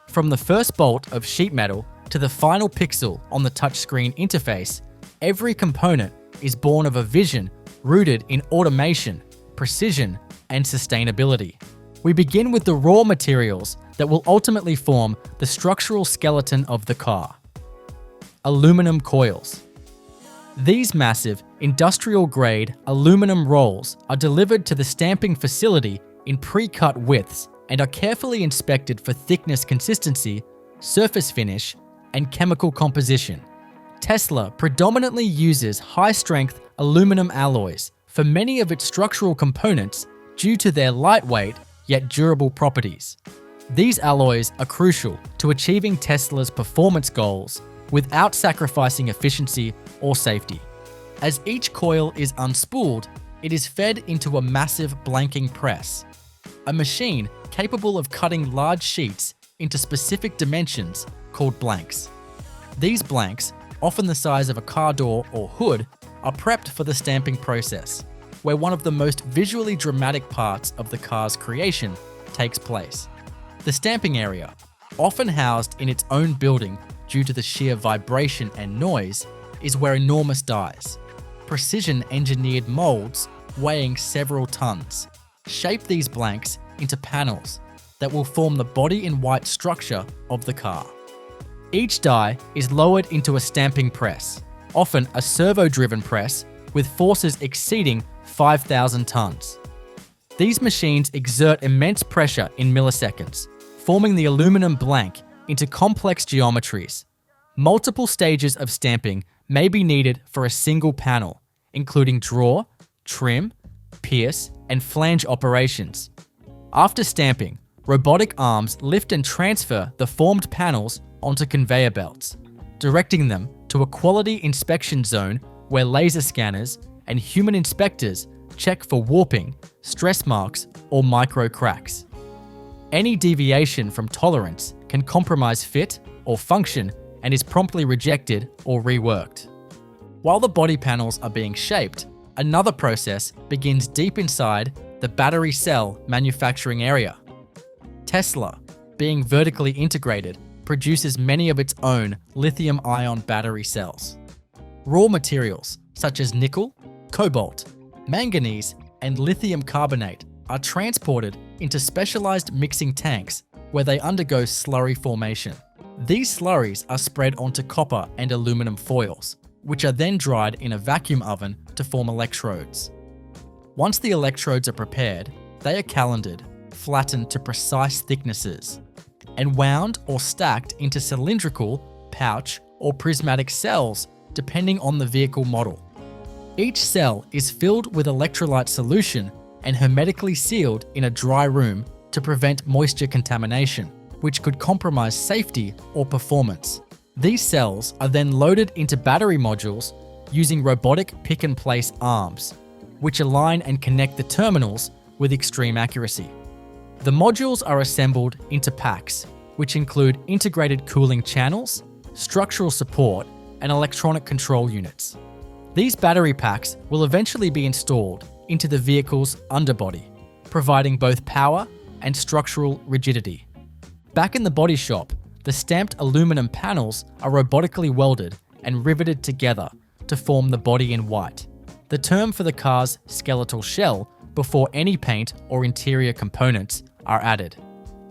From the first bolt of sheet metal to the final pixel on the touchscreen interface, every component is born of a vision rooted in automation, precision, and sustainability. We begin with the raw materials that will ultimately form the structural skeleton of the car. Aluminum coils. These massive, industrial-grade aluminum rolls are delivered to the stamping facility in pre-cut widths and are carefully inspected for thickness consistency, surface finish, and chemical composition. Tesla predominantly uses high-strength aluminum alloys for many of its structural components due to their lightweight yet durable properties. These alloys are crucial to achieving Tesla's performance goals without sacrificing efficiency or safety. As each coil is unspooled, it is fed into a massive blanking press, a machine capable of cutting large sheets into specific dimensions called blanks. These blanks, often the size of a car door or hood, are prepped for the stamping process, where one of the most visually dramatic parts of the car's creation takes place. The stamping area, often housed in its own building due to the sheer vibration and noise, is where enormous dies, precision-engineered molds weighing several tons, shape these blanks into panels that will form the body-in-white structure of the car. Each die is lowered into a stamping press, often a servo-driven press with forces exceeding 5,000 tons. These machines exert immense pressure in milliseconds, forming the aluminum blank into complex geometries. Multiple stages of stamping may be needed for a single panel, including draw, trim, pierce, and flange operations. After stamping, robotic arms lift and transfer the formed panels onto conveyor belts, directing them to a quality inspection zone where laser scanners and human inspectors check for warping, stress marks, or micro cracks. Any deviation from tolerance can compromise fit or function and is promptly rejected or reworked. While the body panels are being shaped, another process begins deep inside the battery cell manufacturing area. Tesla, being vertically integrated, produces many of its own lithium-ion battery cells. Raw materials such as nickel, cobalt, manganese, and lithium carbonate are transported into specialized mixing tanks where they undergo slurry formation. These slurries are spread onto copper and aluminum foils, which are then dried in a vacuum oven to form electrodes. Once the electrodes are prepared, they are calendared, flattened to precise thicknesses, and wound or stacked into cylindrical, pouch, or prismatic cells depending on the vehicle model. Each cell is filled with electrolyte solution and hermetically sealed in a dry room to prevent moisture contamination, which could compromise safety or performance. These cells are then loaded into battery modules using robotic pick-and-place arms, which align and connect the terminals with extreme accuracy. The modules are assembled into packs, which include integrated cooling channels, structural support, and electronic control units. These battery packs will eventually be installed into the vehicle's underbody, providing both power and structural rigidity. Back in the body shop, the stamped aluminum panels are robotically welded and riveted together to form the body in white, the term for the car's skeletal shell before any paint or interior components are added.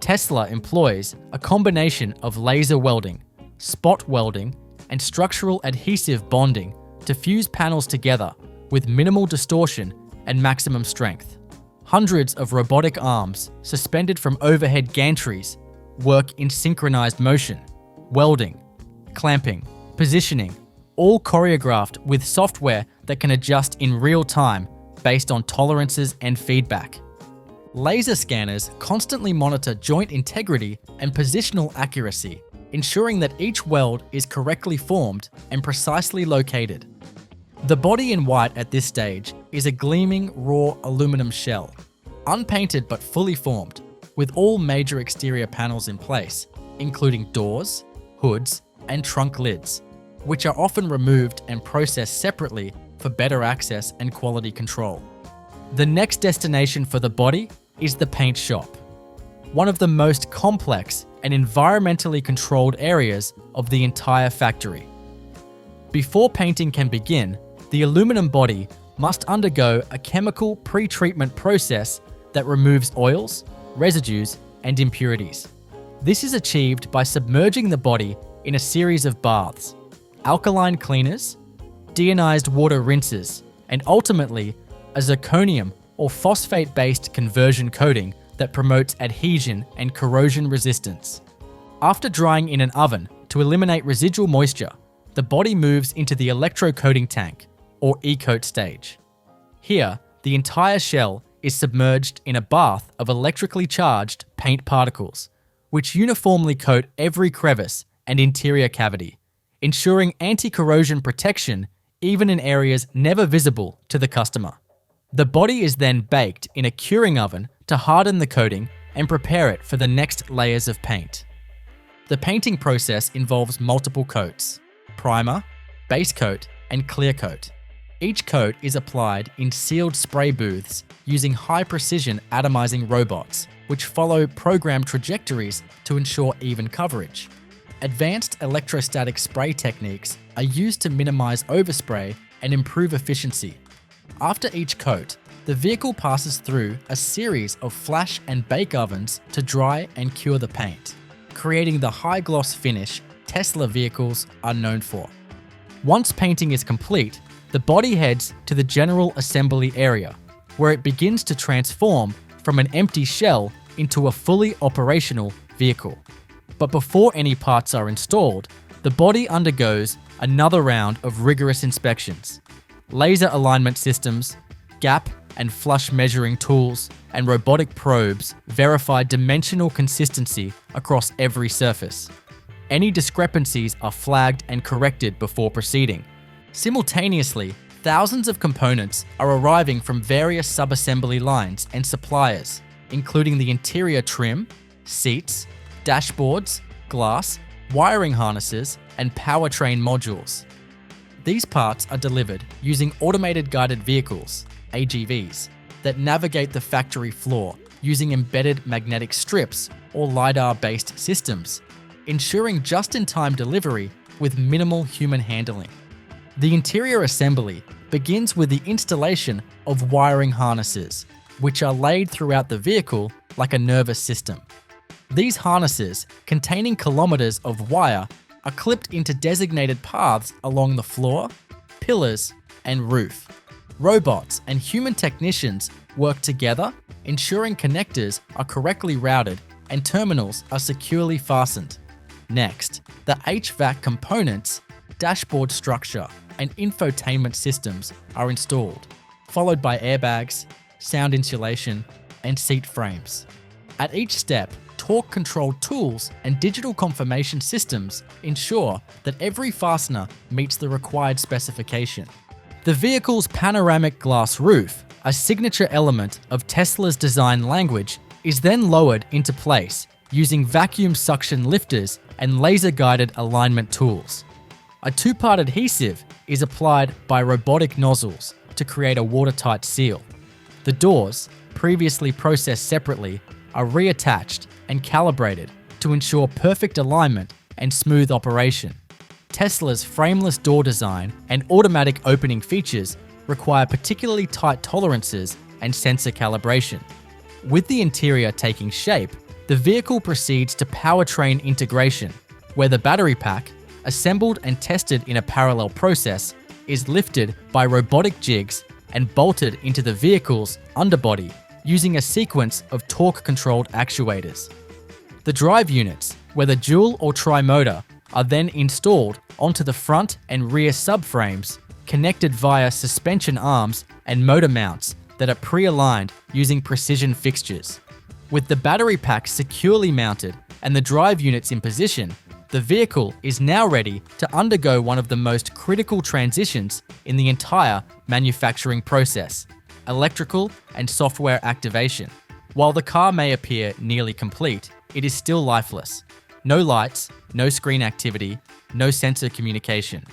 Tesla employs a combination of laser welding, spot welding, and structural adhesive bonding to fuse panels together with minimal distortion and maximum strength. Hundreds of robotic arms suspended from overhead gantries work in synchronized motion, welding, clamping, positioning, all choreographed with software that can adjust in real time based on tolerances and feedback. Laser scanners constantly monitor joint integrity and positional accuracy, ensuring that each weld is correctly formed and precisely located. The body in white at this stage is a gleaming raw aluminum shell, unpainted but fully formed, with all major exterior panels in place, including doors, hoods, and trunk lids, which are often removed and processed separately for better access and quality control. The next destination for the body is the paint shop, one of the most complex and environmentally controlled areas of the entire factory. Before painting can begin, the aluminum body must undergo a chemical pre-treatment process that removes oils, residues, and impurities. This is achieved by submerging the body in a series of baths, alkaline cleaners, deionized water rinses, and ultimately a zirconium or phosphate-based conversion coating that promotes adhesion and corrosion resistance. After drying in an oven to eliminate residual moisture, the body moves into the electrocoating tank, or e-coat stage. Here, the entire shell is submerged in a bath of electrically charged paint particles, which uniformly coat every crevice and interior cavity, ensuring anti-corrosion protection even in areas never visible to the customer. The body is then baked in a curing oven to harden the coating and prepare it for the next layers of paint. The painting process involves multiple coats: primer, base coat, and clear coat. Each coat is applied in sealed spray booths using high-precision atomizing robots, which follow programmed trajectories to ensure even coverage. Advanced electrostatic spray techniques are used to minimize overspray and improve efficiency. After each coat, the vehicle passes through a series of flash and bake ovens to dry and cure the paint, creating the high-gloss finish Tesla vehicles are known for. Once painting is complete, the body heads to the general assembly area, where it begins to transform from an empty shell into a fully operational vehicle. But before any parts are installed, the body undergoes another round of rigorous inspections. Laser alignment systems, gap and flush measuring tools, and robotic probes verify dimensional consistency across every surface. Any discrepancies are flagged and corrected before proceeding. Simultaneously, thousands of components are arriving from various sub-assembly lines and suppliers, including the interior trim, seats, dashboards, glass, wiring harnesses, and powertrain modules. These parts are delivered using automated guided vehicles, AGVs, that navigate the factory floor using embedded magnetic strips or LiDAR-based systems, ensuring just-in-time delivery with minimal human handling. The interior assembly begins with the installation of wiring harnesses, which are laid throughout the vehicle like a nervous system. These harnesses, containing kilometers of wire, are clipped into designated paths along the floor, pillars, and roof. Robots and human technicians work together, ensuring connectors are correctly routed and terminals are securely fastened. Next, the HVAC components, dashboard structure, and infotainment systems are installed, followed by airbags, sound insulation, and seat frames. At each step, torque-controlled tools and digital confirmation systems ensure that every fastener meets the required specification. The vehicle's panoramic glass roof, a signature element of Tesla's design language, is then lowered into place using vacuum suction lifters and laser-guided alignment tools. A two-part adhesive is applied by robotic nozzles to create a watertight seal. The doors, previously processed separately, are reattached and calibrated to ensure perfect alignment and smooth operation. Tesla's frameless door design and automatic opening features require particularly tight tolerances and sensor calibration. With the interior taking shape, the vehicle proceeds to powertrain integration, where the battery pack, assembled and tested in a parallel process, is lifted by robotic jigs and bolted into the vehicle's underbody using a sequence of torque-controlled actuators. The drive units, whether dual or tri-motor, are then installed onto the front and rear subframes, connected via suspension arms and motor mounts that are pre-aligned using precision fixtures. With the battery pack securely mounted and the drive units in position, the vehicle is now ready to undergo one of the most critical transitions in the entire manufacturing process: electrical and software activation. While the car may appear nearly complete, it is still lifeless. No lights, no screen activity, no sensor communication.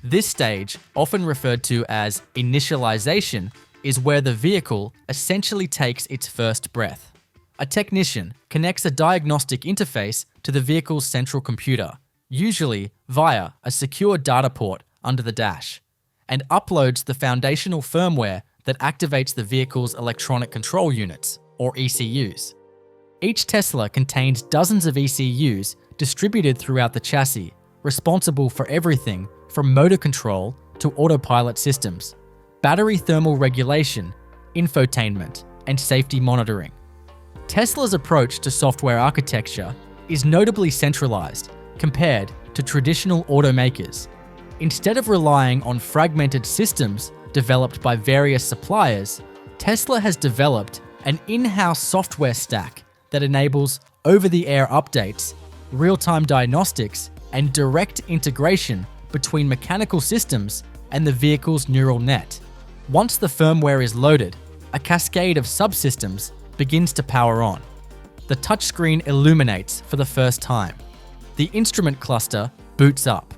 This stage, often referred to as initialization, is where the vehicle essentially takes its first breath. A technician connects a diagnostic interface to the vehicle's central computer, usually via a secure data port under the dash, and uploads the foundational firmware that activates the vehicle's electronic control units, or ECUs. Each Tesla contains dozens of ECUs distributed throughout the chassis, responsible for everything from motor control to autopilot systems, battery thermal regulation, infotainment, and safety monitoring. Tesla's approach to software architecture is notably centralized compared to traditional automakers. Instead of relying on fragmented systems developed by various suppliers, Tesla has developed an in-house software stack that enables over-the-air updates, real-time diagnostics, and direct integration between mechanical systems and the vehicle's neural net. Once the firmware is loaded, a cascade of subsystems begins to power on. The touchscreen illuminates for the first time. The instrument cluster boots up.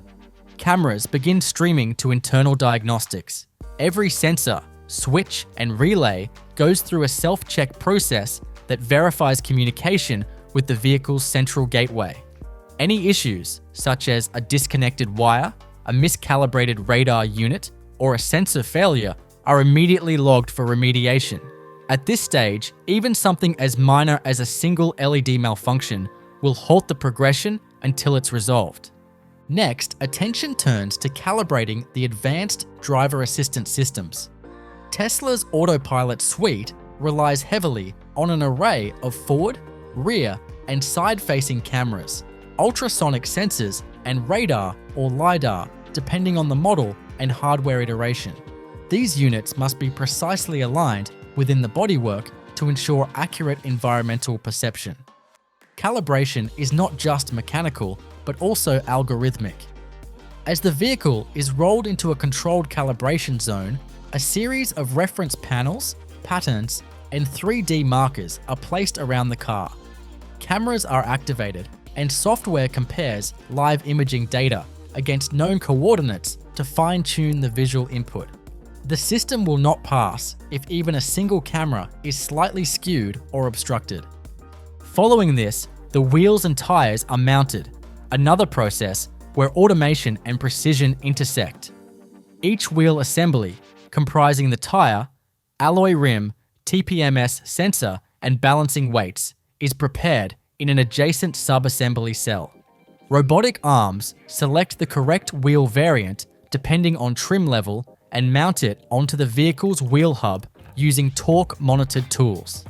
Cameras begin streaming to internal diagnostics. Every sensor, switch, and relay goes through a self-check process that verifies communication with the vehicle's central gateway. Any issues, such as a disconnected wire, a miscalibrated radar unit, or a sensor failure, are immediately logged for remediation. At this stage, even something as minor as a single LED malfunction will halt the progression until it's resolved. Next, attention turns to calibrating the advanced driver assistance systems. Tesla's autopilot suite relies heavily on an array of forward, rear, and side-facing cameras, ultrasonic sensors, and radar or LiDAR, depending on the model and hardware iteration. These units must be precisely aligned within the bodywork to ensure accurate environmental perception. Calibration is not just mechanical, but also algorithmic. As the vehicle is rolled into a controlled calibration zone, a series of reference panels, patterns, and 3D markers are placed around the car. Cameras are activated, and software compares live imaging data against known coordinates to fine-tune the visual input. The system will not pass if even a single camera is slightly skewed or obstructed. Following this, the wheels and tires are mounted, another process where automation and precision intersect. Each wheel assembly, comprising the tire, alloy rim, TPMS sensor, and balancing weights, is prepared in an adjacent sub-assembly cell. Robotic arms select the correct wheel variant depending on trim level and mount it onto the vehicle's wheel hub using torque-monitored tools.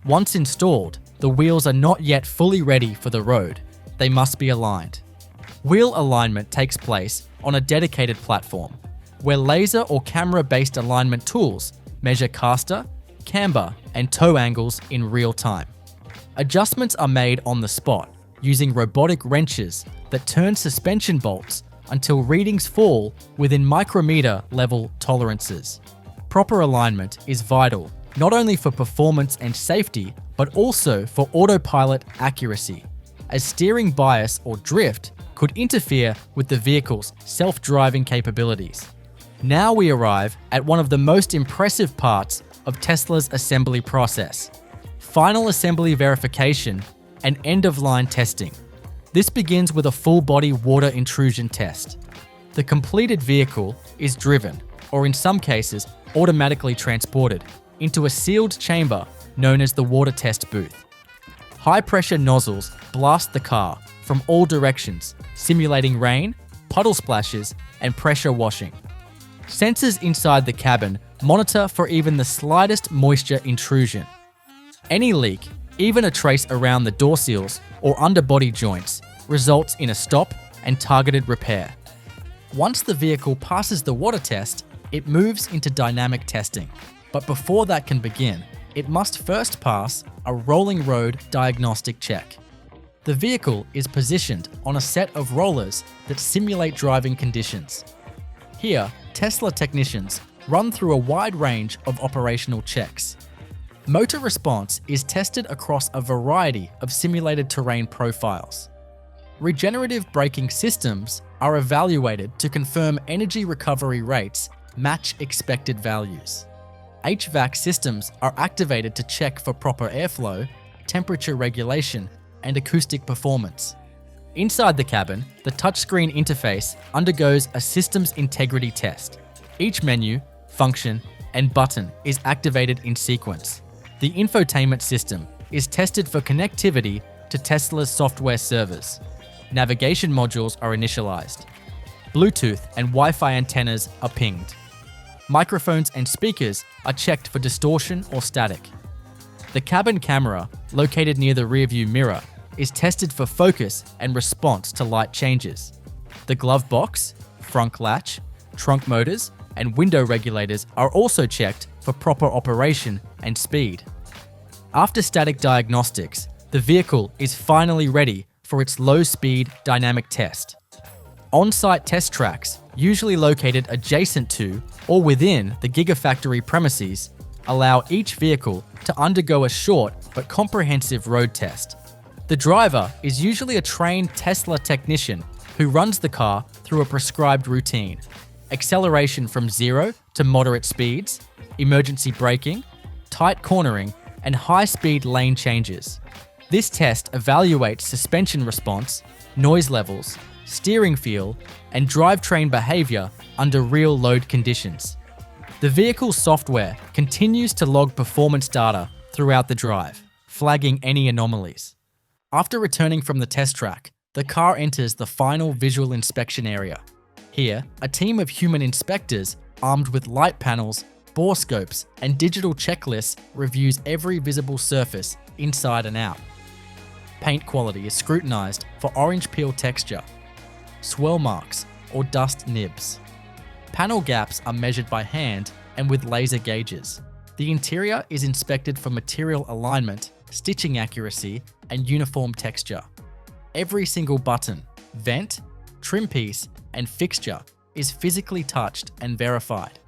Once installed, the wheels are not yet fully ready for the road. They must be aligned. Wheel alignment takes place on a dedicated platform, where laser or camera-based alignment tools measure caster, camber, and toe angles in real time. Adjustments are made on the spot using robotic wrenches that turn suspension bolts until readings fall within micrometer level tolerances. Proper alignment is vital not only for performance and safety, but also for autopilot accuracy, as steering bias or drift could interfere with the vehicle's self-driving capabilities. Now we arrive at one of the most impressive parts of Tesla's assembly process: final assembly verification and end-of-line testing. This begins with a full-body water intrusion test. The completed vehicle is driven, or in some cases, automatically transported, into a sealed chamber known as the water test booth. High-pressure nozzles blast the car from all directions, simulating rain, puddle splashes, and pressure washing. Sensors inside the cabin monitor for even the slightest moisture intrusion. Any leak, even a trace around the door seals or underbody joints, results in a stop and targeted repair. Once the vehicle passes the water test, it moves into dynamic testing. But before that can begin, it must first pass a rolling road diagnostic check. The vehicle is positioned on a set of rollers that simulate driving conditions. Here, Tesla technicians run through a wide range of operational checks. Motor response is tested across a variety of simulated terrain profiles. Regenerative braking systems are evaluated to confirm energy recovery rates match expected values. HVAC systems are activated to check for proper airflow, temperature regulation, and acoustic performance. Inside the cabin, the touchscreen interface undergoes a systems integrity test. Each menu, function, and button is activated in sequence. The infotainment system is tested for connectivity to Tesla's software servers. Navigation modules are initialized. Bluetooth and Wi-Fi antennas are pinged. Microphones and speakers are checked for distortion or static. The cabin camera, located near the rearview mirror, is tested for focus and response to light changes. The glove box, front latch, trunk motors, and window regulators are also checked for proper operation and speed. After static diagnostics, the vehicle is finally ready for its low-speed dynamic test. On-site test tracks, usually located adjacent to or within the Gigafactory premises, allow each vehicle to undergo a short but comprehensive road test. The driver is usually a trained Tesla technician who runs the car through a prescribed routine: acceleration from 0 to moderate speeds, emergency braking, tight cornering, and high-speed lane changes. This test evaluates suspension response, noise levels, steering feel, and drivetrain behavior under real load conditions. The vehicle's software continues to log performance data throughout the drive, flagging any anomalies. After returning from the test track, the car enters the final visual inspection area. Here, a team of human inspectors armed with light panels, bore scopes, and digital checklists reviews every visible surface inside and out. Paint quality is scrutinized for orange peel texture, swirl marks, or dust nibs. Panel gaps are measured by hand and with laser gauges. The interior is inspected for material alignment, stitching accuracy, and uniform texture. Every single button, vent, trim piece, and fixture is physically touched and verified.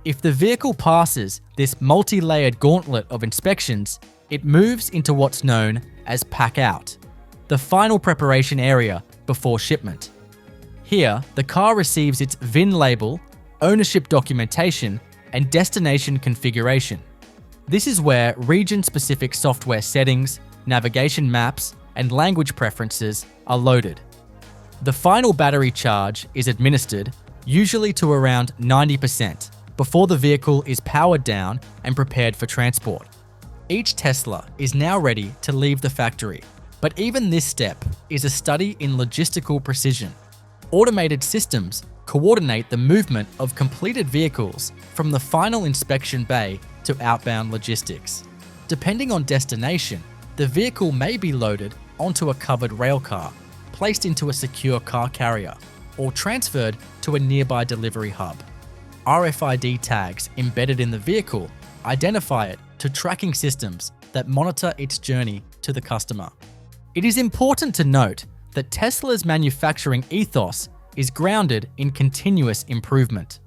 If the vehicle passes this multi-layered gauntlet of inspections, it moves into what's known as pack out, the final preparation area before shipment. Here, the car receives its VIN label, ownership documentation, and destination configuration. This is where region-specific software settings, navigation maps, and language preferences are loaded. The final battery charge is administered, usually to around 90%, before the vehicle is powered down and prepared for transport. Each Tesla is now ready to leave the factory, but even this step is a study in logistical precision. Automated systems coordinate the movement of completed vehicles from the final inspection bay to outbound logistics. Depending on destination, the vehicle may be loaded onto a covered railcar, placed into a secure car carrier or transferred to a nearby delivery hub. RFID tags embedded in the vehicle identify it to tracking systems that monitor its journey to the customer. It is important to note that Tesla's manufacturing ethos is grounded in continuous improvement.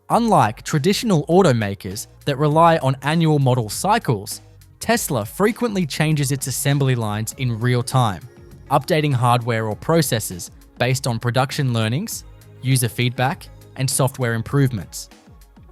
Unlike traditional automakers that rely on annual model cycles, Tesla frequently changes its assembly lines in real time, updating hardware or processes based on production learnings, user feedback, and software improvements.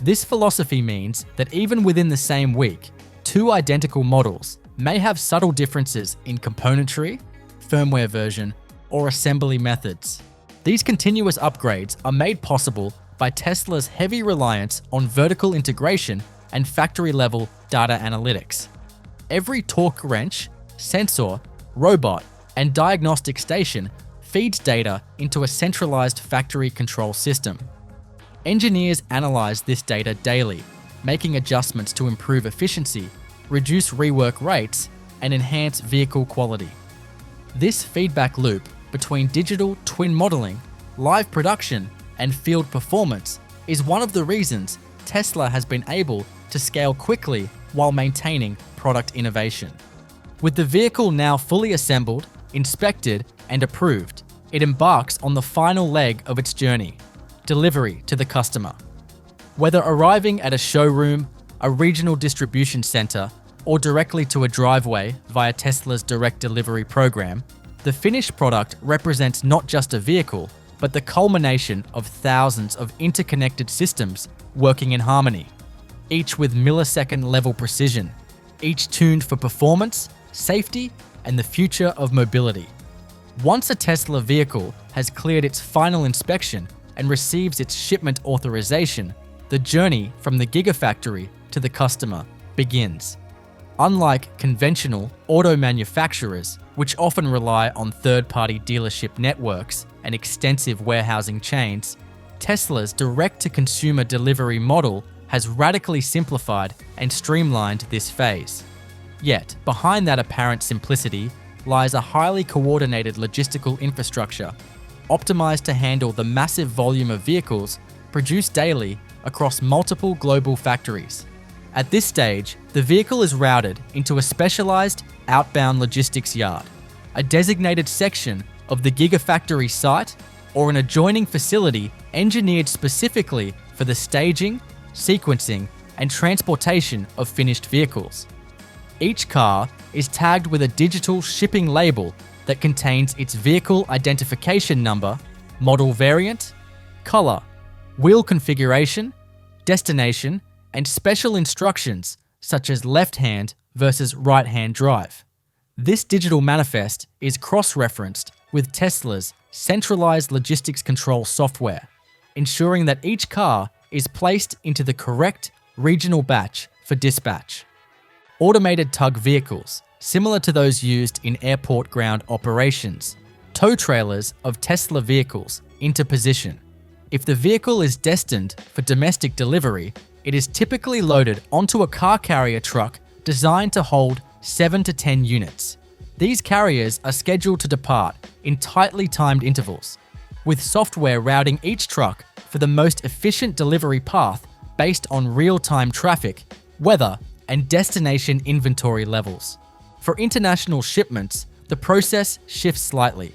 This philosophy means that even within the same week, two identical models may have subtle differences in componentry, firmware version, or assembly methods. These continuous upgrades are made possible by Tesla's heavy reliance on vertical integration and factory-level data analytics. Every torque wrench, sensor, robot, and diagnostic station feeds data into a centralized factory control system. Engineers analyze this data daily, making adjustments to improve efficiency, reduce rework rates, and enhance vehicle quality. This feedback loop between digital twin modeling, live production, and field performance is one of the reasons Tesla has been able to scale quickly while maintaining product innovation. With the vehicle now fully assembled, inspected, and approved, it embarks on the final leg of its journey: delivery to the customer. Whether arriving at a showroom, a regional distribution center, or directly to a driveway via Tesla's direct delivery program, the finished product represents not just a vehicle, but the culmination of thousands of interconnected systems working in harmony, each with millisecond-level precision, each tuned for performance, safety, and the future of mobility. Once a Tesla vehicle has cleared its final inspection and receives its shipment authorization, the journey from the Gigafactory to the customer begins. Unlike conventional auto manufacturers, which often rely on third-party dealership networks and extensive warehousing chains, Tesla's direct-to-consumer delivery model has radically simplified and streamlined this phase. Yet, behind that apparent simplicity lies a highly coordinated logistical infrastructure, optimized to handle the massive volume of vehicles produced daily across multiple global factories. At this stage, the vehicle is routed into a specialized outbound logistics yard, a designated section of the Gigafactory site, or an adjoining facility engineered specifically for the staging, sequencing, and transportation of finished vehicles. Each car is tagged with a digital shipping label that contains its vehicle identification number, model variant, color, wheel configuration, destination, and special instructions such as left-hand versus right-hand drive. This digital manifest is cross-referenced with Tesla's centralized logistics control software, ensuring that each car is placed into the correct regional batch for dispatch. Automated tug vehicles, similar to those used in airport ground operations, tow trailers of Tesla vehicles into position. If the vehicle is destined for domestic delivery, it is typically loaded onto a car carrier truck designed to hold 7 to 10 units. These carriers are scheduled to depart in tightly timed intervals, with software routing each truck for the most efficient delivery path based on real-time traffic, weather, and destination inventory levels. For international shipments, the process shifts slightly.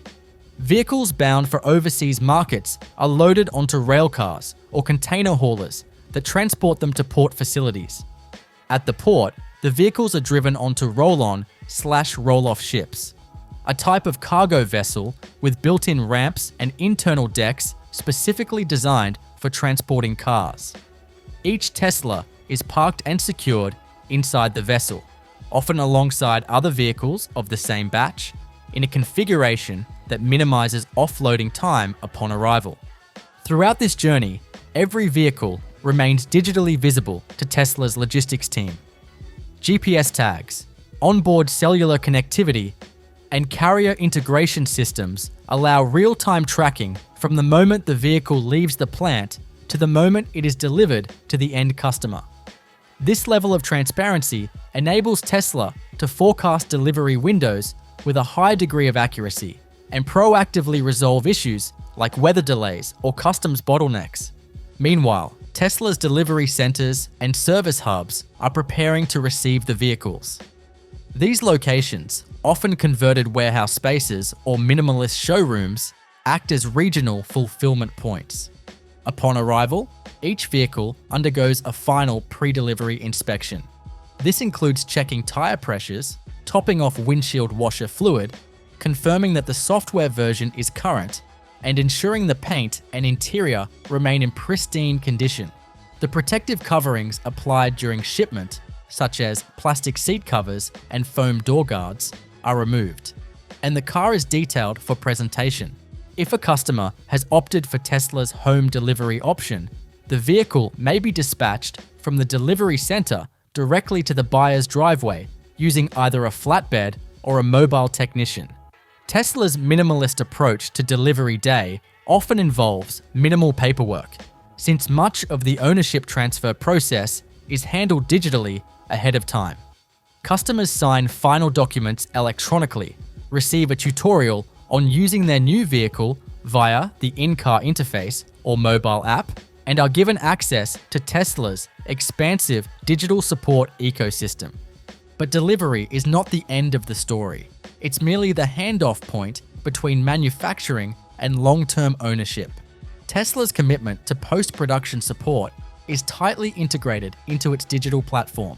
Vehicles bound for overseas markets are loaded onto rail cars or container haulers that transport them to port facilities. At the port, the vehicles are driven onto roll-on/roll-off ships, a type of cargo vessel with built-in ramps and internal decks specifically designed for transporting cars. Each Tesla is parked and secured inside the vessel, often alongside other vehicles of the same batch, in a configuration that minimizes offloading time upon arrival. Throughout this journey, every vehicle remains digitally visible to Tesla's logistics team. GPS tags, onboard cellular connectivity, and carrier integration systems allow real-time tracking from the moment the vehicle leaves the plant to the moment it is delivered to the end customer. This level of transparency enables Tesla to forecast delivery windows with a high degree of accuracy, and proactively resolve issues like weather delays or customs bottlenecks. Meanwhile, Tesla's delivery centers and service hubs are preparing to receive the vehicles. These locations, often converted warehouse spaces or minimalist showrooms, act as regional fulfillment points. Upon arrival, each vehicle undergoes a final pre-delivery inspection. This includes checking tire pressures, topping off windshield washer fluid, confirming that the software version is current, and ensuring the paint and interior remain in pristine condition. The protective coverings applied during shipment, such as plastic seat covers and foam door guards, are removed, and the car is detailed for presentation. If a customer has opted for Tesla's home delivery option, the vehicle may be dispatched from the delivery center directly to the buyer's driveway using either a flatbed or a mobile technician. Tesla's minimalist approach to delivery day often involves minimal paperwork, since much of the ownership transfer process is handled digitally ahead of time. Customers sign final documents electronically, receive a tutorial on using their new vehicle via the in-car interface or mobile app, and are given access to Tesla's expansive digital support ecosystem. But delivery is not the end of the story. It's merely the handoff point between manufacturing and long-term ownership. Tesla's commitment to post-production support is tightly integrated into its digital platform.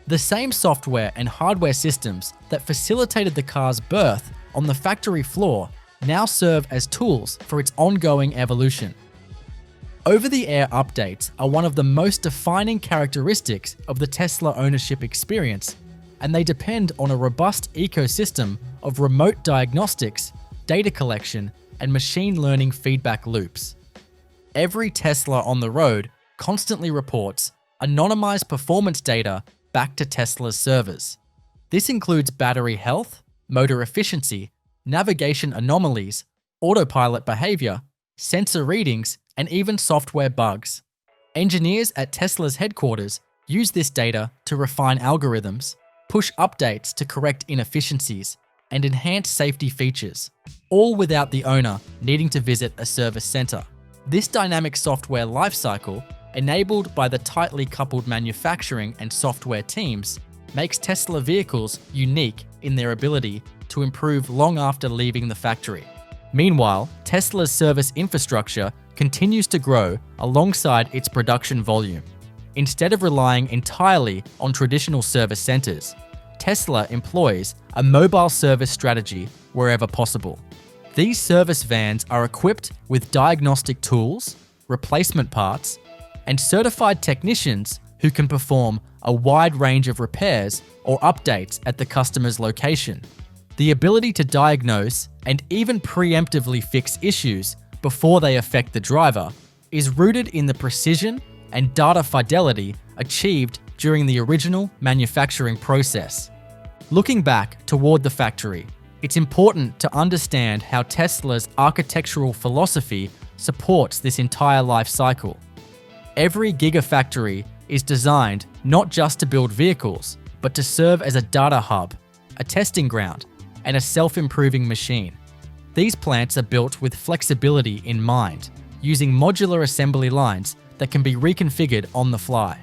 The same software and hardware systems that facilitated the car's birth on the factory floor now serve as tools for its ongoing evolution. Over-the-air updates are one of the most defining characteristics of the Tesla ownership experience, and they depend on a robust ecosystem of remote diagnostics, data collection, and machine learning feedback loops. Every Tesla on the road constantly reports anonymized performance data back to Tesla's servers. This includes battery health, motor efficiency, navigation anomalies, autopilot behavior, sensor readings, and even software bugs. Engineers at Tesla's headquarters use this data to refine algorithms, push updates to correct inefficiencies, and enhance safety features, all without the owner needing to visit a service center. This dynamic software lifecycle, enabled by the tightly coupled manufacturing and software teams, makes Tesla vehicles unique in their ability to improve long after leaving the factory. Meanwhile, Tesla's service infrastructure continues to grow alongside its production volume. Instead of relying entirely on traditional service centers, Tesla employs a mobile service strategy wherever possible. These service vans are equipped with diagnostic tools, replacement parts, and certified technicians who can perform a wide range of repairs or updates at the customer's location. The ability to diagnose and even preemptively fix issues before they affect the driver is rooted in the precision and data fidelity achieved during the original manufacturing process. Looking back toward the factory, it's important to understand how Tesla's architectural philosophy supports this entire life cycle. Every gigafactory is designed not just to build vehicles, but to serve as a data hub, a testing ground, and a self-improving machine. These plants are built with flexibility in mind, using modular assembly lines that can be reconfigured on the fly.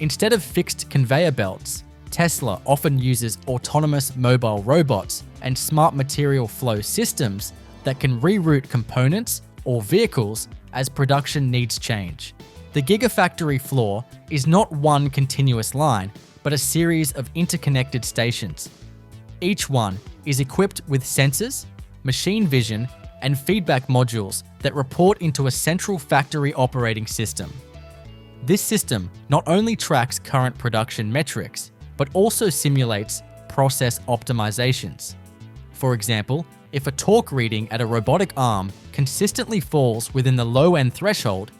Instead of fixed conveyor belts, Tesla often uses autonomous mobile robots and smart material flow systems that can reroute components or vehicles as production needs change. The Gigafactory floor is not one continuous line, but a series of interconnected stations. Each one is equipped with sensors, machine vision, and feedback modules that report into a central factory operating system. This system not only tracks current production metrics, but also simulates process optimizations. For example, if a torque reading at a robotic arm consistently falls within the low-end threshold,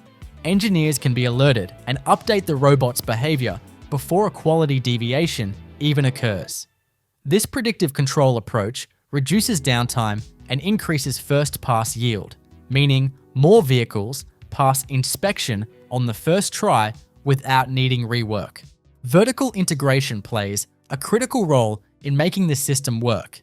engineers can be alerted and update the robot's behavior before a quality deviation even occurs. This predictive control approach reduces downtime and increases first-pass yield, meaning more vehicles pass inspection on the first try without needing rework. Vertical integration plays a critical role in making this system work.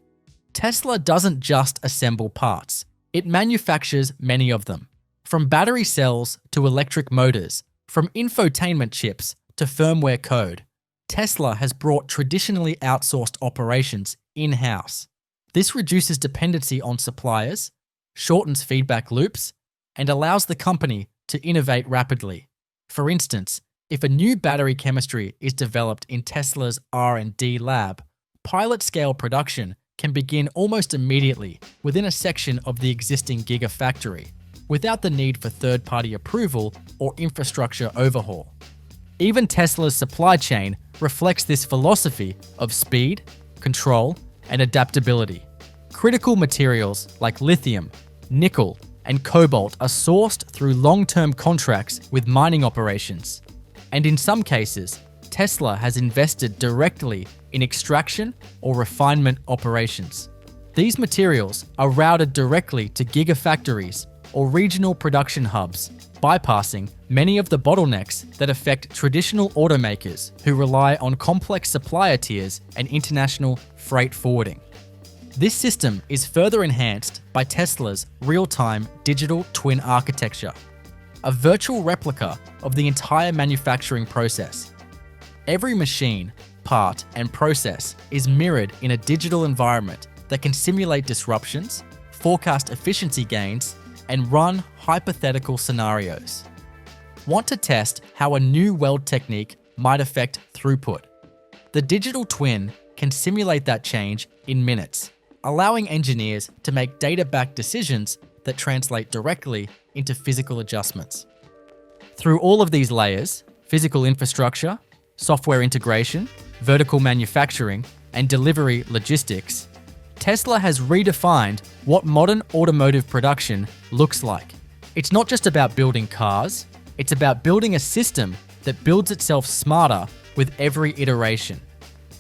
Tesla doesn't just assemble parts, it manufactures many of them. From battery cells to electric motors, from infotainment chips to firmware code, Tesla has brought traditionally outsourced operations in-house. This reduces dependency on suppliers, shortens feedback loops, and allows the company to innovate rapidly. For instance, if a new battery chemistry is developed in Tesla's R&D lab, pilot-scale production can begin almost immediately within a section of the existing Gigafactory, without the need for third-party approval or infrastructure overhaul. Even Tesla's supply chain reflects this philosophy of speed, control, and adaptability. Critical materials like lithium, nickel, and cobalt are sourced through long-term contracts with mining operations. And in some cases, Tesla has invested directly in extraction or refinement operations. These materials are routed directly to gigafactories or regional production hubs, bypassing many of the bottlenecks that affect traditional automakers who rely on complex supplier tiers and international freight forwarding. This system is further enhanced by Tesla's real-time digital twin architecture, a virtual replica of the entire manufacturing process. Every machine, part, and process is mirrored in a digital environment that can simulate disruptions, forecast efficiency gains, and run hypothetical scenarios. Want to test how a new weld technique might affect throughput? The digital twin can simulate that change in minutes, allowing engineers to make data-backed decisions that translate directly into physical adjustments. Through all of these layers, physical infrastructure, software integration, vertical manufacturing, and delivery logistics, Tesla has redefined what modern automotive production looks like. It's not just about building cars, it's about building a system that builds itself smarter with every iteration.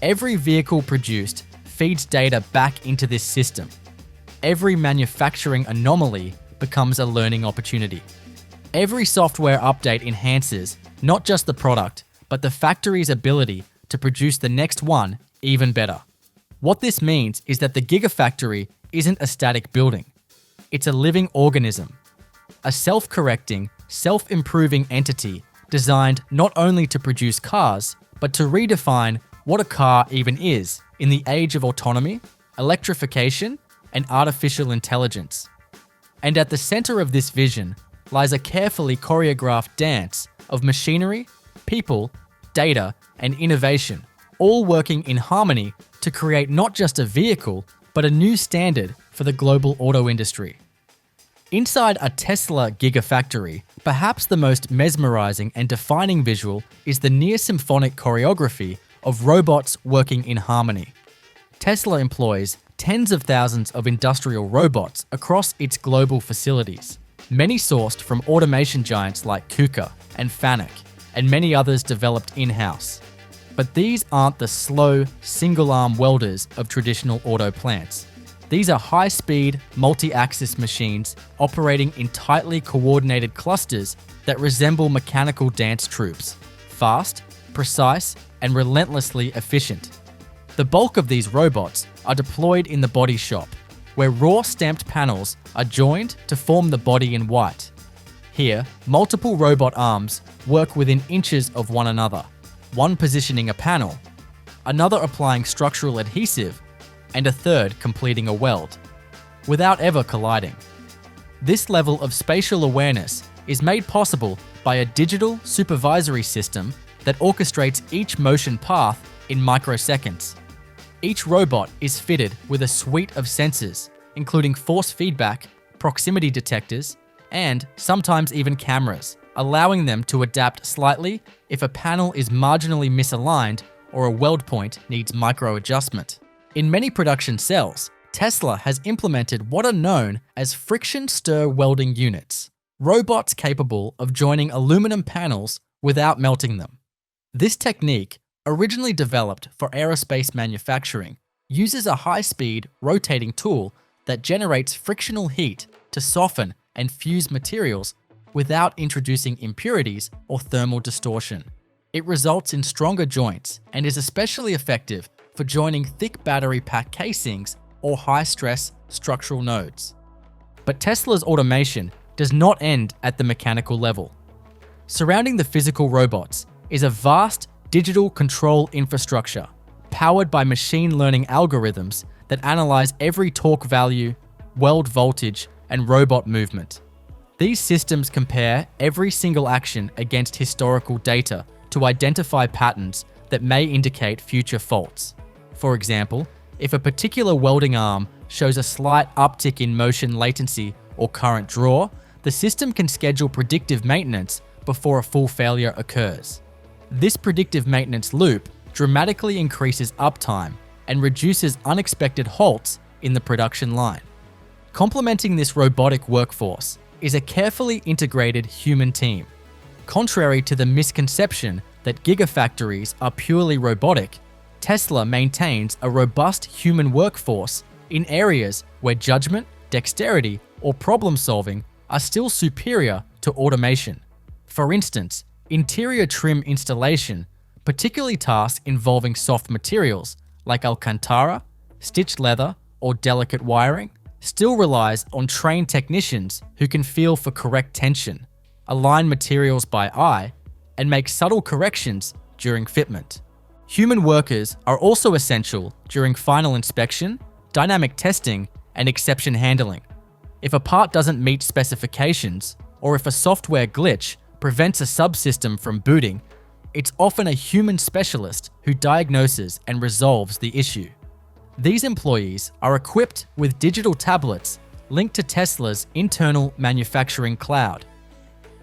Every vehicle produced feeds data back into this system. Every manufacturing anomaly becomes a learning opportunity. Every software update enhances not just the product, but the factory's ability to produce the next one even better. What this means is that the Gigafactory isn't a static building. It's a living organism, a self-correcting, self-improving entity designed not only to produce cars, but to redefine what a car even is in the age of autonomy, electrification, and artificial intelligence. And at the center of this vision lies a carefully choreographed dance of machinery, people, data, and innovation, all working in harmony to create not just a vehicle, but a new standard for the global auto industry. Inside a Tesla Gigafactory, perhaps the most mesmerizing and defining visual is the near-symphonic choreography of robots working in harmony. Tesla employs tens of thousands of industrial robots across its global facilities, many sourced from automation giants like KUKA and FANUC, and many others developed in-house. But these aren't the slow, single-arm welders of traditional auto plants. These are high-speed, multi-axis machines operating in tightly coordinated clusters that resemble mechanical dance troupes, fast, precise, and relentlessly efficient. The bulk of these robots are deployed in the body shop, where raw stamped panels are joined to form the body in white. Here, multiple robot arms work within inches of one another, one positioning a panel, another applying structural adhesive, and a third completing a weld, without ever colliding. This level of spatial awareness is made possible by a digital supervisory system that orchestrates each motion path in microseconds. Each robot is fitted with a suite of sensors, including force feedback, proximity detectors, and sometimes even cameras, allowing them to adapt slightly if a panel is marginally misaligned or a weld point needs micro-adjustment. In many production cells, Tesla has implemented what are known as friction stir welding units, robots capable of joining aluminum panels without melting them. This technique, originally developed for aerospace manufacturing, uses a high-speed rotating tool that generates frictional heat to soften and fuse materials without introducing impurities or thermal distortion. It results in stronger joints and is especially effective for joining thick battery pack casings or high-stress structural nodes. But Tesla's automation does not end at the mechanical level. Surrounding the physical robots is a vast digital control infrastructure powered by machine learning algorithms that analyze every torque value, weld voltage, and robot movement. These systems compare every single action against historical data to identify patterns that may indicate future faults. For example, if a particular welding arm shows a slight uptick in motion latency or current draw, the system can schedule predictive maintenance before a full failure occurs. This predictive maintenance loop dramatically increases uptime and reduces unexpected halts in the production line. Complementing this robotic workforce is a carefully integrated human team. Contrary to the misconception that gigafactories are purely robotic, Tesla maintains a robust human workforce in areas where judgment, dexterity, or problem solving are still superior to automation. For instance, interior trim installation, particularly tasks involving soft materials like Alcantara, stitched leather, or delicate wiring, still relies on trained technicians who can feel for correct tension, align materials by eye, and make subtle corrections during fitment. Human workers are also essential during final inspection, dynamic testing, and exception handling. If a part doesn't meet specifications, or if a software glitch prevents a subsystem from booting, it's often a human specialist who diagnoses and resolves the issue. These employees are equipped with digital tablets linked to Tesla's internal manufacturing cloud.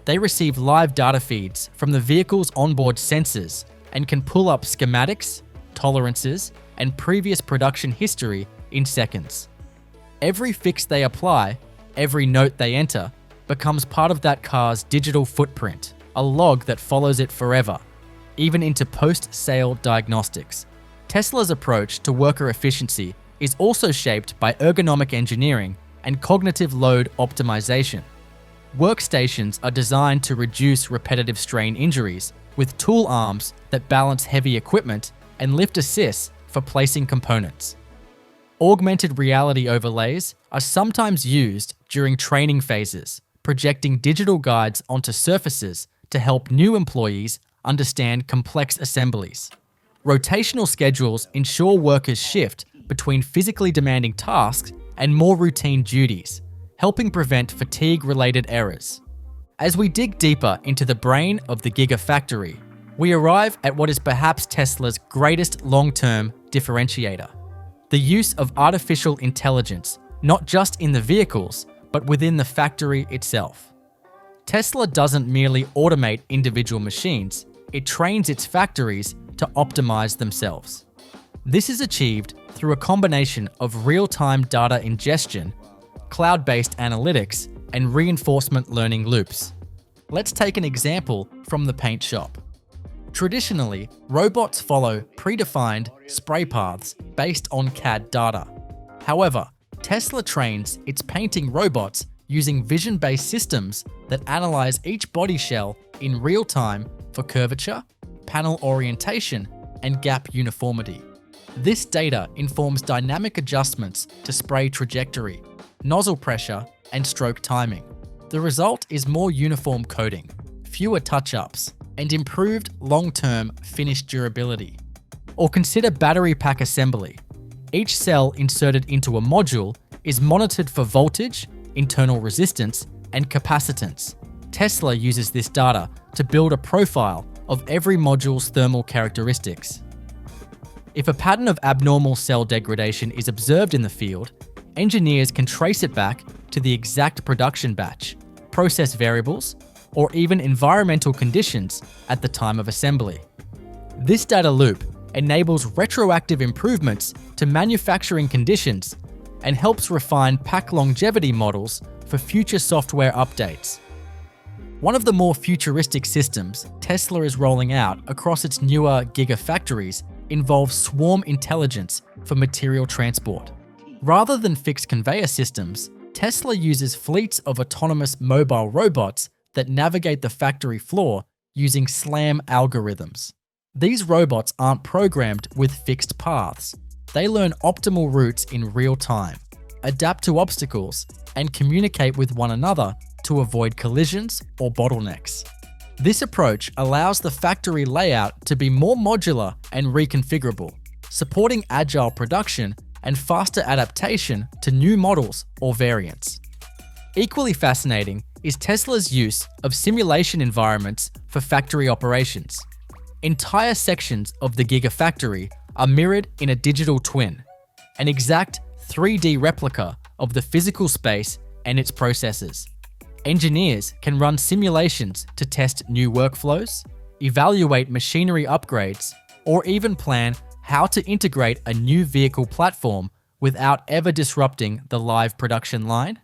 They receive live data feeds from the vehicle's onboard sensors and can pull up schematics, tolerances, and previous production history in seconds. Every fix they apply, every note they enter, becomes part of that car's digital footprint, a log that follows it forever, even into post-sale diagnostics. Tesla's approach to worker efficiency is also shaped by ergonomic engineering and cognitive load optimization. Workstations are designed to reduce repetitive strain injuries with tool arms that balance heavy equipment and lift assists for placing components. Augmented reality overlays are sometimes used during training phases, projecting digital guides onto surfaces to help new employees understand complex assemblies. Rotational schedules ensure workers shift between physically demanding tasks and more routine duties, helping prevent fatigue-related errors. As we dig deeper into the brain of the Gigafactory, we arrive at what is perhaps Tesla's greatest long-term differentiator: the use of artificial intelligence, not just in the vehicles, but within the factory itself. Tesla doesn't merely automate individual machines, it trains its factories to optimize themselves. This is achieved through a combination of real-time data ingestion, cloud-based analytics, and reinforcement learning loops. Let's take an example from the paint shop. Traditionally, robots follow predefined spray paths based on CAD data. However, Tesla trains its painting robots using vision-based systems that analyze each body shell in real time for curvature, panel orientation, and gap uniformity. This data informs dynamic adjustments to spray trajectory, nozzle pressure, and stroke timing. The result is more uniform coating, fewer touch-ups, and improved long-term finish durability. Or consider battery pack assembly. Each cell inserted into a module is monitored for voltage, internal resistance, and capacitance. Tesla uses this data to build a profile of every module's thermal characteristics. If a pattern of abnormal cell degradation is observed in the field, engineers can trace it back to the exact production batch, process variables, or even environmental conditions at the time of assembly. This data loop enables retroactive improvements to manufacturing conditions and helps refine pack longevity models for future software updates. One of the more futuristic systems Tesla is rolling out across its newer gigafactories involves swarm intelligence for material transport. Rather than fixed conveyor systems, Tesla uses fleets of autonomous mobile robots that navigate the factory floor using SLAM algorithms. These robots aren't programmed with fixed paths. they learn optimal routes in real time, adapt to obstacles, and communicate with one another to avoid collisions or bottlenecks. This approach allows the factory layout to be more modular and reconfigurable, supporting agile production and faster adaptation to new models or variants. Equally fascinating is Tesla's use of simulation environments for factory operations. Entire sections of the Gigafactory are mirrored in a digital twin, an exact 3D replica of the physical space and its processes. Engineers can run simulations to test new workflows, evaluate machinery upgrades, or even plan how to integrate a new vehicle platform without ever disrupting the live production line.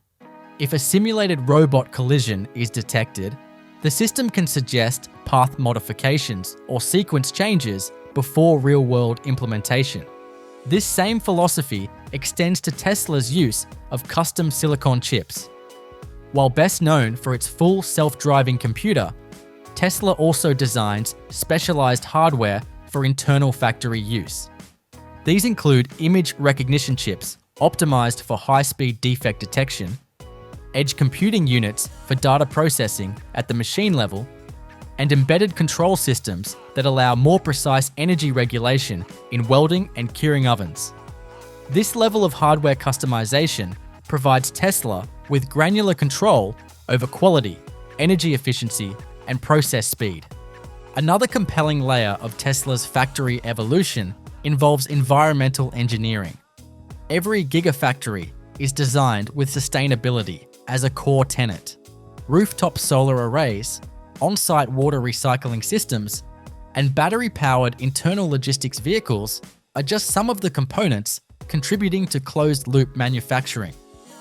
If a simulated robot collision is detected, the system can suggest path modifications or sequence changes before real-world implementation. This same philosophy extends to Tesla's use of custom silicon chips. While best known for its full self-driving computer, Tesla also designs specialized hardware for internal factory use. These include image recognition chips optimized for high-speed defect detection, edge computing units for data processing at the machine level, and embedded control systems that allow more precise energy regulation in welding and curing ovens. This level of hardware customization provides Tesla with granular control over quality, energy efficiency, and process speed. Another compelling layer of Tesla's factory evolution involves environmental engineering. Every Gigafactory is designed with sustainability as a core tenet. Rooftop solar arrays, on-site water recycling systems, and battery-powered internal logistics vehicles are just some of the components contributing to closed-loop manufacturing.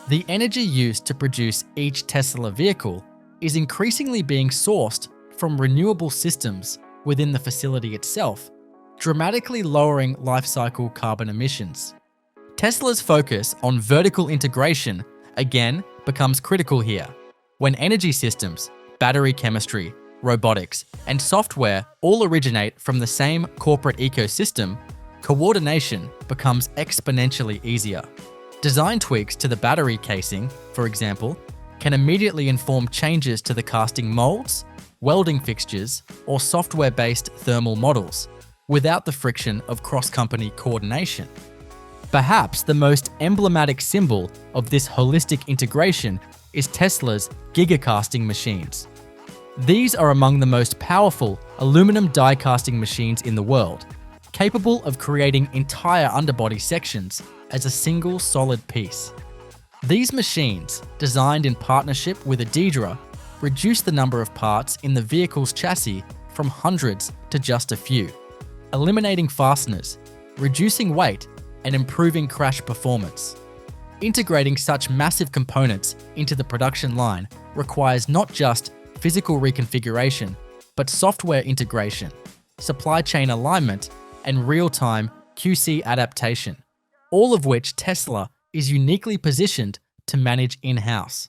The energy used to produce each Tesla vehicle is increasingly being sourced from renewable systems within the facility itself, dramatically lowering life-cycle carbon emissions. Tesla's focus on vertical integration again becomes critical here. When energy systems, battery chemistry, robotics, and software all originate from the same corporate ecosystem, coordination becomes exponentially easier. Design tweaks to the battery casing, for example, can immediately inform changes to the casting molds, welding fixtures, or software-based thermal models, without the friction of cross-company coordination. Perhaps the most emblematic symbol of this holistic integration is Tesla's gigacasting machines. These are among the most powerful aluminum die casting machines in the world, capable of creating entire underbody sections as a single solid piece. These machines, designed in partnership with Adidra, reduce the number of parts in the vehicle's chassis from hundreds to just a few, eliminating fasteners, reducing weight, and improving crash performance. Integrating such massive components into the production line requires not just physical reconfiguration, but software integration, supply chain alignment, and real-time QC adaptation, all of which Tesla is uniquely positioned to manage in-house.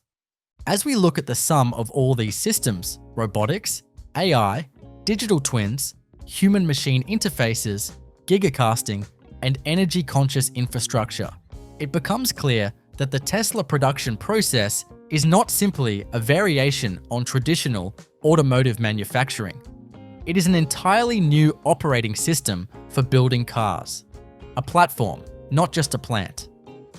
As we look at the sum of all these systems, robotics, AI, digital twins, human-machine interfaces, gigacasting, and energy-conscious infrastructure, it becomes clear that the Tesla production process is not simply a variation on traditional automotive manufacturing. It is an entirely new operating system for building cars. A platform, not just a plant.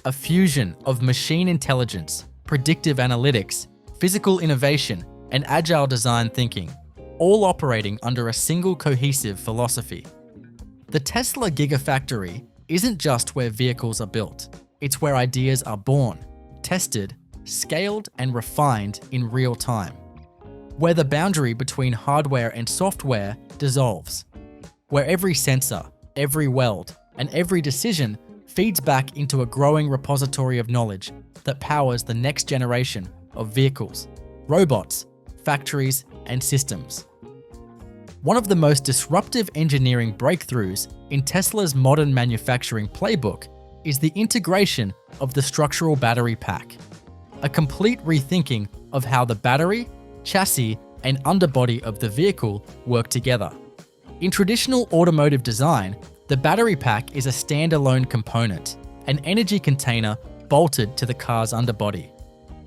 A fusion of machine intelligence, predictive analytics, physical innovation, and agile design thinking, all operating under a single cohesive philosophy. The Tesla Gigafactory isn't just where vehicles are built. It's where ideas are born, tested, scaled, and refined in real time. Where the boundary between hardware and software dissolves. Where every sensor, every weld, and every decision feeds back into a growing repository of knowledge that powers the next generation of vehicles, robots, factories, and systems. One of the most disruptive engineering breakthroughs in Tesla's modern manufacturing playbook is the integration of the structural battery pack, a complete rethinking of how the battery, chassis, and underbody of the vehicle work together. In traditional automotive design, The battery pack is a standalone component, an energy container bolted to the car's underbody.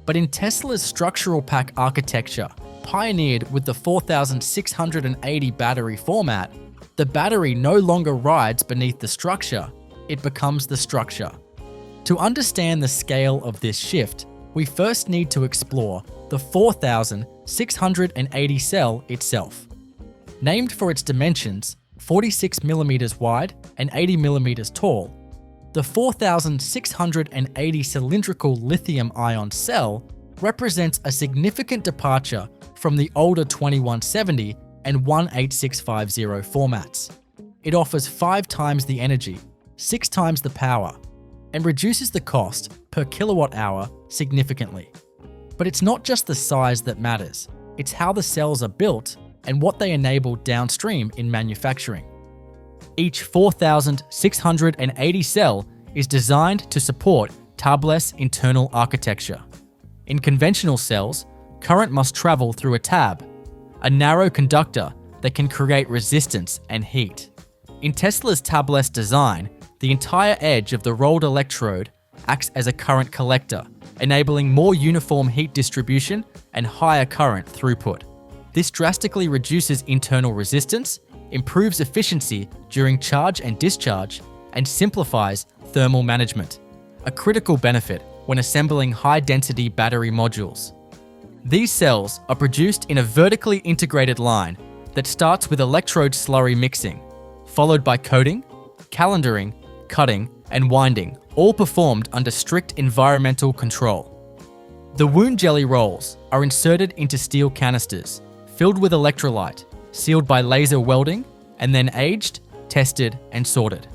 But in Tesla's structural pack architecture, pioneered with the 4680 battery format, the battery no longer rides beneath the structure, it becomes the structure. To understand the scale of this shift, we first need to explore the 4680 cell itself. Named for its dimensions, 46mm wide and 80mm tall, the 4680 cylindrical lithium-ion cell represents a significant departure from the older 2170 and 18650 formats. It offers 5 times the energy, 6 times the power, and reduces the cost per kilowatt hour significantly. But it's not just the size that matters, it's how the cells are built and what they enable downstream in manufacturing. Each 4680 cell is designed to support tabless internal architecture. In conventional cells, current must travel through a tab, a narrow conductor that can create resistance and heat. In Tesla's tabless design, the entire edge of the rolled electrode acts as a current collector, enabling more uniform heat distribution and higher current throughput. This drastically reduces internal resistance, improves efficiency during charge and discharge, and simplifies thermal management, a critical benefit when assembling high-density battery modules. These cells are produced in a vertically integrated line that starts with electrode slurry mixing, followed by coating, calendaring, cutting, and winding, all performed under strict environmental control. The wound jelly rolls are inserted into steel canisters, filled with electrolyte, sealed by laser welding, and then aged, tested, and sorted.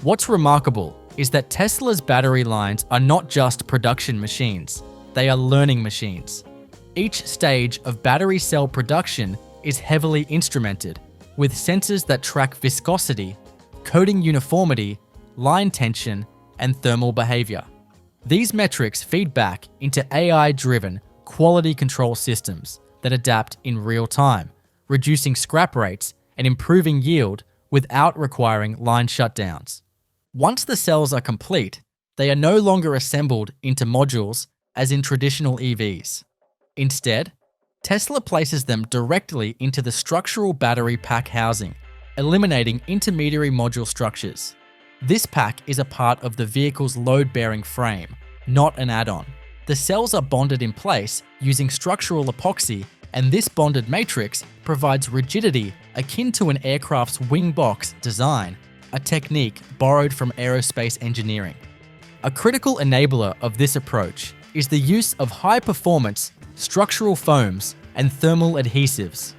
What's remarkable is that Tesla's battery lines are not just production machines, they are learning machines. Each stage of battery cell production is heavily instrumented, with sensors that track viscosity, coating uniformity, line tension, and thermal behavior. These metrics feed back into AI-driven quality control systems that adapt in real time, reducing scrap rates and improving yield without requiring line shutdowns. Once the cells are complete, they are no longer assembled into modules as in traditional EVs. Instead, Tesla places them directly into the structural battery pack housing, eliminating intermediary module structures. This pack is a part of the vehicle's load-bearing frame, not an add-on. The cells are bonded in place using structural epoxy, and this bonded matrix provides rigidity akin to an aircraft's wing box design, a technique borrowed from aerospace engineering. A critical enabler of this approach is the use of high-performance structural foams and thermal adhesives.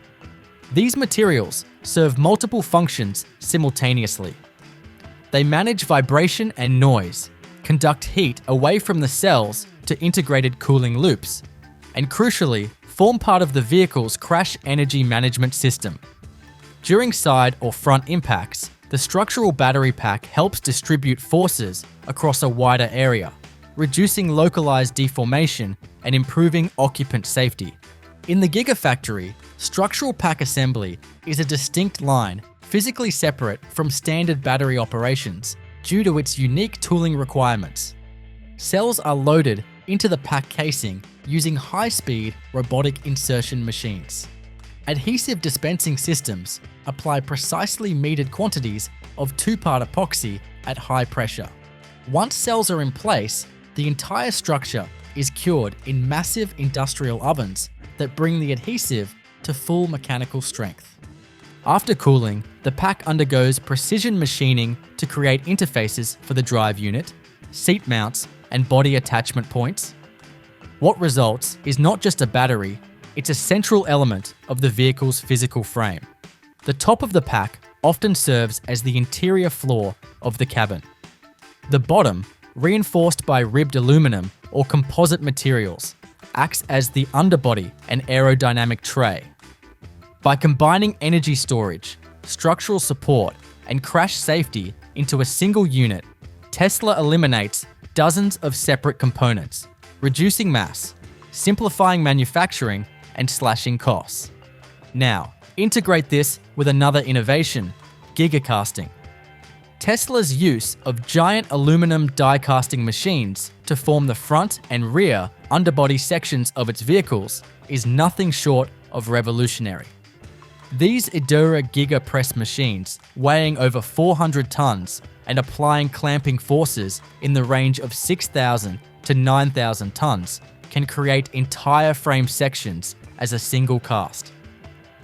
These materials serve multiple functions simultaneously. They manage vibration and noise, conduct heat away from the cells to integrated cooling loops, and crucially, form part of the vehicle's crash energy management system. During side or front impacts, the structural battery pack helps distribute forces across a wider area, reducing localized deformation and improving occupant safety. In the Gigafactory, structural pack assembly is a distinct line physically separate from standard battery operations due to its unique tooling requirements. Cells are loaded into the pack casing using high-speed robotic insertion machines. Adhesive dispensing systems apply precisely metered quantities of 2-part epoxy at high pressure. Once cells are in place, the entire structure is cured in massive industrial ovens that bring the adhesive to full mechanical strength. After cooling, the pack undergoes precision machining to create interfaces for the drive unit, seat mounts, and body attachment points. What results is not just a battery, it's a central element of the vehicle's physical frame. The top of the pack often serves as the interior floor of the cabin. The bottom, reinforced by ribbed aluminum or composite materials, acts as the underbody and aerodynamic tray. By combining energy storage, structural support, and crash safety into a single unit, Tesla eliminates dozens of separate components, reducing mass, simplifying manufacturing, and slashing costs. Now, integrate this with another innovation, gigacasting. Tesla's use of giant aluminum die casting machines to form the front and rear underbody sections of its vehicles is nothing short of revolutionary. These Idura Giga Press machines, weighing over 400 tons and applying clamping forces in the range of 6,000 to 9,000 tons, can create entire frame sections as a single cast.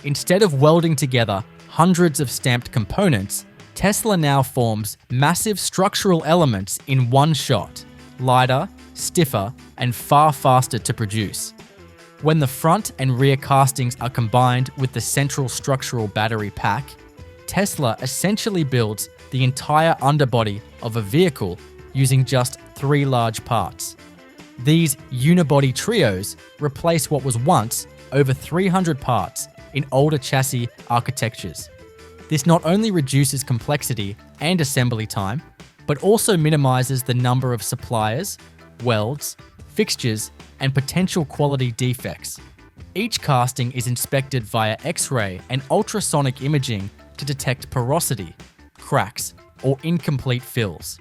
Instead of welding together hundreds of stamped components, Tesla now forms massive structural elements in one shot, lighter, stiffer, and far faster to produce. When the front and rear castings are combined with the central structural battery pack, Tesla essentially builds the entire underbody of a vehicle using just 3 large parts. These unibody trios replace what was once over 300 parts in older chassis architectures. This not only reduces complexity and assembly time, but also minimizes the number of suppliers, welds, fixtures, and potential quality defects. Each casting is inspected via X-ray and ultrasonic imaging to detect porosity, cracks, or incomplete fills.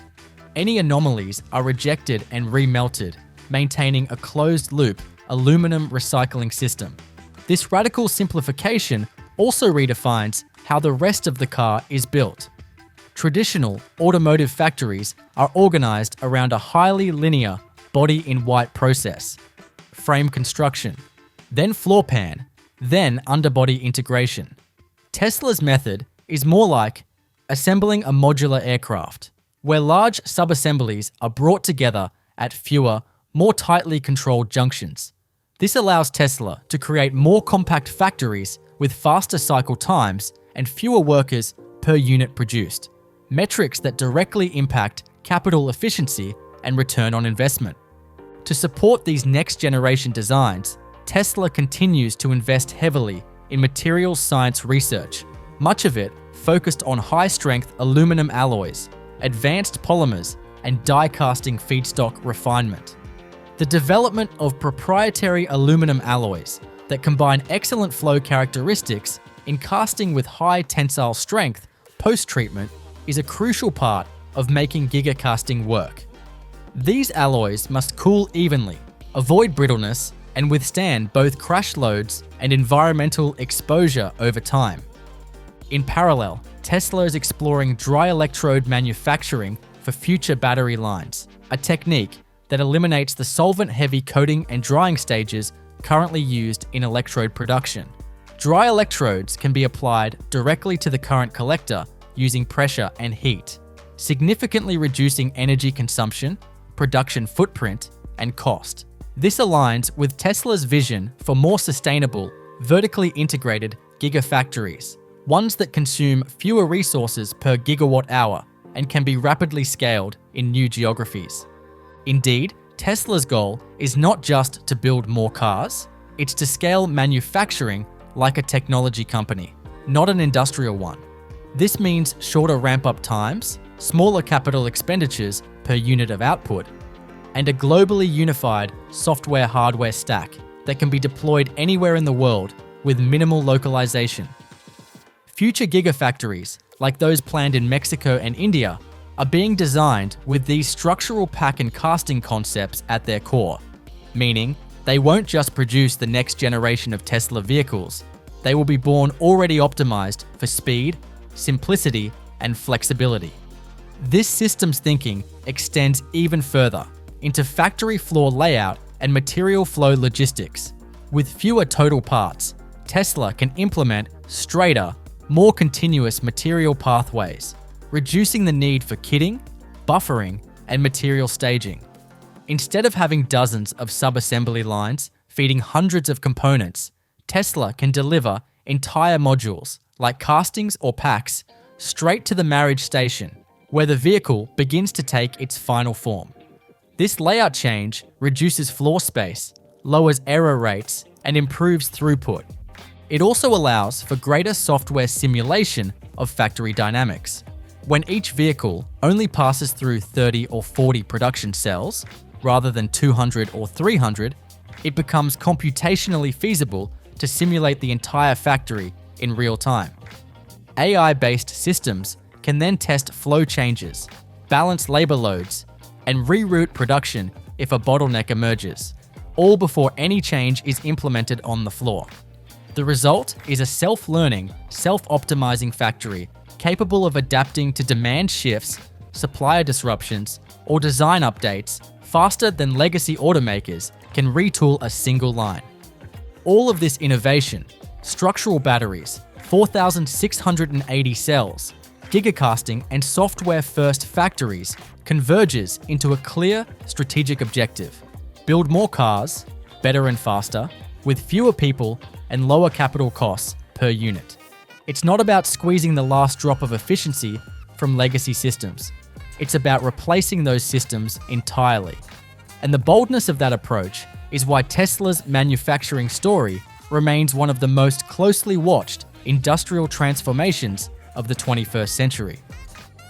Any anomalies are rejected and remelted, maintaining a closed-loop aluminum recycling system. This radical simplification also redefines how the rest of the car is built. Traditional automotive factories are organized around a highly linear body-in-white process, frame construction, then floor pan, then underbody integration. Tesla's method is more like assembling a modular aircraft, where large sub-assemblies are brought together at fewer, more tightly controlled junctions. This allows Tesla to create more compact factories with faster cycle times and fewer workers per unit produced, metrics that directly impact capital efficiency and return on investment. To support these next-generation designs, Tesla continues to invest heavily in materials science research, much of it focused on high-strength aluminum alloys, advanced polymers, and die-casting feedstock refinement. The development of proprietary aluminum alloys that combine excellent flow characteristics in casting with high tensile strength post-treatment is a crucial part of making gigacasting work. These alloys must cool evenly, avoid brittleness, and withstand both crash loads and environmental exposure over time. In parallel, Tesla is exploring dry electrode manufacturing for future battery lines, a technique that eliminates the solvent-heavy coating and drying stages currently used in electrode production. Dry electrodes can be applied directly to the current collector using pressure and heat, significantly reducing energy consumption, production footprint, and cost. This aligns with Tesla's vision for more sustainable, vertically integrated gigafactories, ones that consume fewer resources per gigawatt hour and can be rapidly scaled in new geographies. Indeed, Tesla's goal is not just to build more cars, it's to scale manufacturing like a technology company, not an industrial one. This means shorter ramp-up times, smaller capital expenditures per unit of output, and a globally unified software-hardware stack that can be deployed anywhere in the world with minimal localization. Future gigafactories, like those planned in Mexico and India, are being designed with these structural pack and casting concepts at their core, meaning they won't just produce the next generation of Tesla vehicles, they will be born already optimized for speed, simplicity, and flexibility. This systems thinking extends even further into factory floor layout and material flow logistics. With fewer total parts, Tesla can implement straighter, more continuous material pathways, reducing the need for kitting, buffering, and material staging. Instead of having dozens of sub-assembly lines feeding hundreds of components, Tesla can deliver entire modules, like castings or packs, straight to the marriage station, where the vehicle begins to take its final form. This layout change reduces floor space, lowers error rates, and improves throughput. It also allows for greater software simulation of factory dynamics. When each vehicle only passes through 30 or 40 production cells, rather than 200 or 300, it becomes computationally feasible to simulate the entire factory in real time. AI-based systems can then test flow changes, balance labor loads, and reroute production if a bottleneck emerges, all before any change is implemented on the floor. The result is a self-learning, self-optimizing factory capable of adapting to demand shifts, supplier disruptions, or design updates faster than legacy automakers can retool a single line. All of this innovation, structural batteries, 4,680 cells, gigacasting, and software-first factories converges into a clear strategic objective: build more cars, better and faster, with fewer people and lower capital costs per unit. It's not about squeezing the last drop of efficiency from legacy systems. It's about replacing those systems entirely. And the boldness of that approach is why Tesla's manufacturing story remains one of the most closely watched industrial transformations of the 21st century.